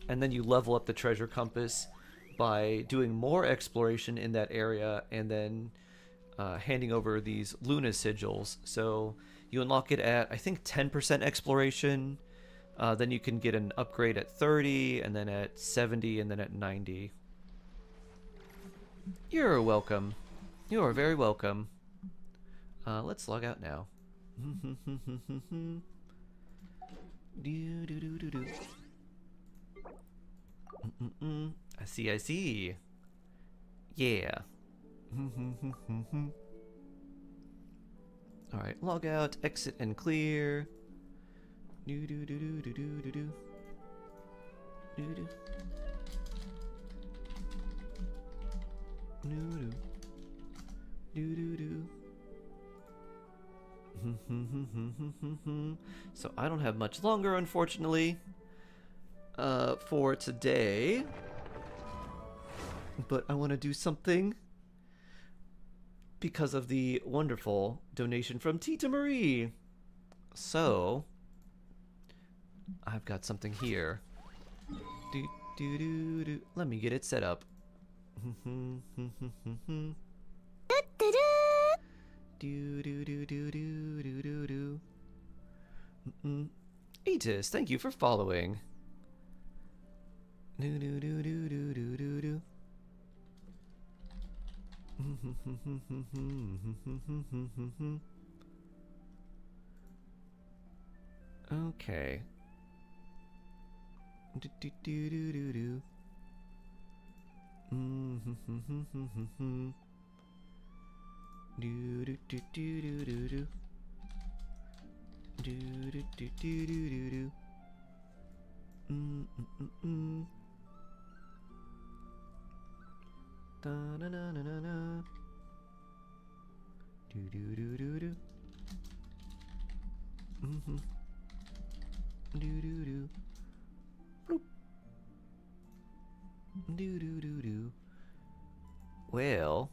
And then you level up the treasure compass by doing more exploration in that area, and then handing over these Luna Sigils. So you unlock it at, I think, 10% exploration. Then you can get an upgrade at 30, and then at 70, and then at 90. You're welcome. You are very welcome. Let's log out now. I see, I see. Yeah. Alright, log out, exit and clear. Do do do do do do do do. Do do. Do do. Do do do. So I don't have much longer, unfortunately, for today. But I want to do something because of the wonderful donation from Tita Marie. So I've got something here. Do do do do. Let me get it set up. Do do do do do do do do. Atis, thank you for following. Do do do do do do do do. Okay. Do do do do do do. Do do do do do do do. Do do do do do do do. Da na na na na na. Do do do do do. Do do do. Bloop. Do do do do. Well.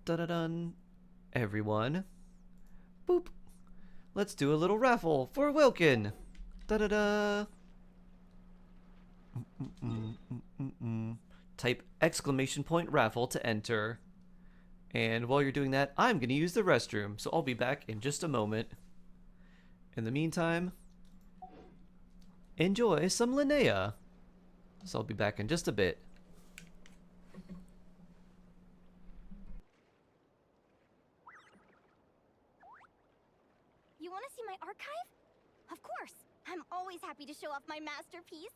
Da-da-dun, everyone. Boop. Let's do a little raffle for Wilkin. Da-da-da. Type exclamation point raffle to enter. And while you're doing that, I'm going to use the restroom, so I'll be back in just a moment. In the meantime, enjoy some Linnea. So I'll be back in just a bit. You want to see my archive? Of course. I'm always happy to show off my masterpiece.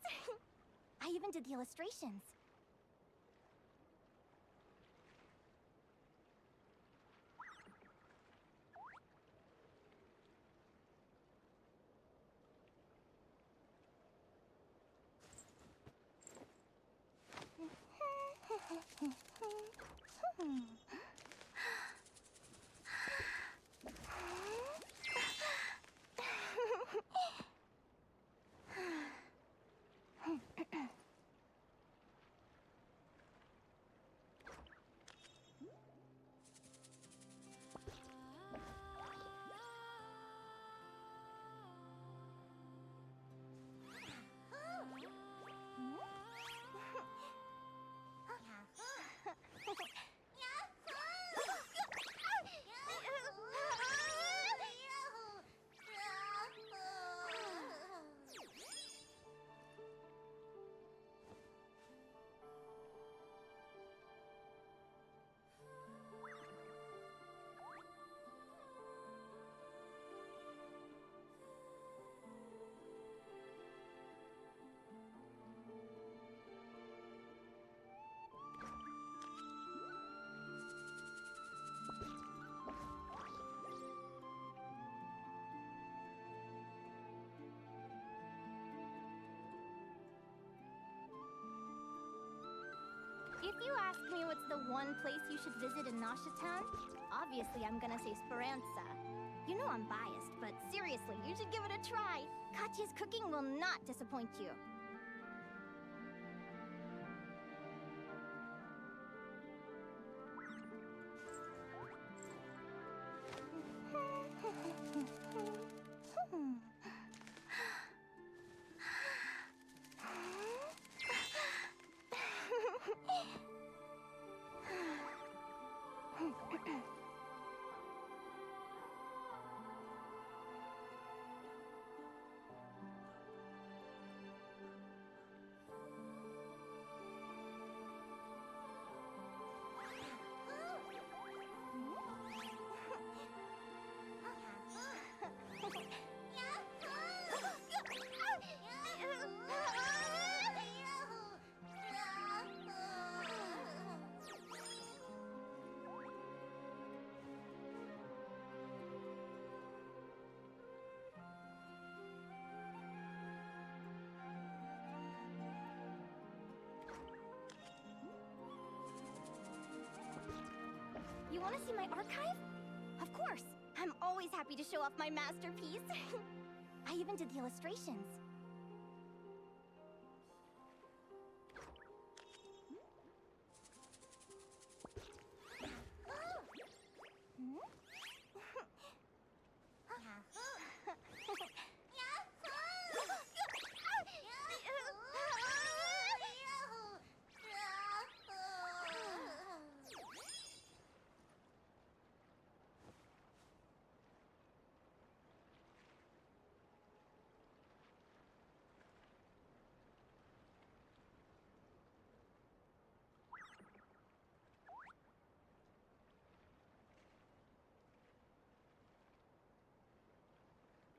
I even did the illustrations. you ask me what's the one place you should visit in Nasha Town, obviously I'm gonna say Speranza. You know I'm biased, but seriously, you should give it a try. Katya's cooking will not disappoint you. You want to see my archive? Of course! I'm always happy to show off my masterpiece. I even did the illustrations.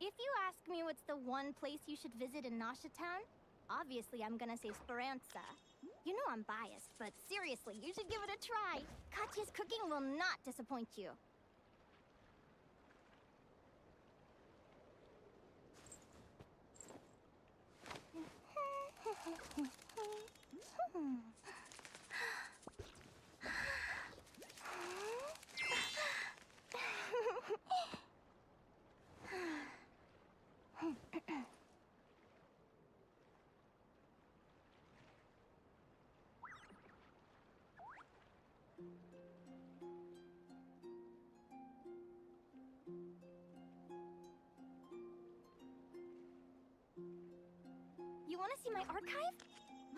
If you ask me what's the one place you should visit in Nasha Town, obviously I'm gonna say Speranza. You know I'm biased, but seriously, you should give it a try. Katya's cooking will not disappoint you. You want to see my archive?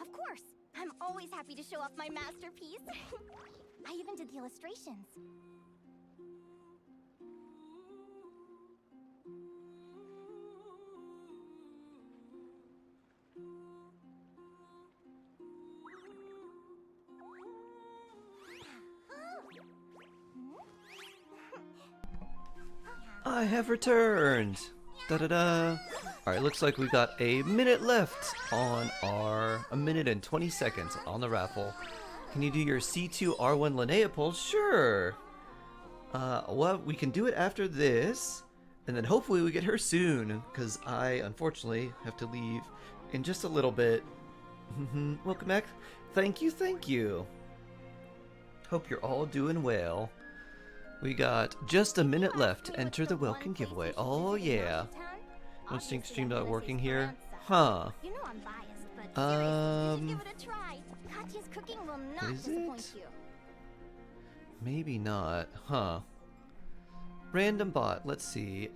Of course! I'm always happy to show off my masterpiece. I even did the illustrations. I have returned! Da-da-da! Alright, looks like we've got a minute left on a minute and 20 seconds on the raffle. Can you do your C2 R1 Linnea pull? Sure! Well, we can do it after this, and then hopefully we get her soon, because I, unfortunately, have to leave in just a little bit. Welcome back. Thank you, thank you. Hope you're all doing well. We got just a minute left to enter the welcome giveaway. Oh yeah. Don't think stream not working here? Huh. Is it? Maybe not. Huh. Random bot. Let's see.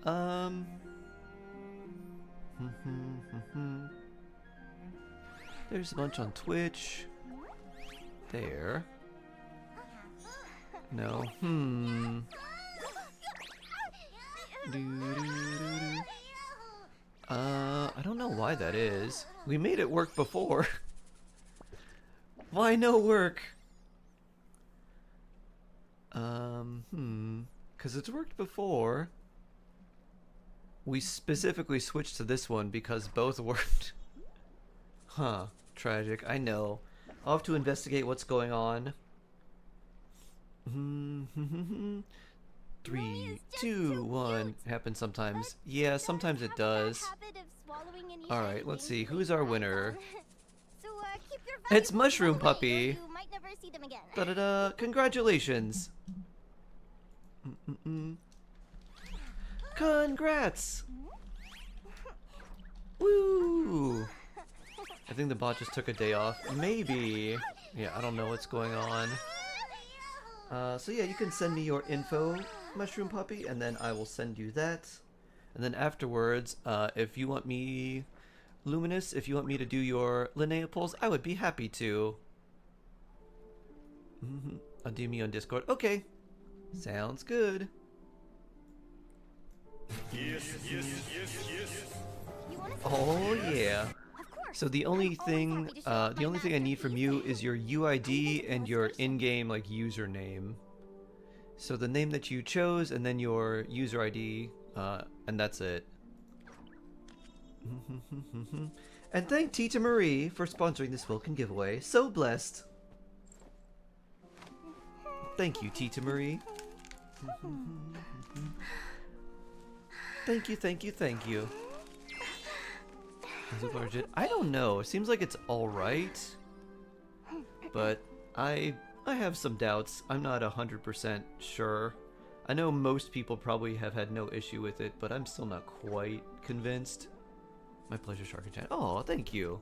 There's a bunch on Twitch. There. No. I don't know why that is. We made it work before. Why no work? Because it's worked before. We specifically switched to this one because both worked. Huh. Tragic. I know. I'll have to investigate what's going on. 3, 2, 1. Happens sometimes. Yeah, sometimes it does. Alright, let's see. Who's our winner? It's Mushroom Puppy. never see them again. Da-da-da! Congratulations! Congrats! Woo! I think the bot just took a day off. Maybe. Yeah, I don't know what's going on. So yeah, you can send me your info, Mushroom Puppy, and then I will send you that. And then afterwards, if you want me, Luminous, if you want me to do your Linnea polls, I would be happy to. Do me on Discord. Okay. Sounds good. Yes, yes, yes, yes. Oh yeah. So the only thing I need from you is your UID and your in-game like username. So the name that you chose and then your user ID, and that's it. And thank Tita Marie for sponsoring this Wilkin giveaway. So blessed. Thank you, Tita Marie. Thank you, thank you, thank you. Is it legit? I don't know. It seems like it's alright. But I have some doubts. I'm not 100% sure. I know most people probably have had no issue with it, but I'm still not quite convinced. My pleasure, Shark and Chan. Oh, thank you.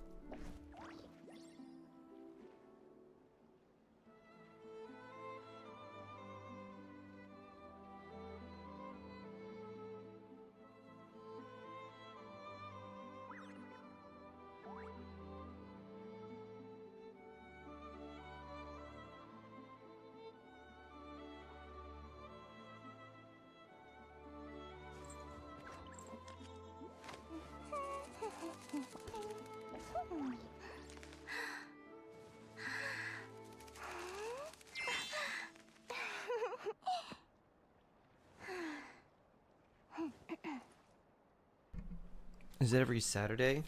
Is it every Saturday?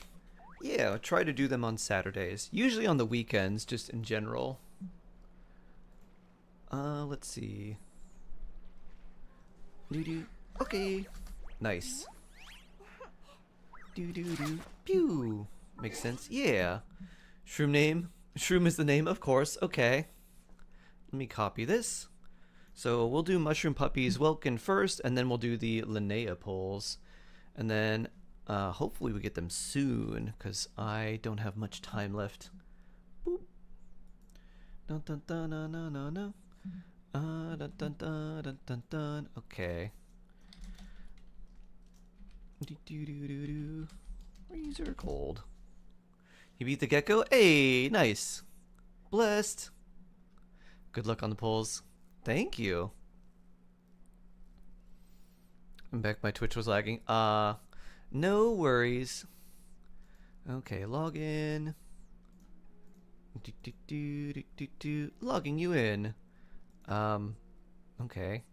Yeah, I try to do them on Saturdays. Usually on the weekends, just in general. Let's see. Doo-doo. Okay. Nice. Doo-doo-doo. Pew. Makes sense. Yeah. Shroom name. Shroom is the name, of course. Okay. Let me copy this. So we'll do Mushroom Puppy's Welkin first, and then we'll do the Linnea polls. And then hopefully we get them soon, because I don't have much time left. Boop. Dun dun dun dun dun dun dun. Dun dun dun dun dun dun. Okay. Do do do do do. Razor cold. You beat the gecko? Hey, nice. Blessed. Good luck on the polls. Thank you. I'm back. My Twitch was lagging. No worries. Okay, log in. Logging you in. Okay.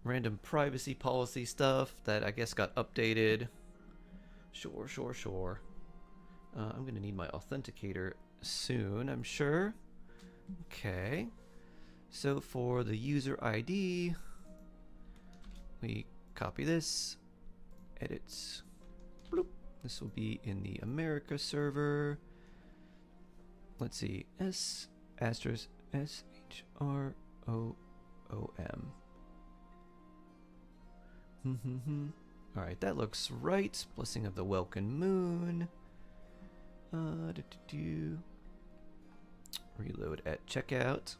Random privacy policy stuff that I guess got updated. Sure. I'm gonna need my authenticator soon, I'm sure. Okay. So for the user ID, we copy this. Edits. Bloop. This will be in the America server. Let's see. *SHROOM. Alright, that looks right. Blessing of the Welkin Moon. Reload at checkout.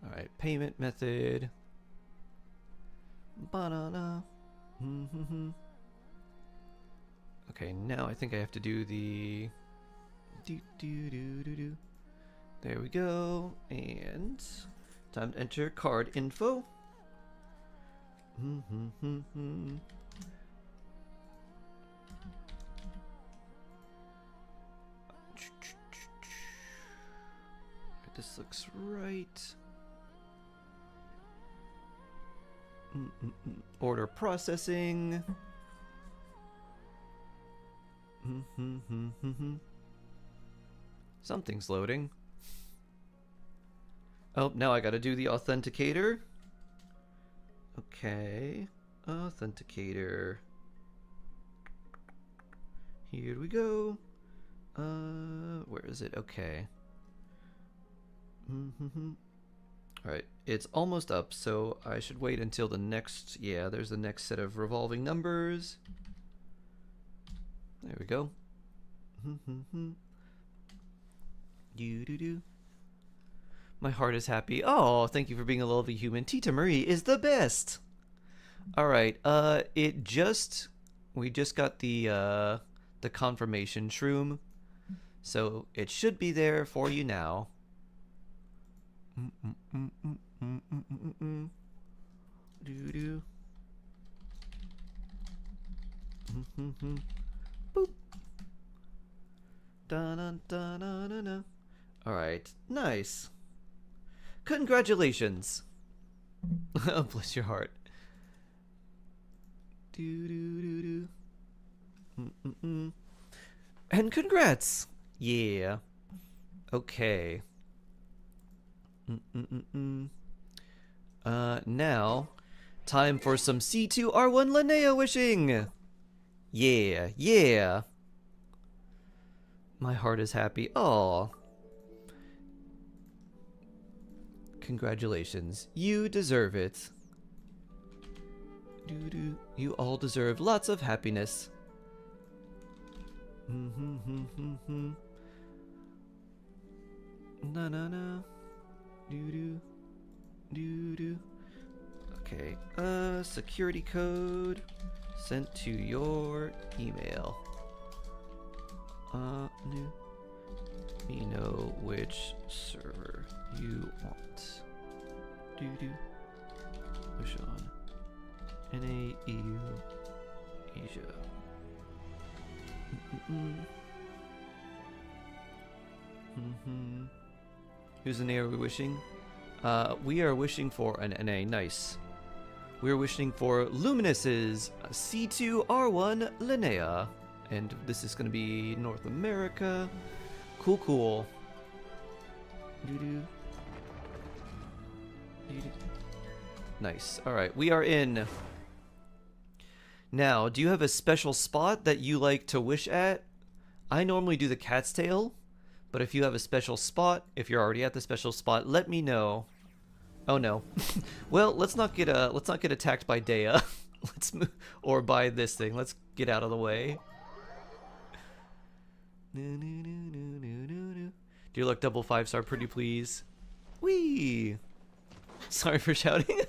Alright, payment method. Banana. Okay, now I think I have to do the There we go. And time to enter card info. This looks right. Order processing. Something's loading. Oh, now I gotta do the authenticator. Okay. Authenticator. Here we go. Where is it? Okay. Alright, it's almost up, so I should wait until the next... Yeah, there's the next set of revolving numbers. There we go. My heart is happy. Oh, thank you for being a lovely human. Tita Marie is the best. Alright, we just got the confirmation shroom. So it should be there for you now. Boop. Da-da-da-da-da-da. Alright, nice. Congratulations. Bless your heart. And congrats. Yeah. Okay. Now, time for some C2R1 Linnea wishing. Yeah, yeah. My heart is happy. Aw. Congratulations. You deserve it. You all deserve lots of happiness. Na na na. Okay. Security code sent to your email. Let me know which server you want. Push on. NAEU Asia. Whose NA are we wishing? We are wishing for an NA. Nice. We are wishing for Luminous's C2R1 Linnea. And this is going to be North America. Cool, cool. Nice. Alright, we are in. Now, do you have a special spot that you like to wish at? I normally do the cat's tail, but if you have a special spot, if you're already at the special spot, let me know. Oh no. Well, let's not get attacked by Dea. Let's move, or by this thing. Let's get out of the way. Dear luck, double 5-star, pretty please. Whee! Sorry for shouting.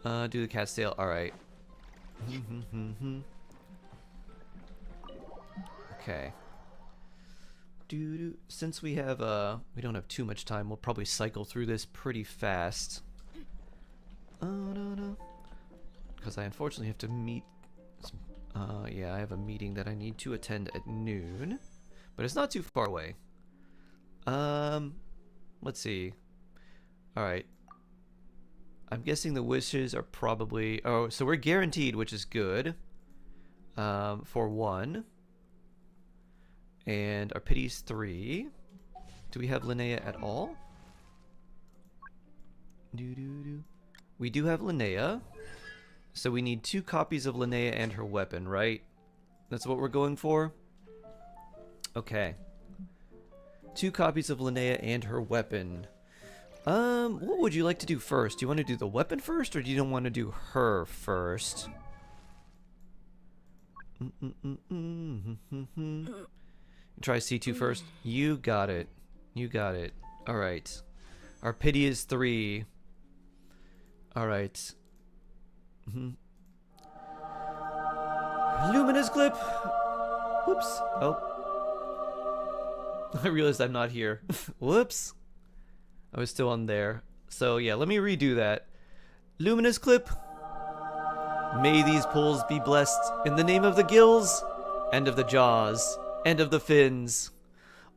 Do the cat's tail. All right. Okay. Since we have we don't have too much time, we'll probably cycle through this pretty fast. Oh no. Because I unfortunately have to meet. Yeah, I have a meeting that I need to attend at noon, but it's not too far away. Let's see. All right. I'm guessing the wishes are probably... Oh, so we're guaranteed, which is good. For 1. And our pity's 3. Do we have Linnea at all? We do have Linnea. So we need 2 copies of Linnea and her weapon, right? That's what we're going for? Okay. 2 copies of Linnea and her weapon. What would you like to do first? Do you want to do the weapon first, or do you want to do her first? Try C2 first. You got it. You got it. Alright. Our pity is 3. Alright. Luminous clip! Whoops. Oh. I realized I'm not here. Whoops. I was still on there. So yeah, let me redo that. Luminous clip. May these pulls be blessed in the name of the gills, and of the jaws, and of the fins.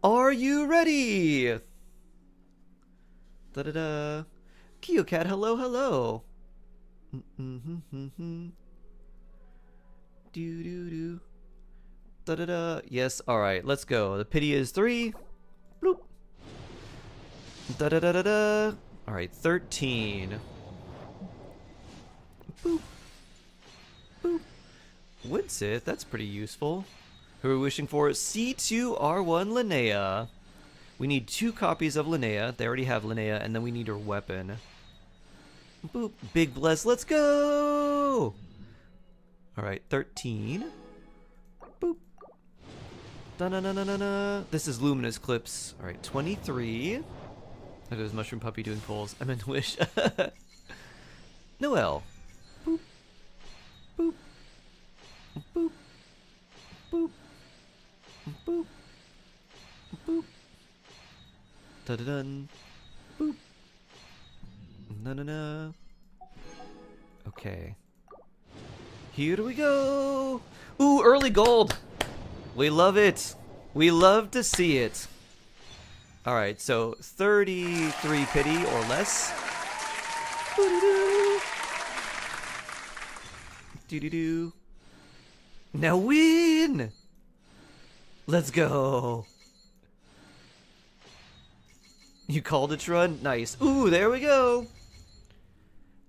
Are you ready? Da-da-da. Kyocat, hello, hello. Do-do-do. Da-da-da. Yes, alright, let's go. The pity is 3. Bloop. Da-da-da-da-da. Alright, 13. Boop. Boop. Winsith, that's pretty useful. Who are we wishing for? C2R1 Linnea. We need 2 copies of Linnea. They already have Linnea, and then we need her weapon. Boop. Big bless. Let's go! Alright, 13. Boop. Da-na-na-na-na-na. This is Luminous Clips. Alright, 23. That is Mushroom Puppy doing pulls. I meant wish. Noelle. Boop. Boop. Boop. Boop. Boop. Boop. Da-da-dun. Boop. Na-na-na. Okay. Here we go! Ooh, early gold! We love it! We love to see it! Alright, so 33 pity or less. Doo-doo-doo. Doo-doo-doo. Now win! Let's go! You called it, run? Nice. Ooh, there we go!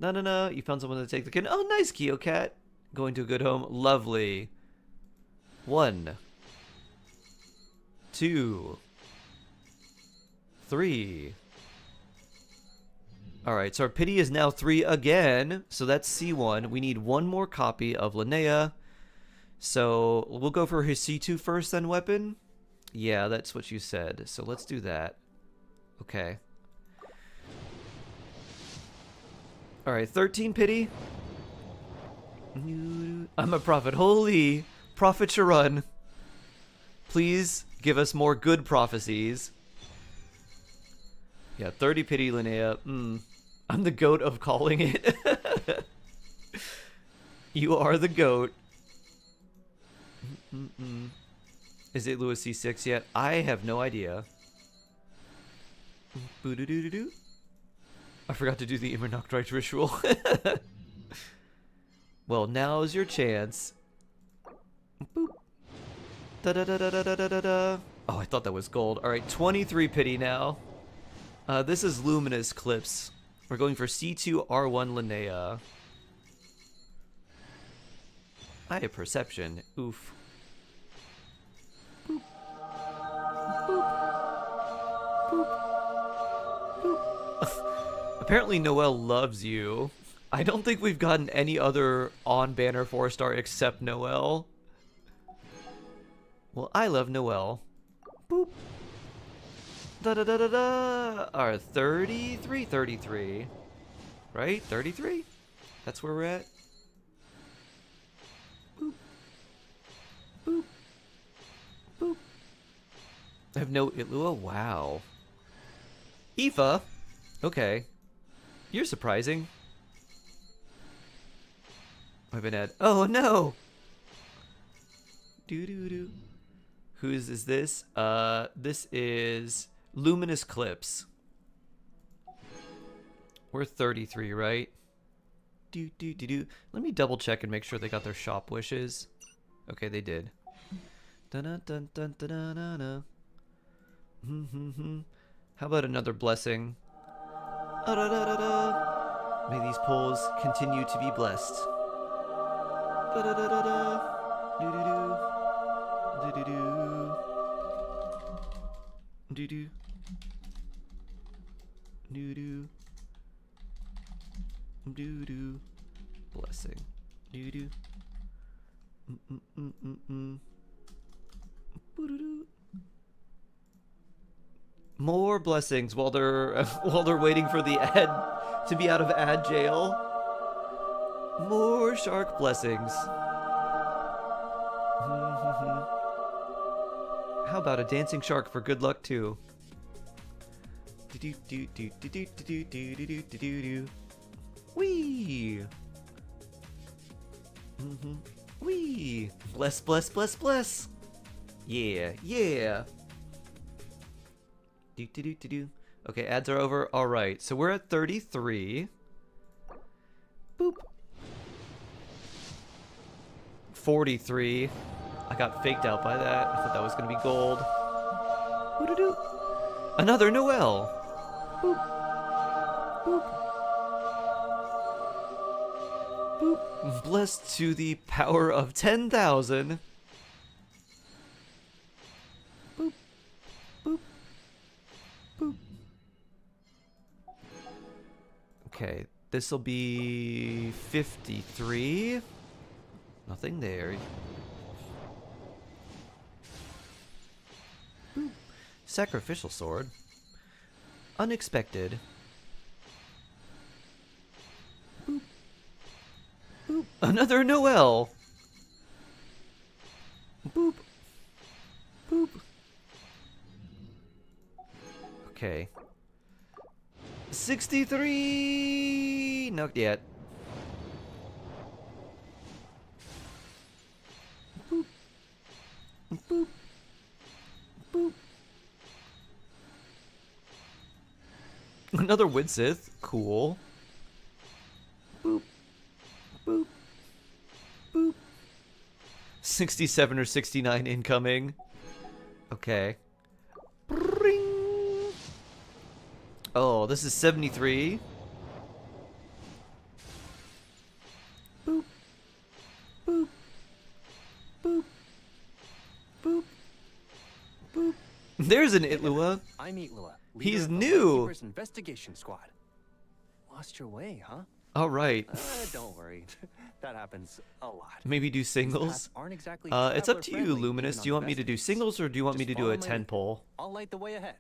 No. You found someone to take the kid. Oh, nice, Kyo Cat. Going to a good home. Lovely. 1, 2, 3. Alright, so our pity is now 3 again. So that's C1. We need 1 more copy of Linnea. So we'll go for his C2 first, then weapon. Yeah, that's what you said. So let's do that. Okay. Alright, 13 pity. I'm a prophet. Holy prophet Sharun. Please give us more good prophecies. Yeah, 30 pity Linnea. I'm the goat of calling it. You are the goat. Is it Lewis C6 yet? I have no idea. Boo-doo-doo-doo-doo. I forgot to do the Immernachtreich ritual. Well, now's your chance. Boop. Da-da-da-da-da-da-da-da. Oh, I thought that was gold. Alright, 23 pity now. This is Luminous Clips. We're going for C2 R1 Linnea. I have perception. Oof. Boop. Boop. Boop. Boop. Apparently Noelle loves you. I don't think we've gotten any other on-banner 4-star except Noelle. Well, I love Noelle. Boop. Da-da-da-da-da. Our 33. Right? 33? That's where we're at. Boop. Boop. Boop. I have no Itlua? Wow. Aoife? Okay. You're surprising. I've been at. Oh no! Doo-doo-doo. Whose is this? This is Luminous Clips. We're 33, right? Do. Let me double check and make sure they got their shop wishes. Okay, they did. Dun-dun-dun-dun-dun-dun-dun. How about another blessing? Da-da-da-da-da. May these pulls continue to be blessed. Da-da-da-da-da. Do-do-do. Do-do-do. Do-do. Do-do. Do-do. Blessing. Do-do. Boo-do-do. More blessings while they're waiting for the ad to be out of ad jail. More shark blessings. How about a dancing shark for good luck too? Wee. Wee. Bless, bless, bless, bless. Yeah. Okay, ads are over. All right, so we're at 33. Boop. 43. I got faked out by that. I thought that was gonna be gold. Boo-doo-doo. Another Noelle. Boop. Boop. Boop. Blessed to the power of 10,000. Boop. Boop. Boop. Okay, this will be 53. Nothing there. Boop. Sacrificial sword. Unexpected. Boop. Boop. Another Noel. Boop. Boop. Okay. 63. Not yet. Boop. Boop. Boop. Another Widsith. Cool. Boop. Boop. Boop. 67 or 69 incoming. Okay. Bring. Oh, this is 73. Boop. Boop. Boop. Boop. Boop. There's an Itlua. I'm Itlua. He's new. Investigation squad. Lost your way, huh? All right. Don't worry. That happens a lot. Maybe do singles. Exactly it's up to you, Luminous. Do you want me to do singles or do you want me to do a 10 pole? I'll light the way ahead.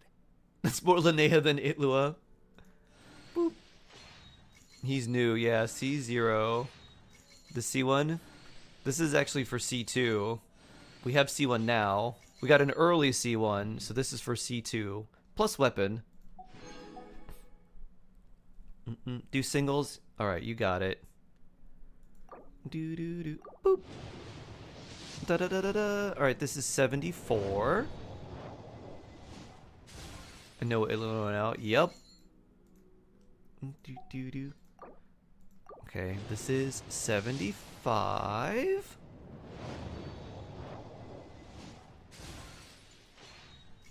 That's more Linnea than Itlua. Boop. He's new, yeah. C0. The C1. This is actually for C2. We have C1 now. We got an early C1, so this is for C2. Plus weapon. Do singles? Alright, you got it. Do do do. Boop. Da da da da da. Alright, this is 74. I know Itlua went out. Yep. Do do do. Okay, this is 75.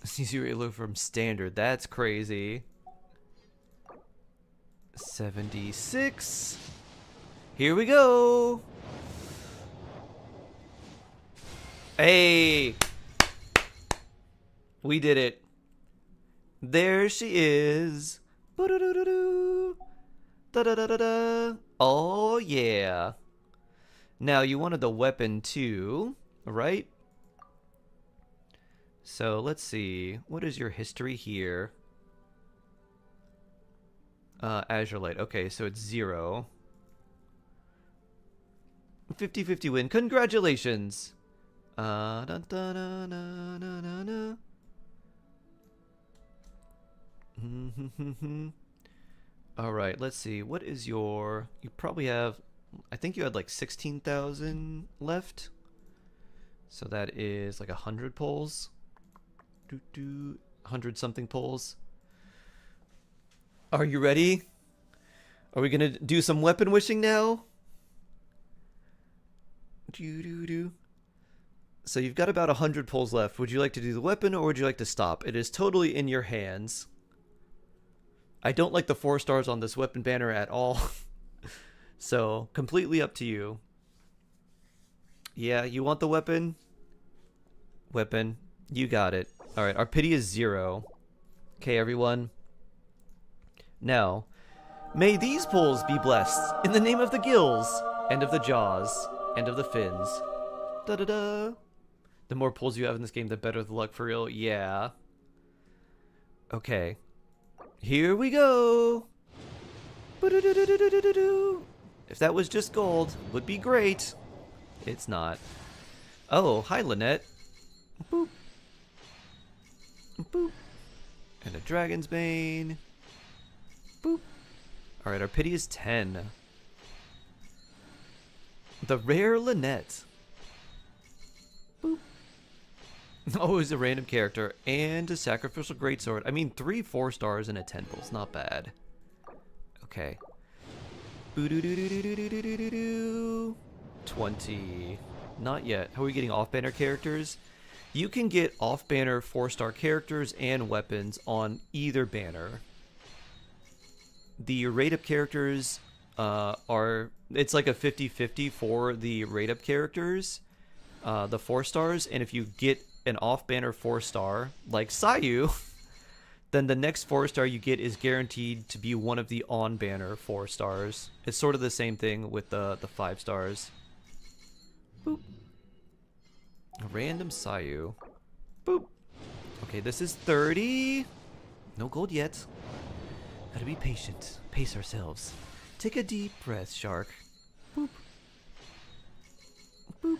Sees your Itlua from standard. That's crazy. 76. Here we go. Hey. We did it. There she is. Ba-da-da-da-doo. Da-da-da-da-da. Oh, yeah. Now, you wanted the weapon too, right? So, let's see. What is your history here? Azure Light. Okay, so it's 0. 50-50 win. Congratulations! Dun, dun, dun, dun, dun, dun, dun. Alright, let's see. What is your... You probably have... I think you had like 16,000 left. So that is like 100 pulls. 100 something pulls. Are you ready? Are we gonna do some weapon wishing now? So you've got about 100 pulls left. Would you like to do the weapon or would you like to stop? It is totally in your hands. I don't like the 4 stars on this weapon banner at all. So, completely up to you. Yeah, you want the weapon? Weapon. You got it. Alright, our pity is 0. Okay, everyone. Now, may these pulls be blessed in the name of the gills, and of the jaws, and of the fins. Da-da-da. The more pulls you have in this game, the better the luck for real. Yeah. Okay. Here we go. If that was just gold, would be great. It's not. Oh, hi, Lynette. Boop. Boop. And a Dragon's Bane. Boop. Alright, our pity is 10. The rare Lynette. Boop. Always a random character. And a sacrificial greatsword. I mean, 3 4 stars and a 10 pulls. Not bad. Okay. 20. Not yet. How are we getting off-banner characters? You can get off-banner 4-star characters and weapons on either banner. The rate-up characters are, it's like a 50-50 for the rate up characters, the 4 stars, and if you get an off-banner 4-star like Sayu, then the next 4-star you get is guaranteed to be one of the on-banner 4 stars. It's sort of the same thing with the 5 stars. Boop. A random Sayu. Boop. Okay, this is 30. No gold yet. Gotta be patient. Pace ourselves. Take a deep breath, shark. Boop. Boop.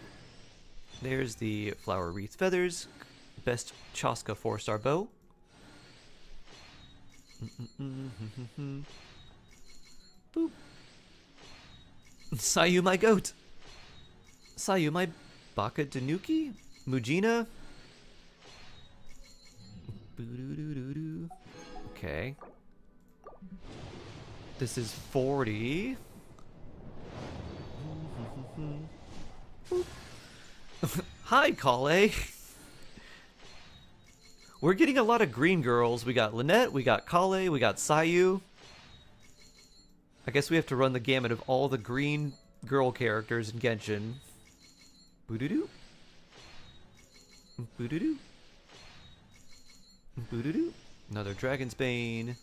There's the flower wreath feathers. Best Chaska 4-star bow. Boop. Sayu, my goat. Sayu, my Baka Danuki? Mujina? Okay. This is 40. Hi, Kale. We're getting a lot of green girls. We got Lynette, we got Kale, we got Sayu. I guess we have to run the gamut of all the green girl characters in Genshin. Boo-doo-doo. Boo-doo-doo. Boo-doo-doo. Another Dragon's Bane.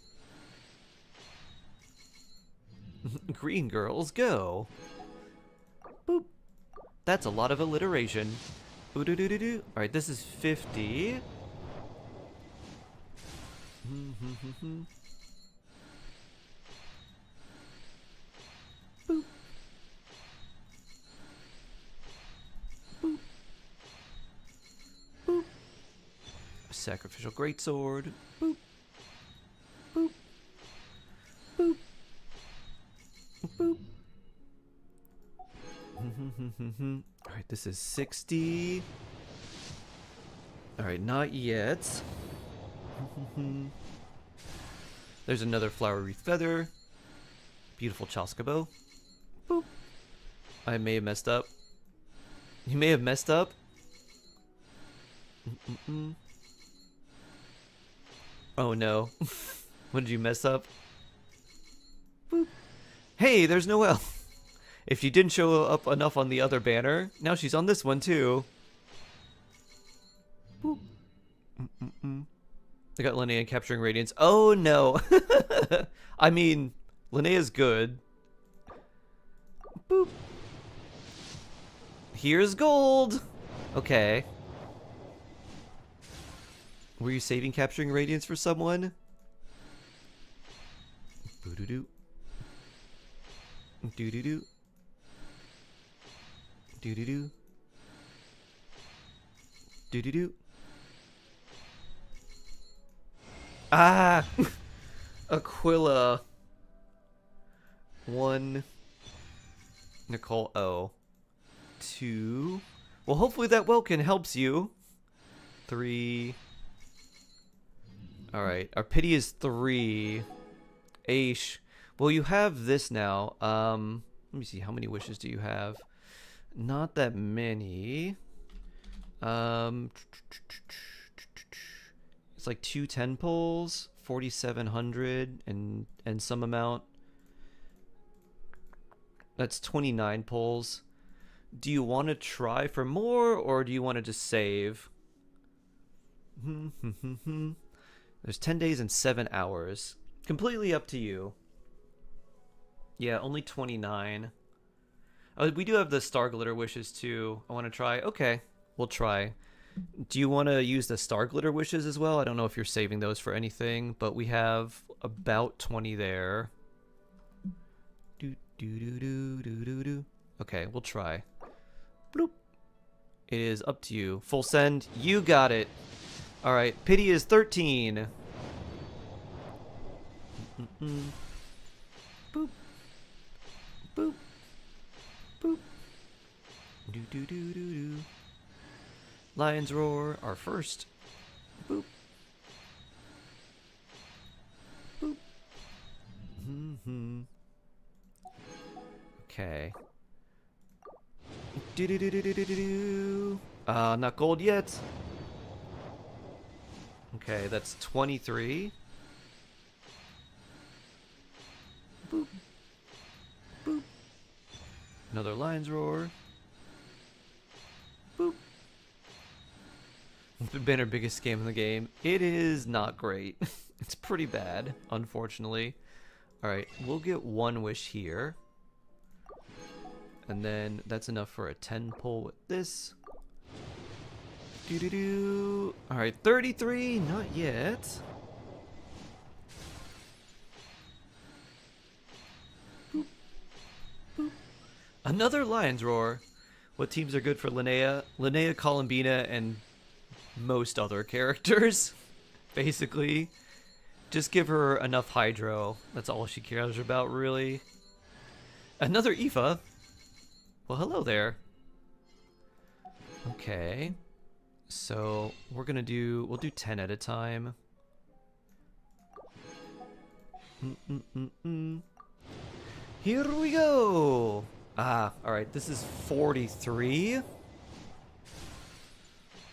Green girls, go. Boop. That's a lot of alliteration. Boo-doo-doo-doo-doo. Alright, this is 50. Boop. Boop. Boop. Sacrificial greatsword. Boop. Boop. Boop. Boop. Alright, this is 60. Alright, not yet. There's another flower wreath feather. Beautiful Chaska bow. Boop. I may have messed up. You may have messed up. Oh no. What did you mess up? Boop. Hey, there's Noelle. If she didn't show up enough on the other banner, now she's on this one too. Boop. I got Linnea capturing Radiance. Oh no. I mean, Linnea's good. Boop. Here's gold. Okay. Were you saving capturing Radiance for someone? Boo-doo-doo. Doo-doo-doo. Doo-doo-doo. Doo-doo-doo. Ah! Aquila. 1. Nicole O. 2. Well, hopefully that Welkin helps you. 3. Alright, our pity is 3. Aish. Well, you have this now. Let me see, how many wishes do you have? Not that many. It's like 2 10 pulls, 4,700 and some amount. That's 29 pulls. Do you want to try for more, or do you want to just save? There's 10 days and 7 hours. Completely up to you. Yeah, only 29. Oh, we do have the Star Glitter wishes too. I want to try. Okay, we'll try. Do you want to use the Star Glitter wishes as well? I don't know if you're saving those for anything, but we have about 20 there. Okay, we'll try. Bloop. It is up to you. Full send. You got it. All right. Pity is 13. Boop. Boop. Boop. Do do do do do. Lion's Roar, our first. Boop. Boop. Okay. Do do do do do do do. Not gold yet. Okay, that's 23. Boop. Another Lion's Roar. Boop. Banner biggest scam in the game. It is not great. It's pretty bad, unfortunately. Alright, we'll get one wish here. And then that's enough for a 10 pull with this. Doo-doo-doo. Alright, 33, not yet. Boop. Boop. Another Lion's Roar. What teams are good for Linnea? Linnea, Columbina, and most other characters, basically. Just give her enough Hydro. That's all she cares about, really. Another Aoife. Well, hello there. Okay. So, we'll do 10 at a time. Here we go! Ah, alright, this is 43.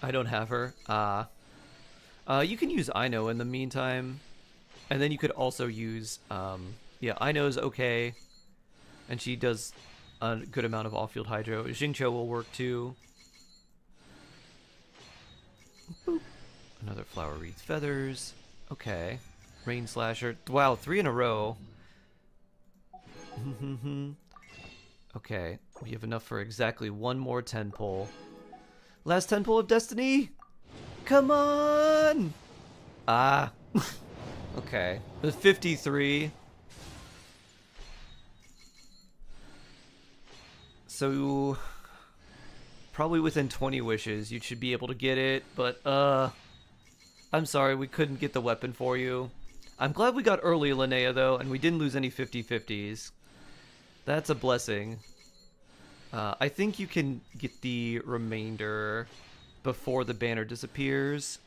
I don't have her. You can use Ino in the meantime. And then you could also use, yeah, Ino's okay. And she does a good amount of off-field Hydro. Xingqiu will work too. Boop. Another Flower Wreath Feathers. Okay. Rain Slasher. Wow, 3 in a row. Okay, we have enough for exactly one more 10 pull. Last 10 pull of Destiny! Come on! Ah. Okay. The 53. So, probably within 20 wishes, you should be able to get it, but, I'm sorry, we couldn't get the weapon for you. I'm glad we got early, Linnea, though, and we didn't lose any 50-50s. That's a blessing. I think you can get the remainder before the banner disappears.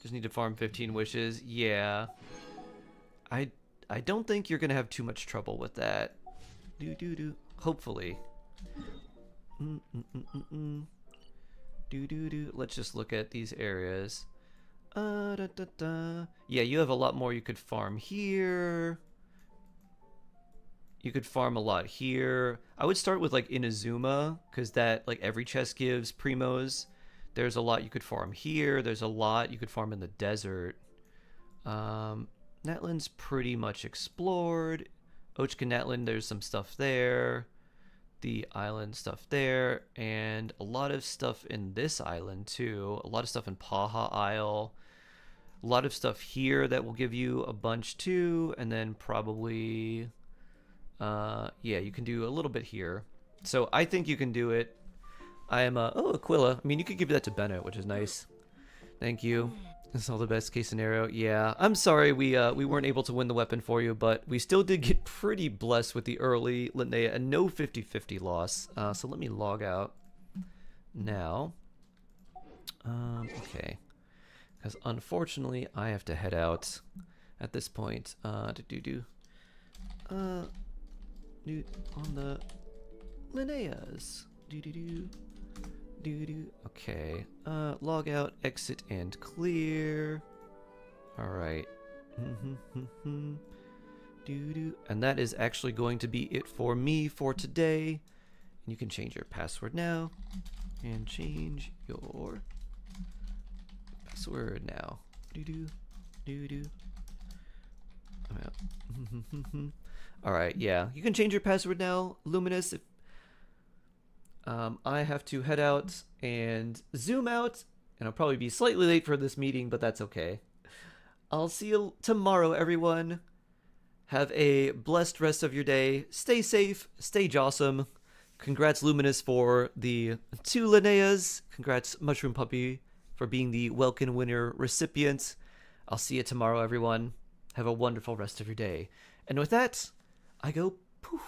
Just need to farm 15 wishes. Yeah. I don't think you're gonna have too much trouble with that. Hopefully. Let's just look at these areas. Yeah, you have a lot more you could farm here. You could farm a lot here. I would start with like Inazuma, because that like every chest gives primos. There's a lot you could farm here. There's a lot you could farm in the desert. Natlan's pretty much explored. Ochka Natlan, there's some stuff there. The island stuff there. And a lot of stuff in this island too. A lot of stuff in Paha Isle. A lot of stuff here that will give you a bunch too. And then probably... yeah, you can do a little bit here. So I think you can do it. I am, oh, Aquila. I mean, you could give that to Bennett, which is nice. Thank you. This is all the best case scenario. Yeah, I'm sorry we weren't able to win the weapon for you, but we still did get pretty blessed with the early Linnea and no 50-50 loss. So let me log out now. Okay. Because unfortunately, I have to head out at this point. On the Linneas. Okay. Log out, exit, and clear. Alright. And that is actually going to be it for me for today. And you can change your password now. And change your password now. I'm out. Alright, yeah. You can change your password now, Luminous. If, I have to head out and zoom out, and I'll probably be slightly late for this meeting, but that's okay. I'll see you tomorrow, everyone. Have a blessed rest of your day. Stay safe, stay jawsome. Congrats, Luminous, for the 2 Linneas. Congrats, Mushroom Puppy, for being the Welkin winner recipient. I'll see you tomorrow, everyone. Have a wonderful rest of your day. And with that, I go poof.